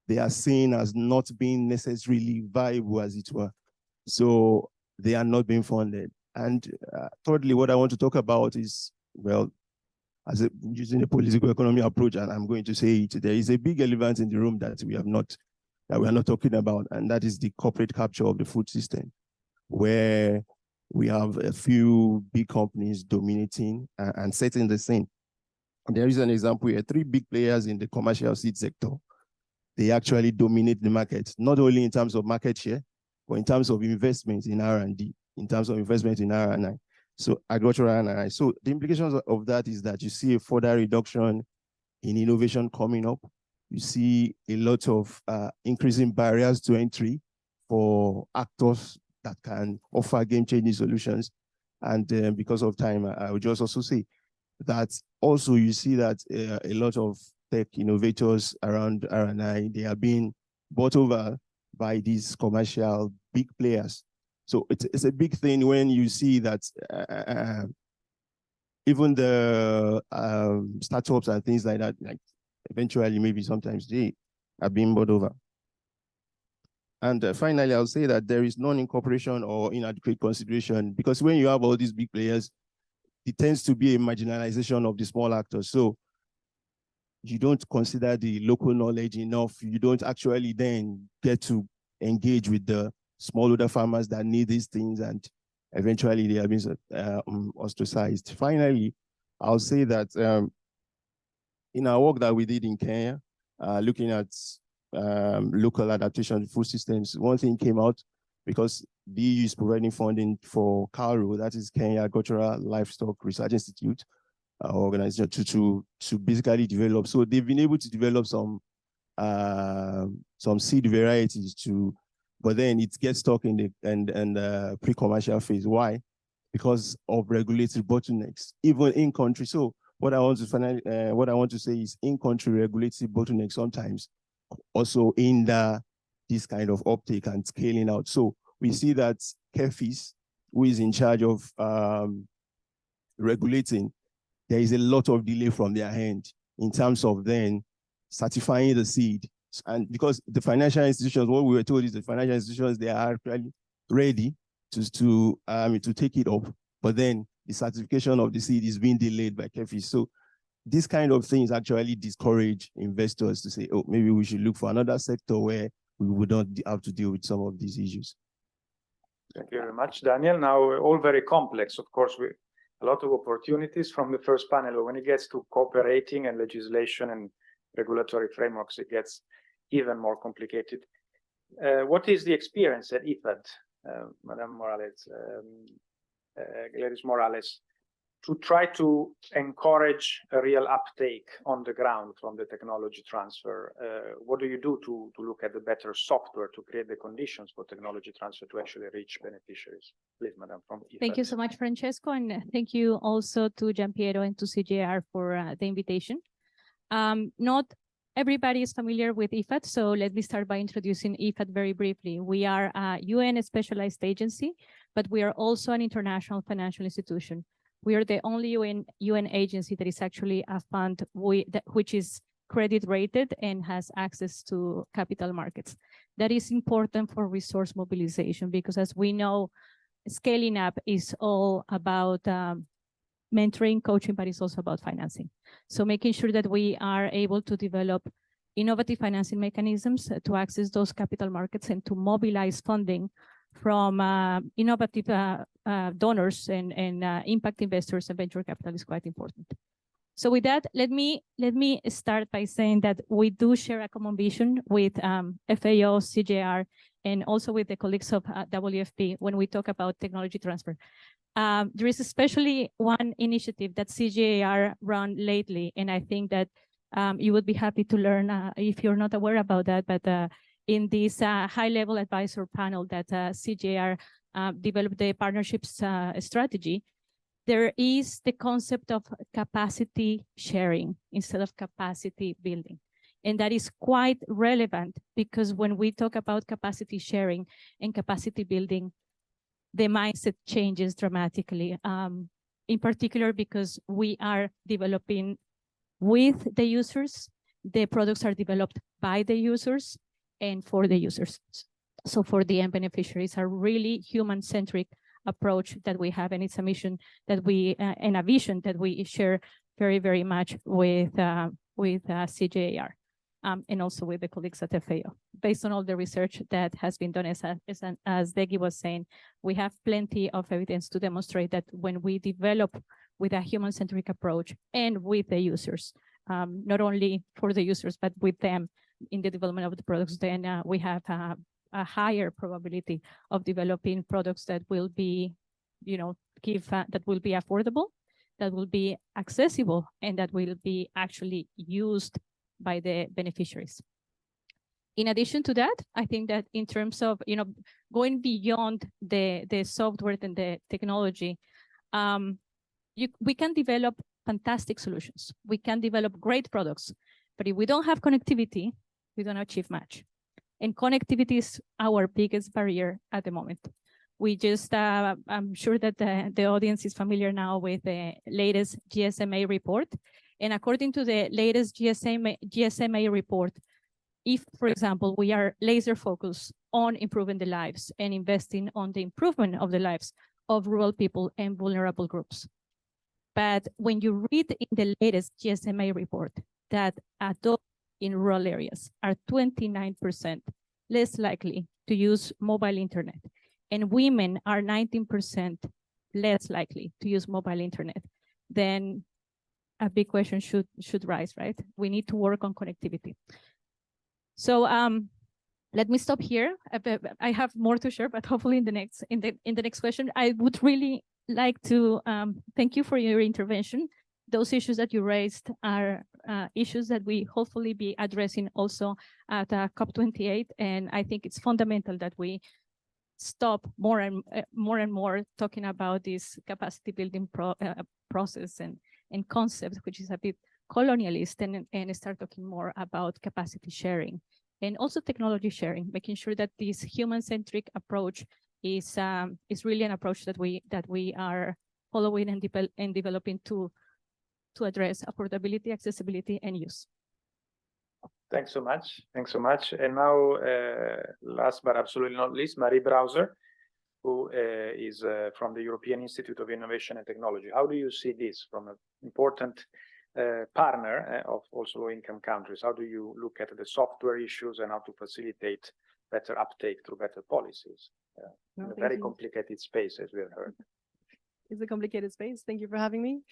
they are seen as not being necessarily viable, as it were. So they are not being funded. And thirdly, what I want to talk about is, well, using a political economy approach, and I'm going to say it, there is a big elephant in the room that we are not talking about, and that is the corporate capture of the food system, where we have a few big companies dominating and setting the scene. There is an example here, 3 big players in the commercial seed sector. They actually dominate the market, not only in terms of market share, but in terms of investment in R&D, in terms of investment in R&I. So agricultural R&I. So the implications of that is that you see a further reduction in innovation coming up. You see a lot of increasing barriers to entry for actors that can offer game-changing solutions. And because of time, I would just also say that also you see that a lot of tech innovators around R&I, they are being bought over by these commercial big players. So it's a big thing when you see that even the startups and things like that, like eventually maybe sometimes they are being bought over. And finally, I'll say that there is non-incorporation or inadequate consideration, because when you have all these big players, it tends to be a marginalization of the small actors. So you don't consider the local knowledge enough. You don't actually then get to engage with the smallholder farmers that need these things, and eventually they are being ostracized. Finally, I'll say that in our work that we did in Kenya, looking at local adaptation to food systems, one thing came out, because the EU is providing funding for KARO, that is Kenya Agricultural Livestock Research Institute, organization to basically develop. So they've been able to develop some seed varieties but then it gets stuck in the pre-commercial phase. Why? Because of regulatory bottlenecks, even in country. So what I want to say is in-country regulatory bottlenecks sometimes also hinder this kind of uptake and scaling out. So we see that KEFIS, who is in charge of regulating, there is a lot of delay from their end in terms of then certifying the seed. And because the financial institutions, what we were told is the financial institutions, they are actually ready to take it up, but then the certification of the seed is being delayed by KEFIS. So this kind of things actually discourage investors to say, oh, maybe we should look for another sector where we would not have to deal with some of these issues. Thank you very much, Daniel. Now, all very complex, of course, with a lot of opportunities from the first panel, but when it gets to cooperating and legislation and regulatory frameworks, it gets even more complicated. What is the experience at IFAD, Madame Morales, Gladys Morales, to try to encourage a real uptake on the ground from the technology transfer? What do you do to look at the better software to create the conditions for technology transfer to actually reach beneficiaries? Please, Madam, from IFAD. Thank you so much, Francesco, and thank you also to Giampiero and to CGIAR for the invitation. Not everybody is familiar with IFAD, so let me start by introducing IFAD very briefly. We are a UN specialized agency, but we are also an international financial institution. We are the only UN agency that is actually a fund which is credit rated and has access to capital markets. That is important for resource mobilization because, as we know, scaling up is all about mentoring, coaching, but it's also about financing. So making sure that we are able to develop innovative financing mechanisms to access those capital markets and to mobilize funding from innovative donors and impact investors and venture capital is quite important. So with that, let me start by saying that we do share a common vision with FAO, CGIAR, and also with the colleagues of WFP when we talk about technology transfer. There is especially one initiative that CGIAR run lately, and I think that you would be happy to learn if you're not aware about that, but in this high-level advisor panel that CGIAR developed the partnerships strategy, there is the concept of capacity sharing instead of capacity building. And that is quite relevant because when we talk about capacity sharing and capacity building, the mindset changes dramatically, in particular because we are developing with the users, the products are developed by the users and for the users. So for the end beneficiaries, a really human-centric approach that we have, and it's a mission that we, and a vision that we share very, very much with CGIAR. And also with the colleagues at FAO. Based on all the research that has been done, as Degi was saying, we have plenty of evidence to demonstrate that when we develop with a human-centric approach and with the users, not only for the users, but with them in the development of the products, then we have a higher probability of developing products that will be, that will be affordable, that will be accessible, and that will be actually used by the beneficiaries. In addition to that, I think that in terms of going beyond the software and the technology, we can develop fantastic solutions. We can develop great products, but if we don't have connectivity, we don't achieve much. And connectivity is our biggest barrier at the moment. We just, I'm sure that the audience is familiar now with the latest GSMA report. And according to the latest GSMA report, if, for example, we are laser focused on improving the lives and investing on the improvement of the lives of rural people and vulnerable groups. But when you read in the latest GSMA report that adults in rural areas are 29% less likely to use mobile internet, and women are 19% less likely to use mobile internet, then a big question should rise, right? We need to work on connectivity. So let me stop here. I have more to share, but hopefully in the next question, I would really like to thank you for your intervention. Those issues that you raised are issues that we hopefully be addressing also at COP28, and I think it's fundamental that we stop more and more talking about this capacity building process and concept, which is a bit colonialist, and start talking more about capacity sharing and also technology sharing, making sure that this human-centric approach is really an approach that we are following and developing to address affordability, accessibility, and use. Thanks so much. Thanks so much. And now, last but absolutely not least, Marie Browser, who is from the European Institute of Innovation and Technology. How do you see this from an important partner of also low-income countries? How do you look at the software issues and how to facilitate better uptake through better policies? In a very complicated space, as we have heard. It's a complicated space. Thank you for having me.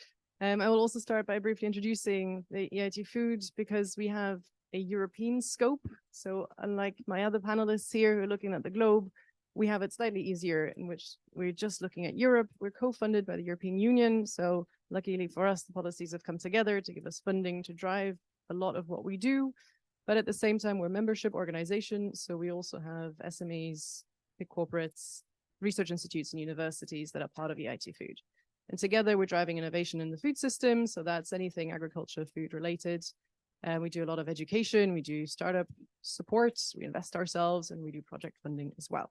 I will also start by briefly introducing the EIT Food because we have a European scope. So unlike my other panelists here who are looking at the globe, we have it slightly easier in which we're just looking at Europe. We're co-funded by the European Union. So luckily for us, the policies have come together to give us funding to drive a lot of what we do. But at the same time, we're a membership organization. So we also have SMEs, big corporates, research institutes and universities that are part of EIT Food. And together we're driving innovation in the food system. So that's anything agriculture, food related. And we do a lot of education, we do startup support, we invest ourselves, and we do project funding as well.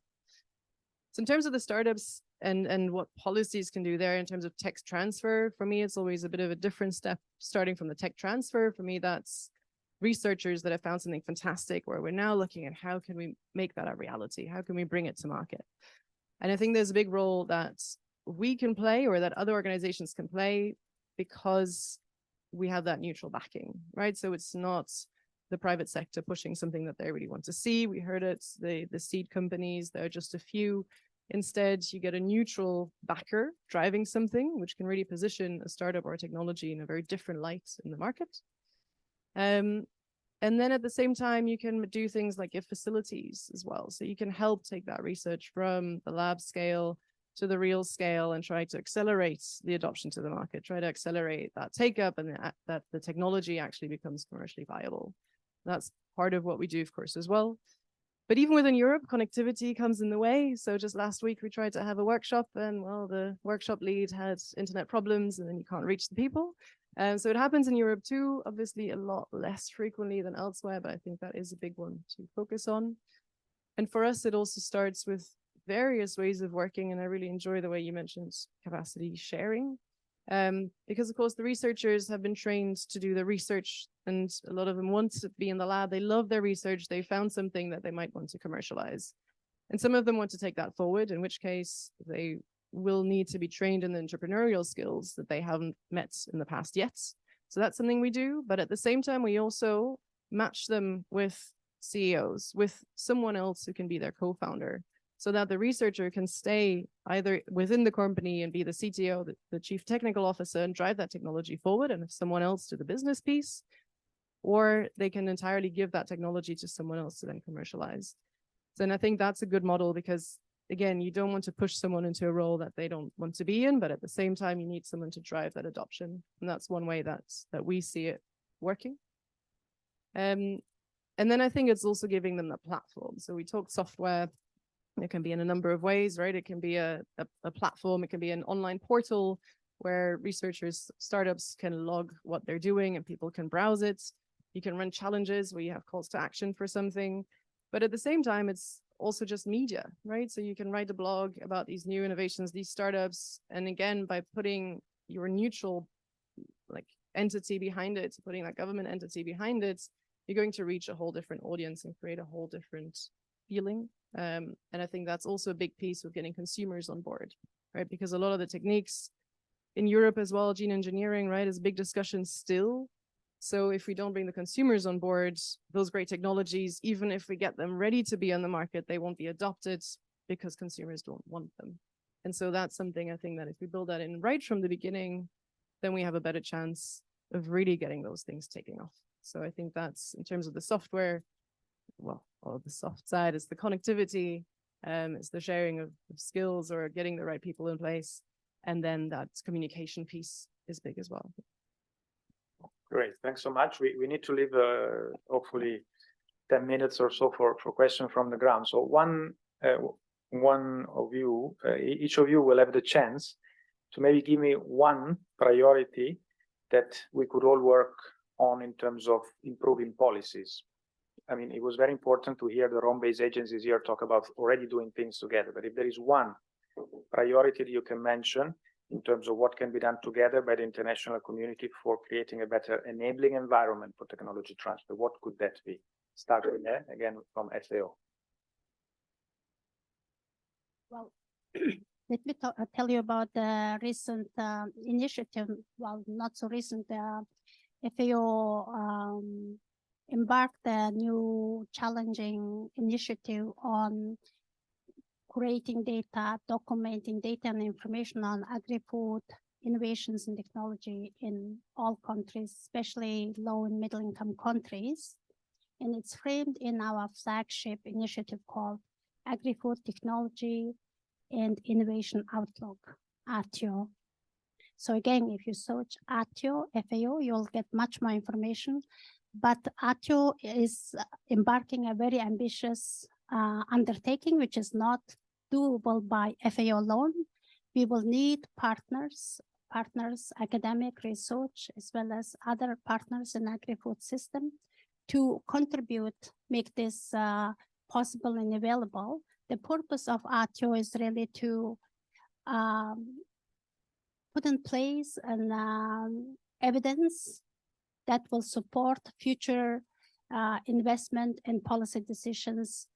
So in terms of the startups and what policies can do there in terms of tech transfer, for me, it's always a bit of a different step starting from the tech transfer. For me, that's researchers that have found something fantastic where we're now looking at how can we make that a reality? How can we bring it to market? And I think there's a big role that we can play or that other organizations can play because we have that neutral backing, right? So it's not the private sector pushing something that they really want to see. We heard it, the seed companies, there are just a few. Instead, you get a neutral backer driving something, which can really position a startup or a technology in a very different light in the market. And then at the same time, you can do things like give facilities as well. So you can help take that research from the lab scale to the real scale and try to accelerate the adoption to the market, try to accelerate that take up and that the technology actually becomes commercially viable. That's part of what we do, of course, as well. But even within Europe, connectivity comes in the way. So just last week, we tried to have a workshop and, well, the workshop lead had internet problems and then you can't reach the people. So it happens in Europe too, obviously a lot less frequently than elsewhere, but I think that is a big one to focus on. And for us, it also starts with various ways of working. And I really enjoy the way you mentioned capacity sharing. Because of course, the researchers have been trained to do the research and a lot of them want to be in the lab. They love their research. They found something that they might want to commercialize. And some of them want to take that forward, in which case they will need to be trained in the entrepreneurial skills that they haven't met in the past yet. So that's something we do. But at the same time, we also match them with CEOs, with someone else who can be their co-founder, so that the researcher can stay either within the company and be the CTO, the chief technical officer, and drive that technology forward and have someone else do the business piece, or they can entirely give that technology to someone else to then commercialize. So, and I think that's a good model because, again, you don't want to push someone into a role that they don't want to be in, but at the same time, you need someone to drive that adoption. And that's one way that we see it working. And then I think it's also giving them the platform. So we talked software. It can be in a number of ways, right? It can be a platform. It can be an online portal where researchers, startups can log what they're doing and people can browse it. You can run challenges where you have calls to action for something. But at the same time, it's also just media, right? So you can write a blog about these new innovations, these startups. And again, by putting your neutral entity behind it, putting that government entity behind it, you're going to reach a whole different audience and create a whole different feeling. And I think that's also a big piece of getting consumers on board, right? Because a lot of the techniques in Europe as well, gene engineering, right, is a big discussion still. So if we don't bring the consumers on board, those great technologies, even if we get them ready to be on the market, they won't be adopted because consumers don't want them. And so that's something I think that if we build that in right from the beginning, then we have a better chance of really getting those things taking off. So I think that's in terms of the software, well, or the soft side is the connectivity, it's the sharing of skills or getting the right people in place. And then that communication piece is big as well. Great, thanks so much. We need to leave hopefully 10 minutes or so for questions from the ground. So one of you, each of you will have the chance to maybe give me one priority that we could all work on in terms of improving policies. I mean, it was very important to hear the Rome-based agencies here talk about already doing things together. But if there is one priority that you can mention in terms of what can be done together by the international community for creating a better enabling environment for technology transfer, what could that be? Start with that, again, from FAO. Well, let me tell you about the recent initiative, well, not so recent, FAO embarked a new challenging initiative on creating data, documenting data and information on agri-food innovations and technology in all countries, especially low and middle income countries. And it's framed in our flagship initiative called Agri-Food Technology and Innovation Outlook, ATIO. So again, if you search ATIO, FAO, you'll get much more information. But ATIO is embarking a very ambitious undertaking, which is not doable by FAO alone. We will need partners, academic research, as well as other partners in agri-food system to contribute, make this possible and available. The purpose of ATIO is really to put in place an evidence that will support future investment and policy decisions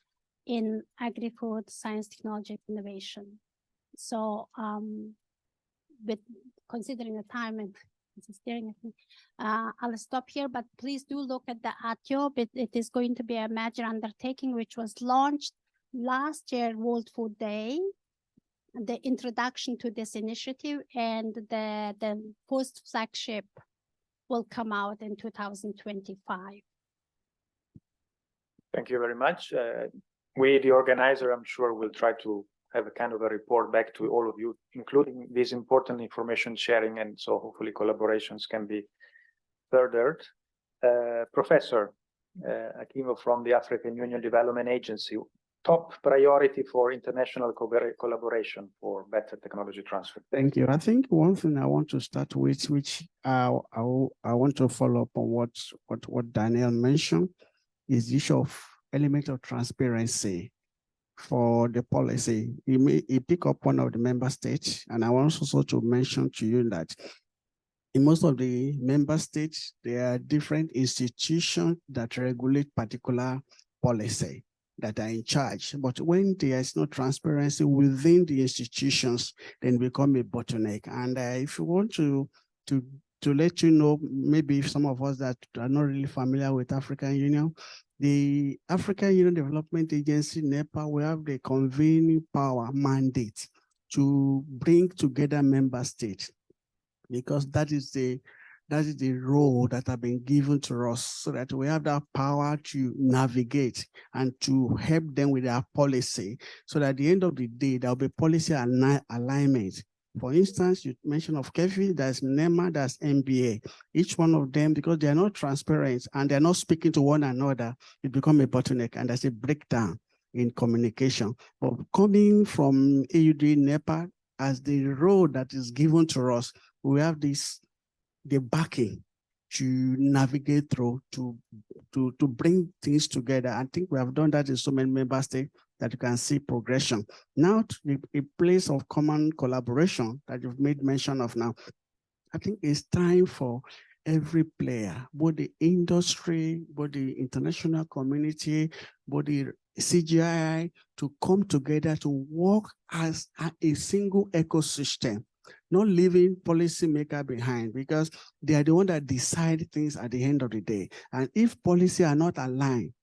in agri-food science, technology, innovation. So with considering the time and it's staring at me, I'll stop here, but please do look at the ATIO. It is going to be a major undertaking which was launched last year, World Food Day, the introduction to this initiative, and the post flagship will come out in 2025. Thank you very much. We, the organizer, I'm sure will try to have a kind of a report back to all of you, including this important information sharing, and so hopefully collaborations can be furthered. Professor Akimo from the African Union Development Agency, top priority for international collaboration for better technology transfer. Thank you. I think one thing I want to start with, which I want to follow up on what Daniel mentioned, is the issue of element of transparency for the policy. He pick up one of the member states, and I want also to mention to you that in most of the member states, there are different institutions that regulate particular policy that are in charge. But when there is no transparency within the institutions, then become a bottleneck. And if you want to let you know, maybe some of us that are not really familiar with African Union, the African Union Development Agency, NEPA, we have the convening power mandate to bring together member states, because that is the role that have been given to us, so that we have that power to navigate and to help them with their policy, so that at the end of the day, there'll be policy alignment. For instance, you mentioned of KEFI, there's NEMA, there's MBA. Each one of them, because they are not transparent and they're not speaking to one another, it becomes a bottleneck, and there's a breakdown in communication. But coming from AUD, NEPA, as the road that is given to us, we have the backing to navigate through, to bring things together. I think we have done that in so many member states that you can see progression. Now, to a place of common collaboration that you've made mention of now, I think it's time for every player, both the industry, both the international community, both the CGIAR, to come together to work as a single ecosystem, not leaving policymaker behind, because they are the one that decide things at the end of the day. And if policy are not aligned,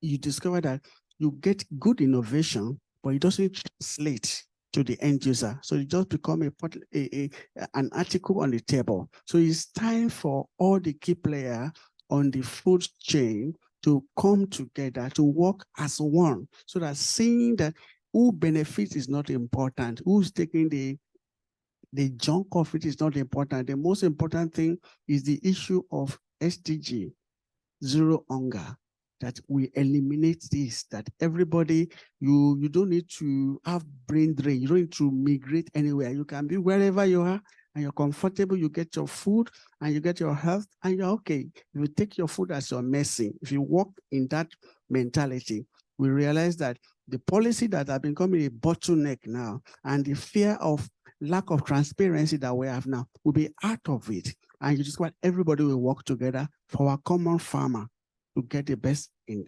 you discover that you get good innovation, but it doesn't translate to the end user. So it just become an article on the table. So it's time for all the key players on the food chain to come together, to work as one, so that seeing that who benefits is not important, who's taking the junk of it is not important. The most important thing is the issue of SDG, zero hunger, that we eliminate this, that everybody, you don't need to have brain drain, you don't need to migrate anywhere. You can be wherever you are and you're comfortable, you get your food and you get your health and you're okay. If you take your food as your medicine, if you walk in that mentality, we realize that the policy that have become a bottleneck now and the fear of lack of transparency that we have now will be out of it. And you just want everybody will work together for our common farmer to get the best in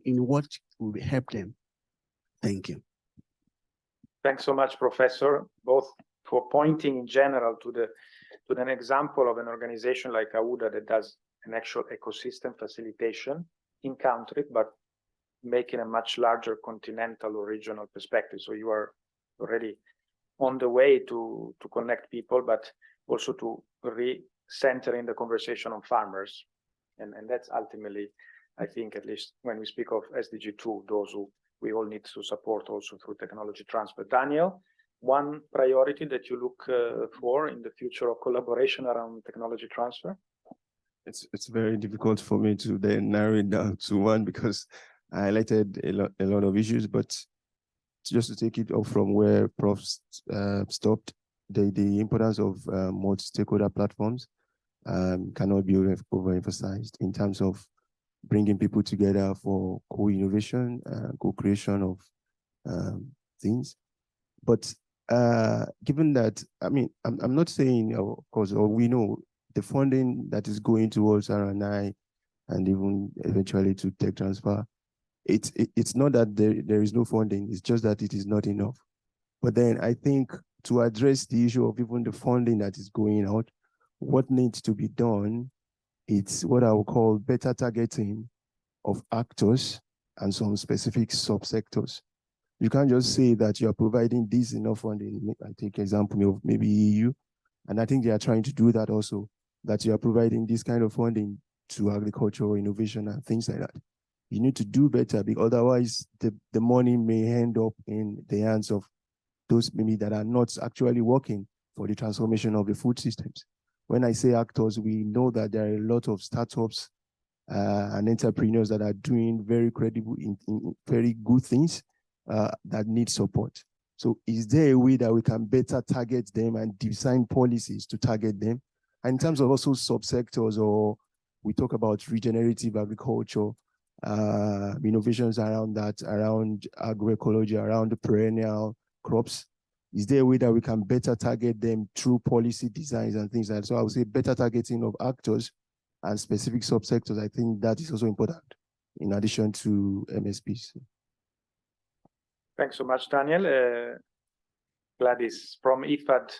what will help them. Thank you. Thanks so much, Professor, both for pointing in general to an example of an organization like AUDA that does an actual ecosystem facilitation in country, but making a much larger continental or regional perspective. So you are already on the way to connect people, but also to re-center in the conversation on farmers. And that's ultimately, I think, at least when we speak of SDG 2, those who we all need to support also through technology transfer. Daniel, one priority that you look for in the future of collaboration around technology transfer? It's very difficult for me to then narrow it down to one because I highlighted a lot of issues, but just to take it off from where Prof stopped, the importance of multi-stakeholder platforms cannot be overemphasized in terms of bringing people together for co-innovation, co-creation of things. But given that, I mean, I'm not saying, of course, or we know the funding that is going towards R&I and even eventually to tech transfer, it's not that there is no funding, it's just that it is not enough. But then I think to address the issue of even the funding that is going out, what needs to be done, it's what I would call better targeting of actors and some specific subsectors. You can't just say that you are providing this enough funding. I take example of maybe EU, and I think they are trying to do that also, that you are providing this kind of funding to agricultural innovation and things like that. You need to do better, because otherwise the money may end up in the hands of those maybe that are not actually working for the transformation of the food systems. When I say actors, we know that there are a lot of startups and entrepreneurs that are doing very credible, very good things that need support. So is there a way that we can better target them and design policies to target them? And in terms of also subsectors, or we talk about regenerative agriculture, innovations around that, around agroecology, around the perennial crops, is there a way that we can better target them through policy designs and things like that? So I would say better targeting of actors and specific subsectors. I think that is also important in addition to MSPs. Thanks so much, Daniel. Gladys, from IFAD,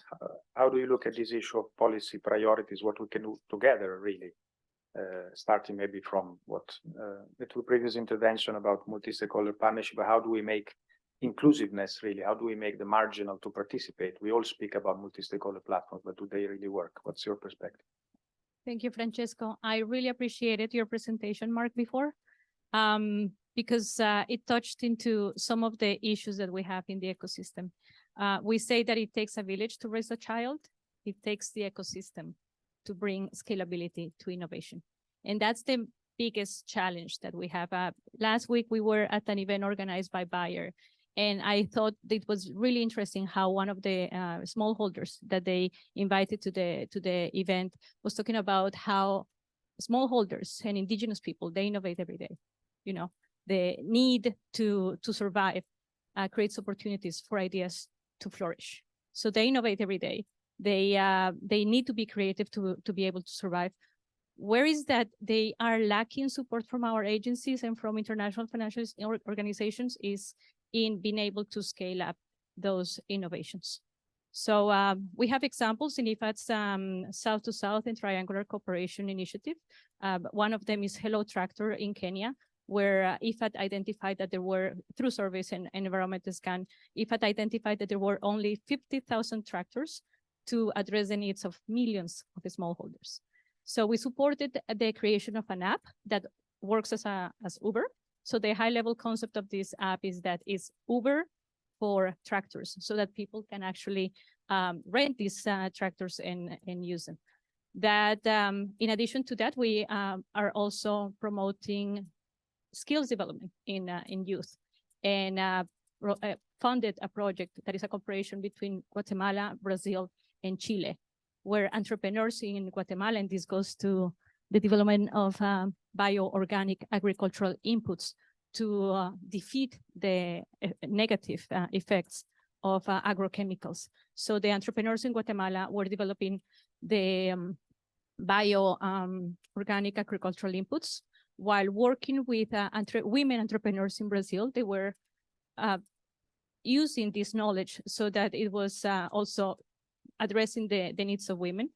how do you look at this issue of policy priorities, what we can do together, really? Starting maybe from what the previous intervention about multi-stakeholder partnership, how do we make inclusiveness really? How do we make the marginal to participate? We all speak about multi-stakeholder platforms, but do they really work? What's your perspective? Thank you, Francesco. I really appreciated your presentation, Mark, before, because it touched into some of the issues that we have in the ecosystem. We say that it takes a village to raise a child. It takes the ecosystem to bring scalability to innovation. And that's the biggest challenge that we have. Last week, we were at an event organized by Bayer, and I thought it was really interesting how one of the smallholders that they invited to the event was talking about how smallholders and indigenous people, they innovate every day. You know, the need to survive creates opportunities for ideas to flourish. So they innovate every day. They need to be creative to be able to survive. Where is that they are lacking support from our agencies and from international financial organizations is in being able to scale up those innovations. So we have examples in IFAD's South to South and Triangular Cooperation Initiative. One of them is Hello Tractor in Kenya, where IFAD identified that there were, through surveys and environmental scan, IFAD identified that there were only 50,000 tractors to address the needs of millions of smallholders. So we supported the creation of an app that works as Uber. So the high-level concept of this app is that it's Uber for tractors, so that people can actually rent these tractors and use them. That, in addition to that, we are also promoting skills development in youth, and funded a project that is a cooperation between Guatemala, Brazil, and Chile, where entrepreneurs in Guatemala, and this goes to the development of bioorganic agricultural inputs to defeat the negative effects of agrochemicals. So the entrepreneurs in Guatemala were developing the bioorganic agricultural inputs while working with women entrepreneurs in Brazil. They were using this knowledge so that it was also addressing the needs of women.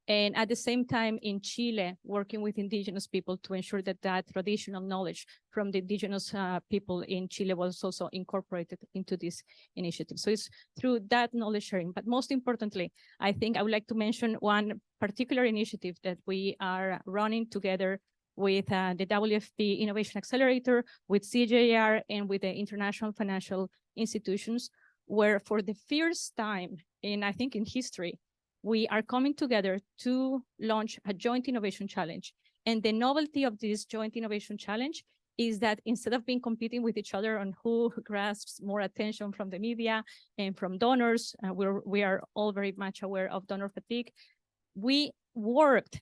And at the same time in Chile, working with indigenous people to ensure that that traditional knowledge from the indigenous people in Chile was also incorporated into this initiative. So it's through that knowledge sharing. But most importantly, I think I would like to mention one particular initiative that we are running together with the WFP Innovation Accelerator, with CGIAR, and with the international financial institutions, where for the first time I think in history, we are coming together to launch a joint innovation challenge. And the novelty of this joint innovation challenge is that instead of being competing with each other on who grasps more attention from the media and from donors, we are all very much aware of donor fatigue, we worked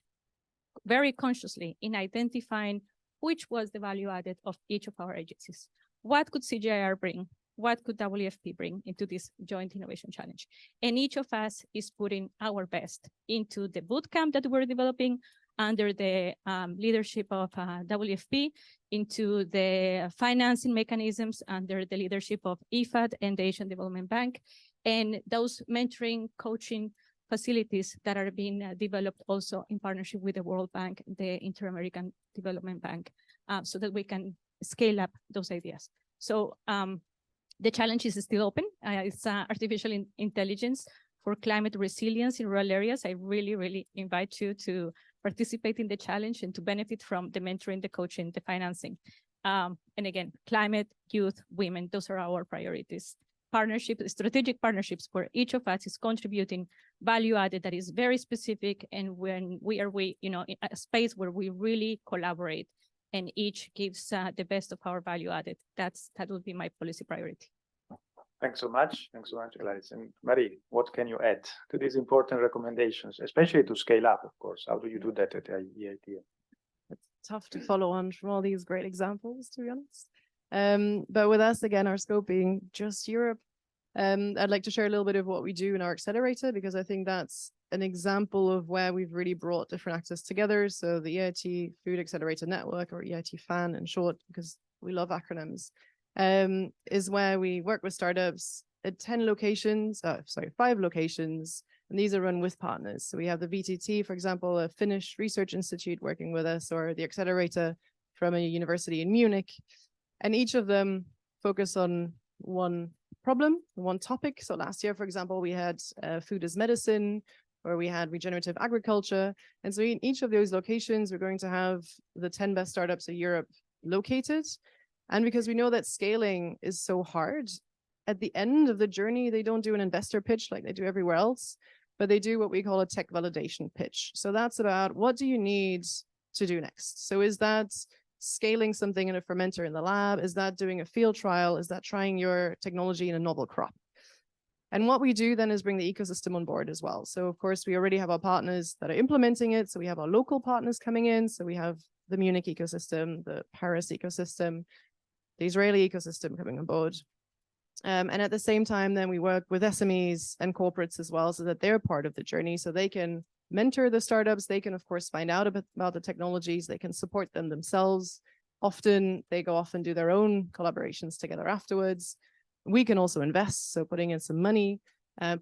very consciously in identifying which was the value added of each of our agencies. What could CGIAR bring? What could WFP bring into this joint innovation challenge? And each of us is putting our best into the bootcamp that we're developing under the leadership of WFP, into the financing mechanisms under the leadership of IFAD and the Asian Development Bank, and those mentoring, coaching facilities that are being developed also in partnership with the World Bank, the Inter-American Development Bank, so that we can scale up those ideas. So the challenge is still open. It's artificial intelligence for climate resilience in rural areas. I really, really invite you to participate in the challenge and to benefit from the mentoring, the coaching, the financing. And again, climate, youth, women, those are our priorities. Partnerships, strategic partnerships where each of us is contributing value added that is very specific, and when we are in a space where we really collaborate and each gives the best of our value added. That will be my policy priority. Thanks so much. Thanks so much, Gladys. And Marie, what can you add to these important recommendations, especially to scale up, of course? How do you do that at EIT? It's tough to follow on from all these great examples, to be honest. But with us, again, our scope being just Europe, I'd like to share a little bit of what we do in our accelerator, because I think that's an example of where we've really brought different actors together. So the EIT Food Accelerator Network, or EIT FAN in short, because we love acronyms, is where we work with startups at 5 locations, and these are run with partners. So we have the VTT, for example, a Finnish research institute working with us, or the accelerator from a university in Munich. And each of them focus on one problem, one topic. So last year, for example, we had food as medicine, or we had regenerative agriculture. And so in each of those locations, we're going to have the 10 best startups of Europe located. And because we know that scaling is so hard, at the end of the journey, they don't do an investor pitch like they do everywhere else, but they do what we call a tech validation pitch. So that's about, what do you need to do next? So is that scaling something in a fermenter in the lab? Is that doing a field trial? Is that trying your technology in a novel crop? And what we do then is bring the ecosystem on board as well. So of course, we already have our partners that are implementing it. So we have our local partners coming in. So we have the Munich ecosystem, the Paris ecosystem, the Israeli ecosystem coming on board. And at the same time, then we work with SMEs and corporates as well, so that they're part of the journey, so they can mentor the startups. They can, of course, find out a bit about the technologies. They can support them themselves. Often they go off and do their own collaborations together afterwards. We can also invest, so putting in some money,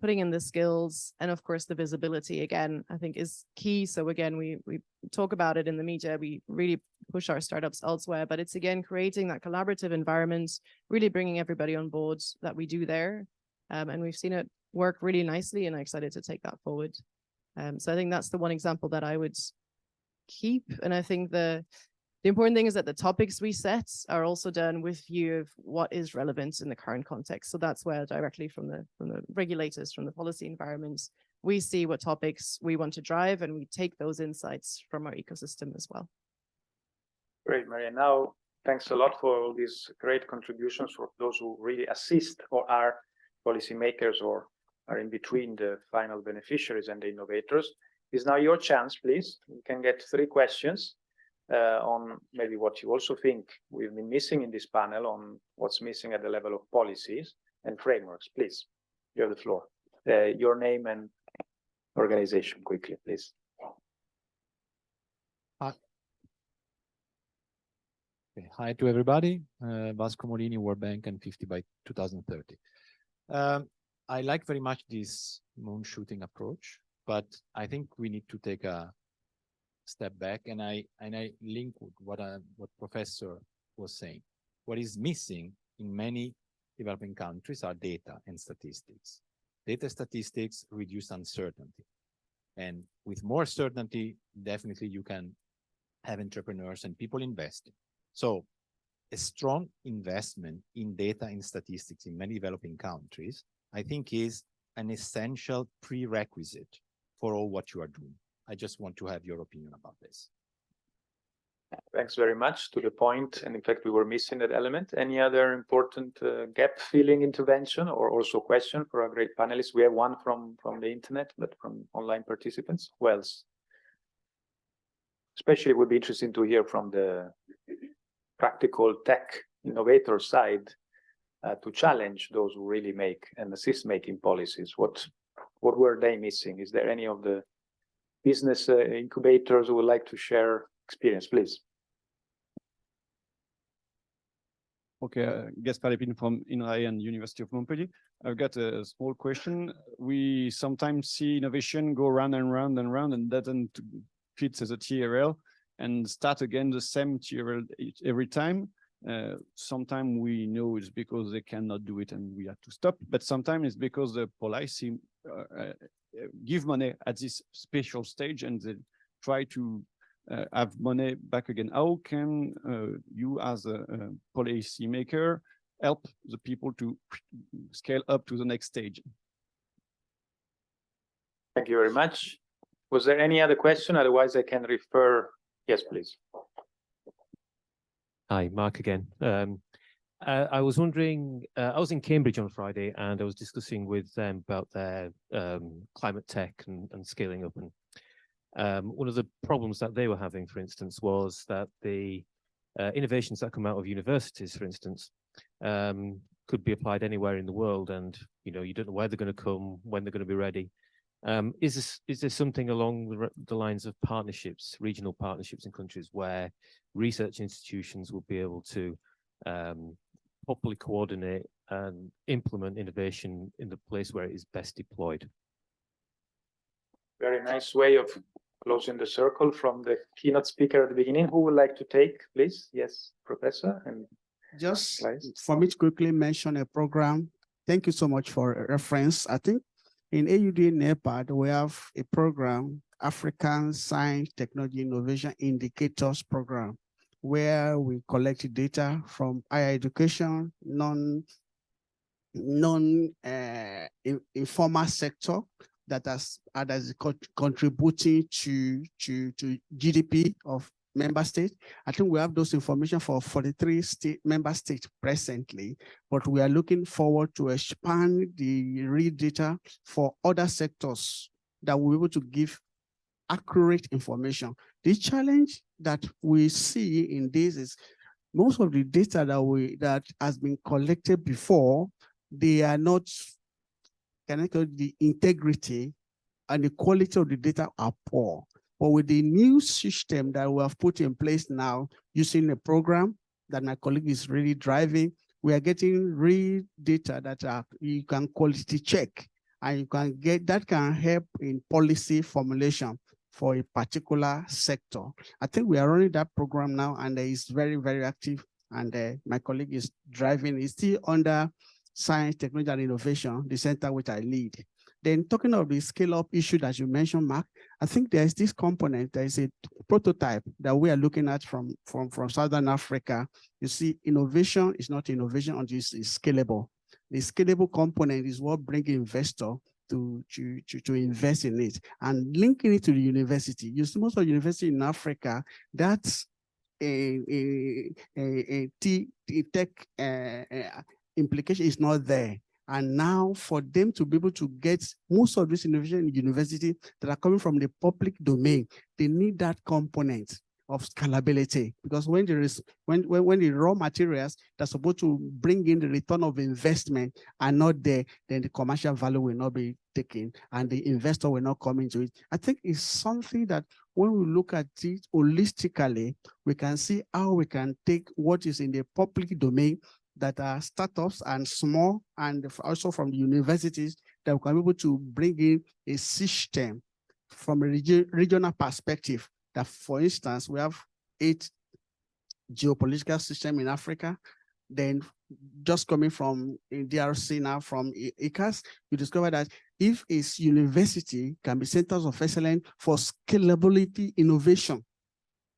putting in the skills, and of course the visibility, again, I think is key. So again, we talk about it in the media, we really push our startups elsewhere, but it's again creating that collaborative environment, really bringing everybody on board that we do there. And we've seen it work really nicely, and I'm excited to take that forward. So I think that's the one example that I would keep. And I think the important thing is that the topics we set are also done with view of what is relevant in the current context. So that's where directly from the regulators, from the policy environments, we see what topics we want to drive, and we take those insights from our ecosystem as well. Great, Maria. Now, thanks a lot for all these great contributions for those who really assist or are policymakers or are in between the final beneficiaries and the innovators. It's now your chance, please. You can get 3 questions. On maybe what you also think we've been missing in this panel, on what's missing at the level of policies and frameworks. Please, you have the floor. Your name and organization quickly, please. Hi to everybody. Vasco Morini, World Bank and 50 by 2030. I like very much this moon shooting approach, but I think we need to take a step back, and I link with what Professor was saying. What is missing in many developing countries are data and statistics. Data statistics reduce uncertainty. And with more certainty, definitely you can have entrepreneurs and people investing. So a strong investment in data and statistics in many developing countries, I think, is an essential prerequisite for all what you are doing. I just want to have your opinion about this. Thanks very much. To the point, and in fact, we were missing that element. Any other important gap-filling intervention or also question for our great panelists? We have one from the internet, but from online participants. Who else? Especially, it would be interesting to hear from the practical tech innovator side to challenge those who really make and assist making policies. What were they missing? Is there any of the business incubators who would like to share experience, please? Okay, Gaspard Lepine from INRAE and University of Montpellier. I've got a small question. We sometimes see innovation go round and round and round and doesn't fit as a TRL and start again the same TRL every time. Sometimes we know it's because they cannot do it and we have to stop, but sometimes it's because the policy give money at this special stage and they try to have money back again. How can you as a policy maker help the people to scale up to the next stage? Thank you very much. Was there any other question? Otherwise, I can refer. Yes, please. Hi, Mark again. I was wondering, I was in Cambridge on Friday and I was discussing with them about their climate tech and scaling up. And one of the problems that they were having, for instance, was that the innovations that come out of universities, for instance, could be applied anywhere in the world. And, you know, you don't know where they're going to come, when they're going to be ready. Is there something along the lines of partnerships, regional partnerships in countries where research institutions will be able to properly coordinate and implement innovation in the place where it is best deployed? Very nice way of closing the circle from the keynote speaker at the beginning. Who would like to take, please? Yes, Professor. And just for me to quickly mention a program. Thank you so much for a reference. I think in AUD NEPAD, we have a program, African Science Technology Innovation Indicators Program, where we collect data from higher education, informal sector that is contributing to GDP of member states. I think we have those information for 43 member states presently, but we are looking forward to expand the real data for other sectors that will be able to give accurate information. The challenge that we see in this is most of the data that has been collected before, they are not connected. The integrity and the quality of the data are poor. But with the new system that we have put in place now, using a program that my colleague is really driving, we are getting real data that you can quality check, and you can get that can help in policy formulation for a particular sector. I think we are running that program now, and it's very, very active. And my colleague is driving. It's still under Science, Technology, and Innovation, the center which I lead. Then talking of the scale-up issue that you mentioned, Mark, I think there's this component, there is a prototype that we are looking at from Southern Africa. You see, innovation is not innovation until it's scalable. The scalable component is what brings investor to invest in it, and linking it to the university. You see, most of the university in Africa, that's a tech implication is not there. And now for them to be able to get most of this innovation in the university that are coming from the public domain, they need that component of scalability, because when there is when the raw materials that's supposed to bring in the return of investment are not there, then the commercial value will not be taken and the investor will not come into it. I think it's something that when we look at it holistically, we can see how we can take what is in the public domain, that are startups and small, and also from the universities, that we can be able to bring in a system from a regional perspective. That, for instance, we have 8 geopolitical systems in Africa. Then just coming from DRC now, from ICAS, you discover that if a university can be centers of excellence for scalability innovation,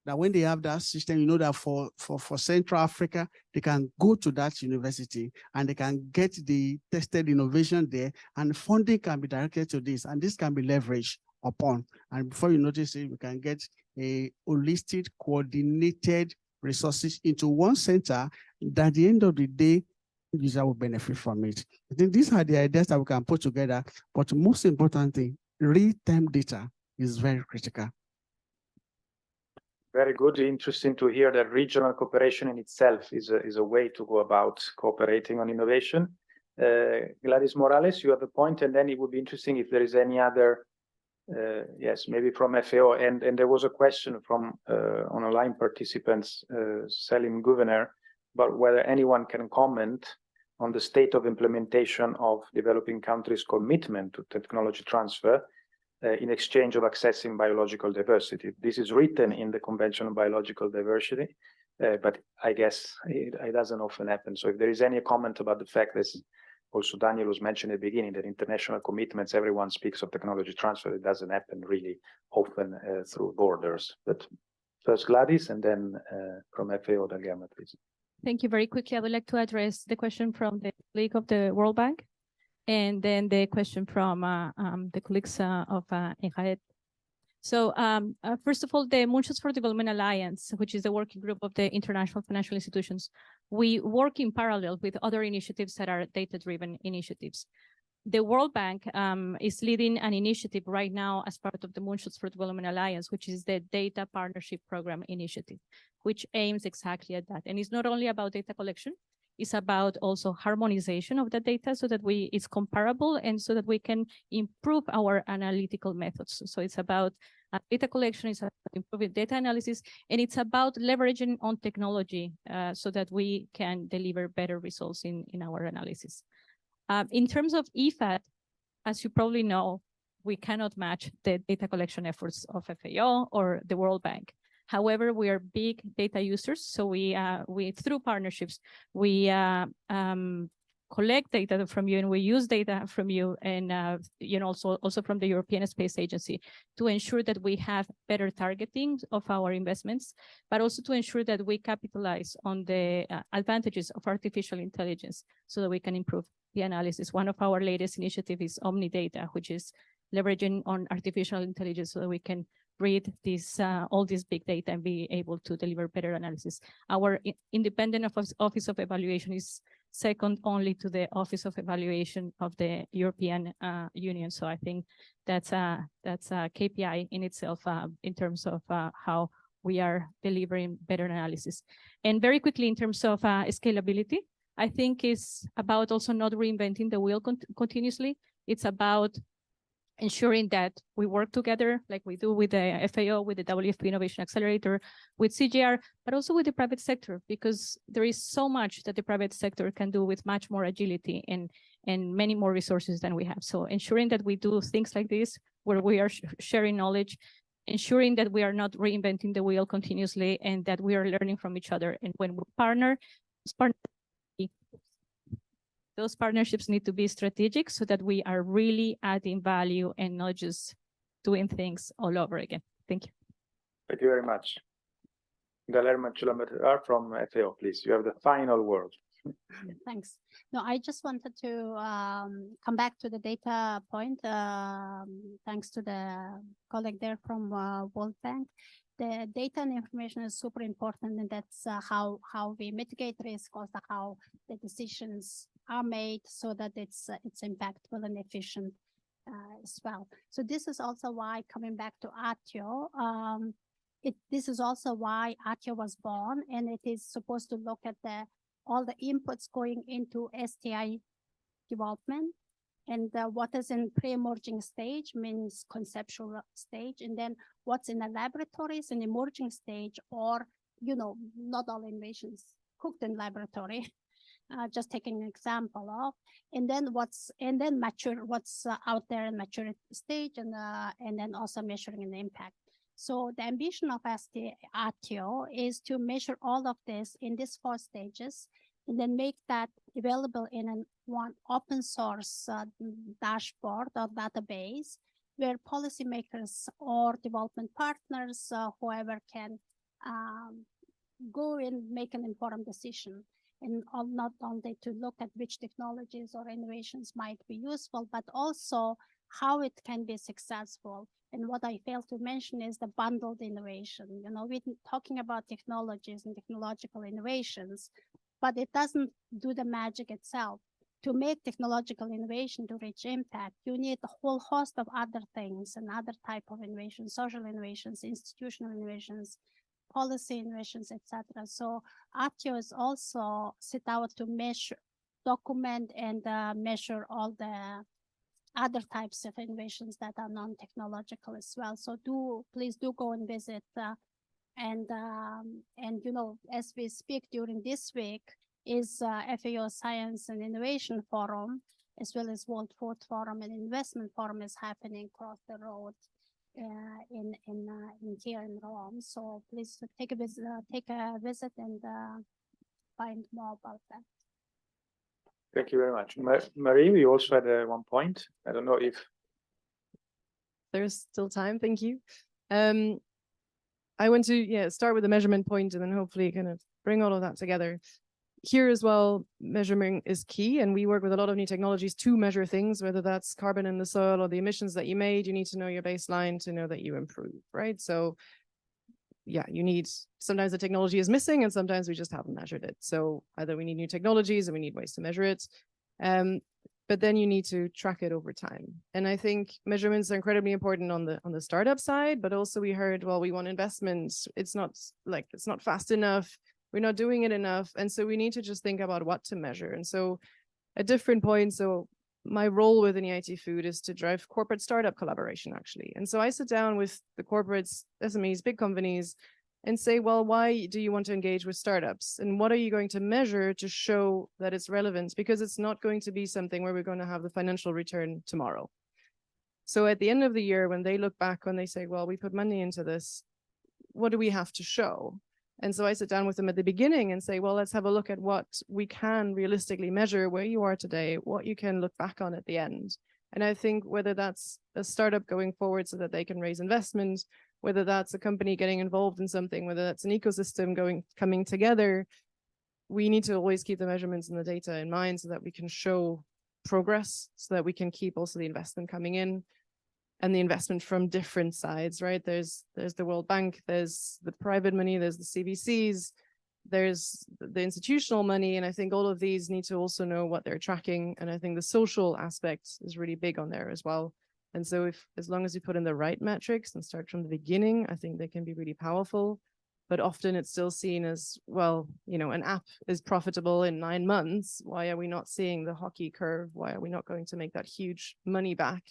that when they have that system, you know that for Central Africa, they can go to that university and they can get the tested innovation there, and funding can be directed to this, and this can be leveraged upon. And before you notice it, we can get a holistic, coordinated resources into one center that at the end of the day, user will benefit from it. I think these are the ideas that we can put together, but the most important thing, real-time data is very critical. Very good. Interesting to hear that regional cooperation in itself is a way to go about cooperating on innovation. Gladys Morales, you have a point, and then it would be interesting if there is any other, yes, maybe from FAO. And there was a question from online participants, Selim Governor, about whether anyone can comment on the state of implementation of developing countries' commitment to technology transfer in exchange of accessing biological diversity. This is written in the Convention on Biological Diversity, but I guess it doesn't often happen. So if there is any comment about the fact that also Daniel was mentioned at the beginning, that international commitments, everyone speaks of technology transfer, it doesn't happen really often through borders. But first Gladys, and then from FAO, Dagama, please. Thank you. Very quickly, I would like to address the question from the colleague of the World Bank, and then the question from the colleagues of CIAT. So first of all, the Moonshots for Development Alliance, which is the working group of the international financial institutions, we work in parallel with other initiatives that are data-driven initiatives. The World Bank is leading an initiative right now as part of the Moonshots for Development Alliance, which is the Data Partnership Program Initiative, which aims exactly at that. And it's not only about data collection, it's about also harmonization of the data so that it's comparable and so that we can improve our analytical methods. So it's about data collection, it's about improving data analysis, and it's about leveraging on technology so that we can deliver better results in our analysis. In terms of IFAD, as you probably know, we cannot match the data collection efforts of FAO or the World Bank. However, we are big data users, so we through partnerships, we collect data from you and we use data from you, and also from the European Space Agency, to ensure that we have better targeting of our investments, but also to ensure that we capitalize on the advantages of artificial intelligence so that we can improve the analysis. One of our latest initiatives is Omnidata, which is leveraging on artificial intelligence so that we can read all this big data and be able to deliver better analysis. Our independent Office of Evaluation is second only to the Office of Evaluation of the European Union. So I think that's a KPI in itself in terms of how we are delivering better analysis. And very quickly, in terms of scalability, I think it's about also not reinventing the wheel continuously. It's about ensuring that we work together like we do with the FAO, with the WFP Innovation Accelerator, with CGIAR, but also with the private sector, because there is so much that the private sector can do with much more agility and many more resources than we have. So ensuring that we do things like this, where we are sharing knowledge, ensuring that we are not reinventing the wheel continuously, and that we are learning from each other. And when we partner, those partnerships need to be strategic so that we are really adding value and not just doing things all over again. Thank you. Thank you very much. Guillermo Chulametar from FAO, please. You have the final word. Thanks. No, I just wanted to come back to the data point. Thanks to the colleague there from World Bank. The data and information is super important, and that's how we mitigate risk, also how the decisions are made so that it's impactful and efficient as well. So this is also why, coming back to ATIO, this is also why ATIO was born, and it is supposed to look at all the inputs going into STI development, and what is in pre-emerging stage means conceptual stage, and then what's in the laboratories in emerging stage, or not all innovations cooked in laboratory. just taking an example of, and then mature what's out there in maturity stage, and then also measuring the impact. So the ambition of ATIO is to measure all of this in these 4 stages, and then make that available in one open source dashboard or database, where policymakers or development partners, whoever can go and make an informed decision. And not only to look at which technologies or innovations might be useful, but also how it can be successful. And what I failed to mention is the bundled innovation. You know, we're talking about technologies and technological innovations, but it doesn't do the magic itself. To make technological innovation to reach impact, you need a whole host of other things and other type of innovations, social innovations, institutional innovations, policy innovations, etc. So ATIO is also set out to measure, document, and measure all the other types of innovations that are non-technological as well. So please do go and visit. And you know, as we speak during this week is FAO Science and Innovation Forum, as well as World Food Forum and Investment Forum is happening across the road in here in Rome. So please take a visit and find more about that. Thank you very much. Marie, we also had one point. I don't know if there's still time. Thank you. I want to start with the measurement point and then hopefully kind of bring all of that together. Here as well, measurement is key, and we work with a lot of new technologies to measure things, whether that's carbon in the soil or the emissions that you made. You need to know your baseline to know that you improve, right? So yeah, sometimes the technology is missing and sometimes we just haven't measured it. So either we need new technologies and we need ways to measure it. But then you need to track it over time. And I think measurements are incredibly important on the startup side, but also we heard, well, we want investments. It's not fast enough. We're not doing it enough. And so we need to just think about what to measure. And so at different points, so my role within EIT Food is to drive corporate startup collaboration, actually. And so I sit down with the corporates, SMEs, big companies, and say, well, why do you want to engage with startups? And what are you going to measure to show that it's relevant? Because it's not going to be something where we're going to have the financial return tomorrow. So at the end of the year, when they look back, when they say, well, we put money into this, what do we have to show? And so I sit down with them at the beginning and say, well, let's have a look at what we can realistically measure, where you are today, what you can look back on at the end. And I think whether that's a startup going forward so that they can raise investment, whether that's a company getting involved in something, whether that's an ecosystem coming together, we need to always keep the measurements and the data in mind so that we can show progress, so that we can keep also the investment coming in. And the investment from different sides, right? There's the World Bank, there's the private money, there's the CVCs, there's the institutional money. And I think all of these need to also know what they're tracking. And I think the social aspect is really big on there as well. And so as long as you put in the right metrics and start from the beginning, I think they can be really powerful. But often it's still seen as, well, you know, an app is profitable in 9 months. Why are we not seeing the hockey curve? Why are we not going to make that huge money back?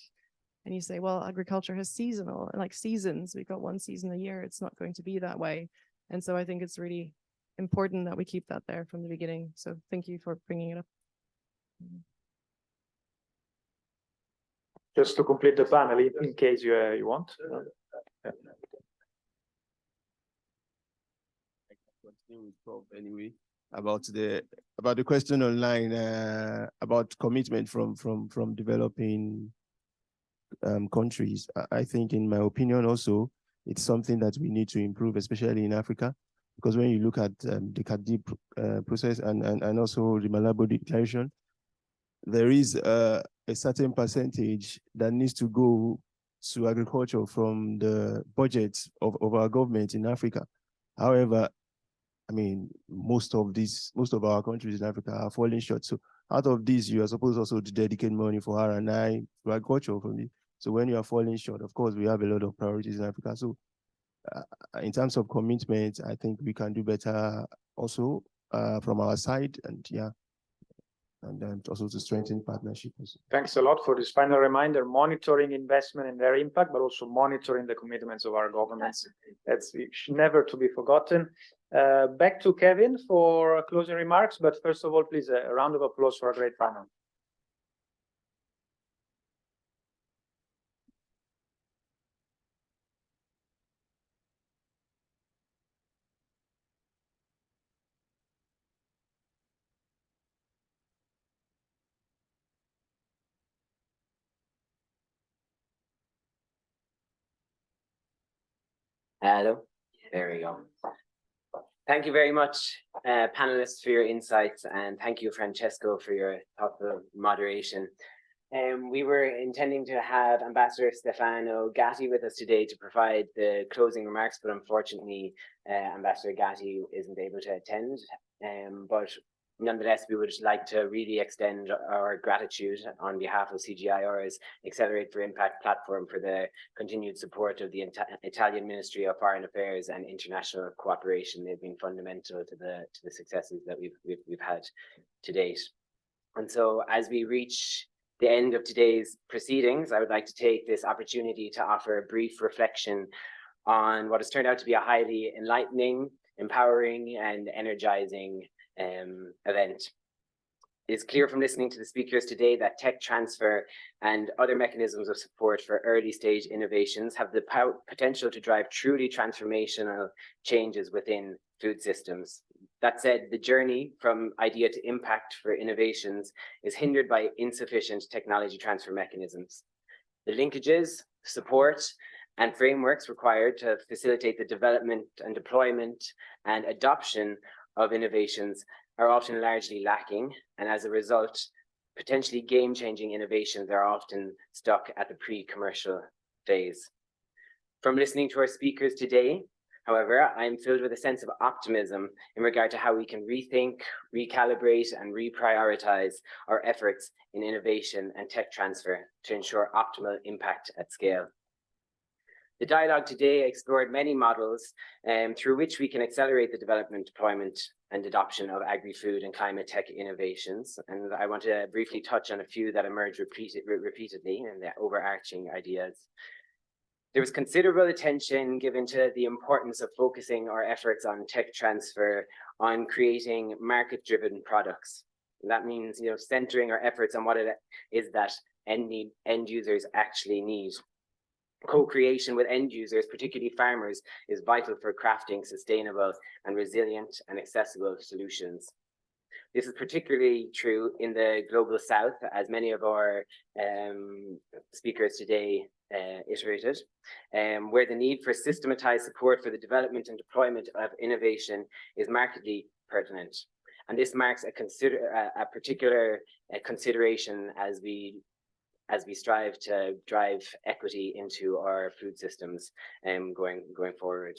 And you say, well, agriculture has seasons. We've got one season a year. It's not going to be that way. And so I think it's really important that we keep that there from the beginning. So thank you for bringing it up. Just to complete the panel, in case you want. Anyway, about the question online about commitment from developing countries. I think, in my opinion, also it's something that we need to improve, especially in Africa, because when you look at the CAD process and also the Malabo Declaration, there is a certain percentage that needs to go to agriculture from the budget of our government in Africa. However, I mean, most of our countries in Africa are falling short. So out of this, you are supposed also to dedicate money for R&I, to agriculture from it. So when you are falling short, of course, we have a lot of priorities in Africa. So in terms of commitment, I think we can do better also from our side. And yeah, and then also to strengthen partnership. Thanks a lot for this final reminder, monitoring investment and their impact, but also monitoring the commitments of our governments. That's never to be forgotten. Back to Kevin for closing remarks, but first of all, please, a round of applause for a great panel. Hello, there we go. Thank you very much, panelists, for your insights, and thank you, Francesco, for your thoughtful moderation. We were intending to have Ambassador Stefano Gatti with us today to provide the closing remarks, but unfortunately, Ambassador Gatti isn't able to attend. But nonetheless, we would like to really extend our gratitude on behalf of CGIAR's Accelerate for Impact platform for the continued support of the Italian Ministry of Foreign Affairs and international cooperation. They've been fundamental to the successes that we've had to date. And so, as we reach the end of today's proceedings, I would like to take this opportunity to offer a brief reflection on what has turned out to be a highly enlightening, empowering, and energizing event. It is clear from listening to the speakers today that tech transfer and other mechanisms of support for early stage innovations have the potential to drive truly transformational changes within food systems. That said, the journey from idea to impact for innovations is hindered by insufficient technology transfer mechanisms. The linkages, support, and frameworks required to facilitate the development and deployment and adoption of innovations are often largely lacking, and as a result, potentially game-changing innovations are often stuck at the pre-commercial phase. From listening to our speakers today, however, I am filled with a sense of optimism in regard to how we can rethink, recalibrate, and reprioritize our efforts in innovation and tech transfer to ensure optimal impact at scale. The dialogue today explored many models through which we can accelerate the development, deployment, and adoption of agri-food and climate tech innovations. And I want to briefly touch on a few that emerged repeatedly in the overarching ideas. There was considerable attention given to the importance of focusing our efforts on tech transfer on creating market-driven products. And that means, centering our efforts on what it is that end users actually need. Co-creation with end users, particularly farmers, is vital for crafting sustainable and resilient and accessible solutions. This is particularly true in the global south, as many of our speakers today iterated, where the need for systematized support for the development and deployment of innovation is markedly pertinent. And this marks a particular consideration as we strive to drive equity into our food systems going forward.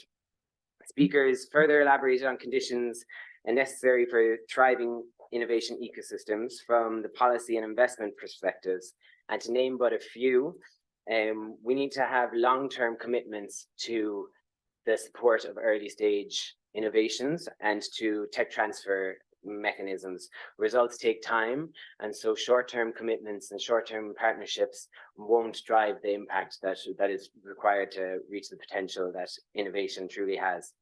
Speakers further elaborated on conditions necessary for thriving innovation ecosystems from the policy and investment perspectives. And to name but a few, we need to have long-term commitments to the support of early stage innovations and to tech transfer mechanisms. Results take time, and so short-term commitments and short-term partnerships won't drive the impact that is required to reach the potential that innovation truly has.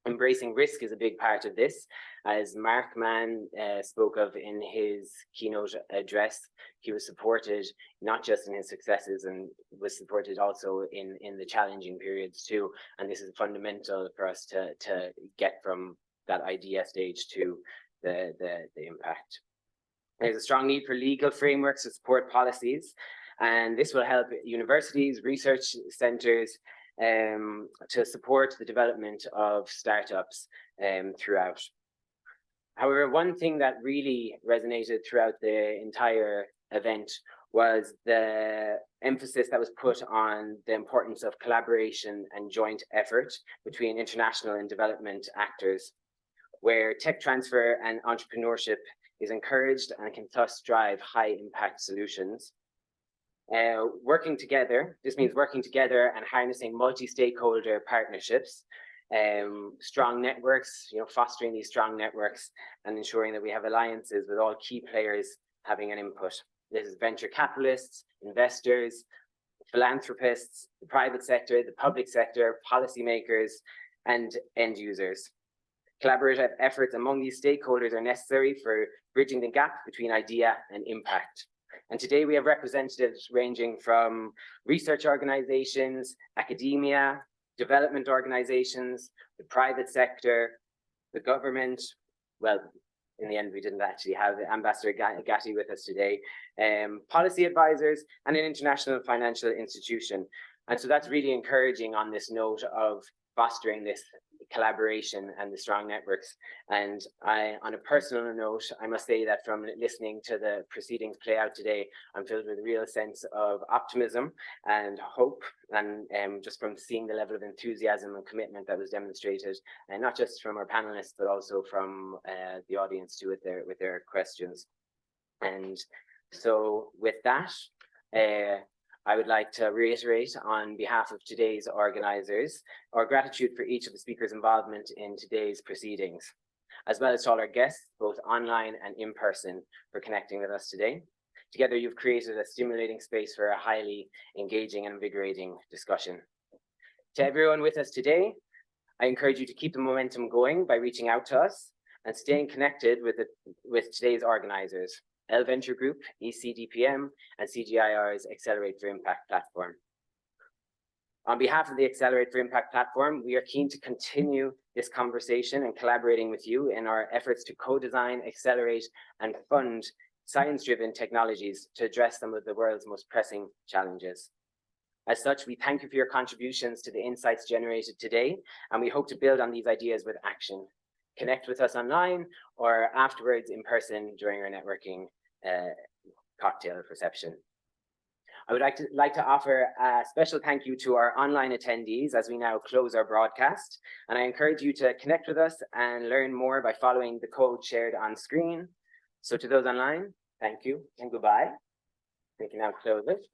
Embracing risk is a big part of this. As Mark Mann spoke of in his keynote address, he was supported not just in his successes, and was supported also in the challenging periods too. And this is fundamental for us to get from that idea stage to the impact. There's a strong need for legal frameworks to support policies, and this will help universities, research centers to support the development of startups throughout. However, one thing that really resonated throughout the entire event was the emphasis that was put on the importance of collaboration and joint effort between international and development actors, where tech transfer and entrepreneurship is encouraged and can thus drive high impact solutions. Working together, this means working together and harnessing multi-stakeholder partnerships strong networks, fostering these strong networks and ensuring that we have alliances with all key players having an input. This is venture capitalists, investors, philanthropists, the private sector, the public sector, policymakers, and end users. Collaborative efforts among these stakeholders are necessary for bridging the gap between idea and impact. And today we have representatives ranging from research organizations, academia, development organizations, the private sector, the government. Well, in the end, we didn't actually have Ambassador Gatti with us today, policy advisors, and an international financial institution. And so that's really encouraging on this note of fostering this collaboration and the strong networks. And on a personal note, I must say that from listening to the proceedings play out today, I'm filled with a real sense of optimism and hope, and just from seeing the level of enthusiasm and commitment that was demonstrated, and not just from our panelists, but also from the audience too with their questions. And so with that, I would like to reiterate on behalf of today's organizers our gratitude for each of the speakers' involvement in today's proceedings, as well as to all our guests, both online and in person, for connecting with us today. Together, you've created a stimulating space for a highly engaging and invigorating discussion. To everyone with us today, I encourage you to keep the momentum going by reaching out to us and staying connected with today's organizers, LVenture Group, ECDPM, and CGIAR's Accelerate for Impact platform. On behalf of the Accelerate for Impact platform, we are keen to continue this conversation and collaborating with you in our efforts to co-design, accelerate, and fund science-driven technologies to address some of the world's most pressing challenges. As such, we thank you for your contributions to the insights generated today, and we hope to build on these ideas with action. Connect with us online or afterwards in person during our networking cocktail reception. I would like to offer a special thank you to our online attendees as we now close our broadcast. And I encourage you to connect with us and learn more by following the code shared on screen. So to those online, thank you and goodbye. We can now close it.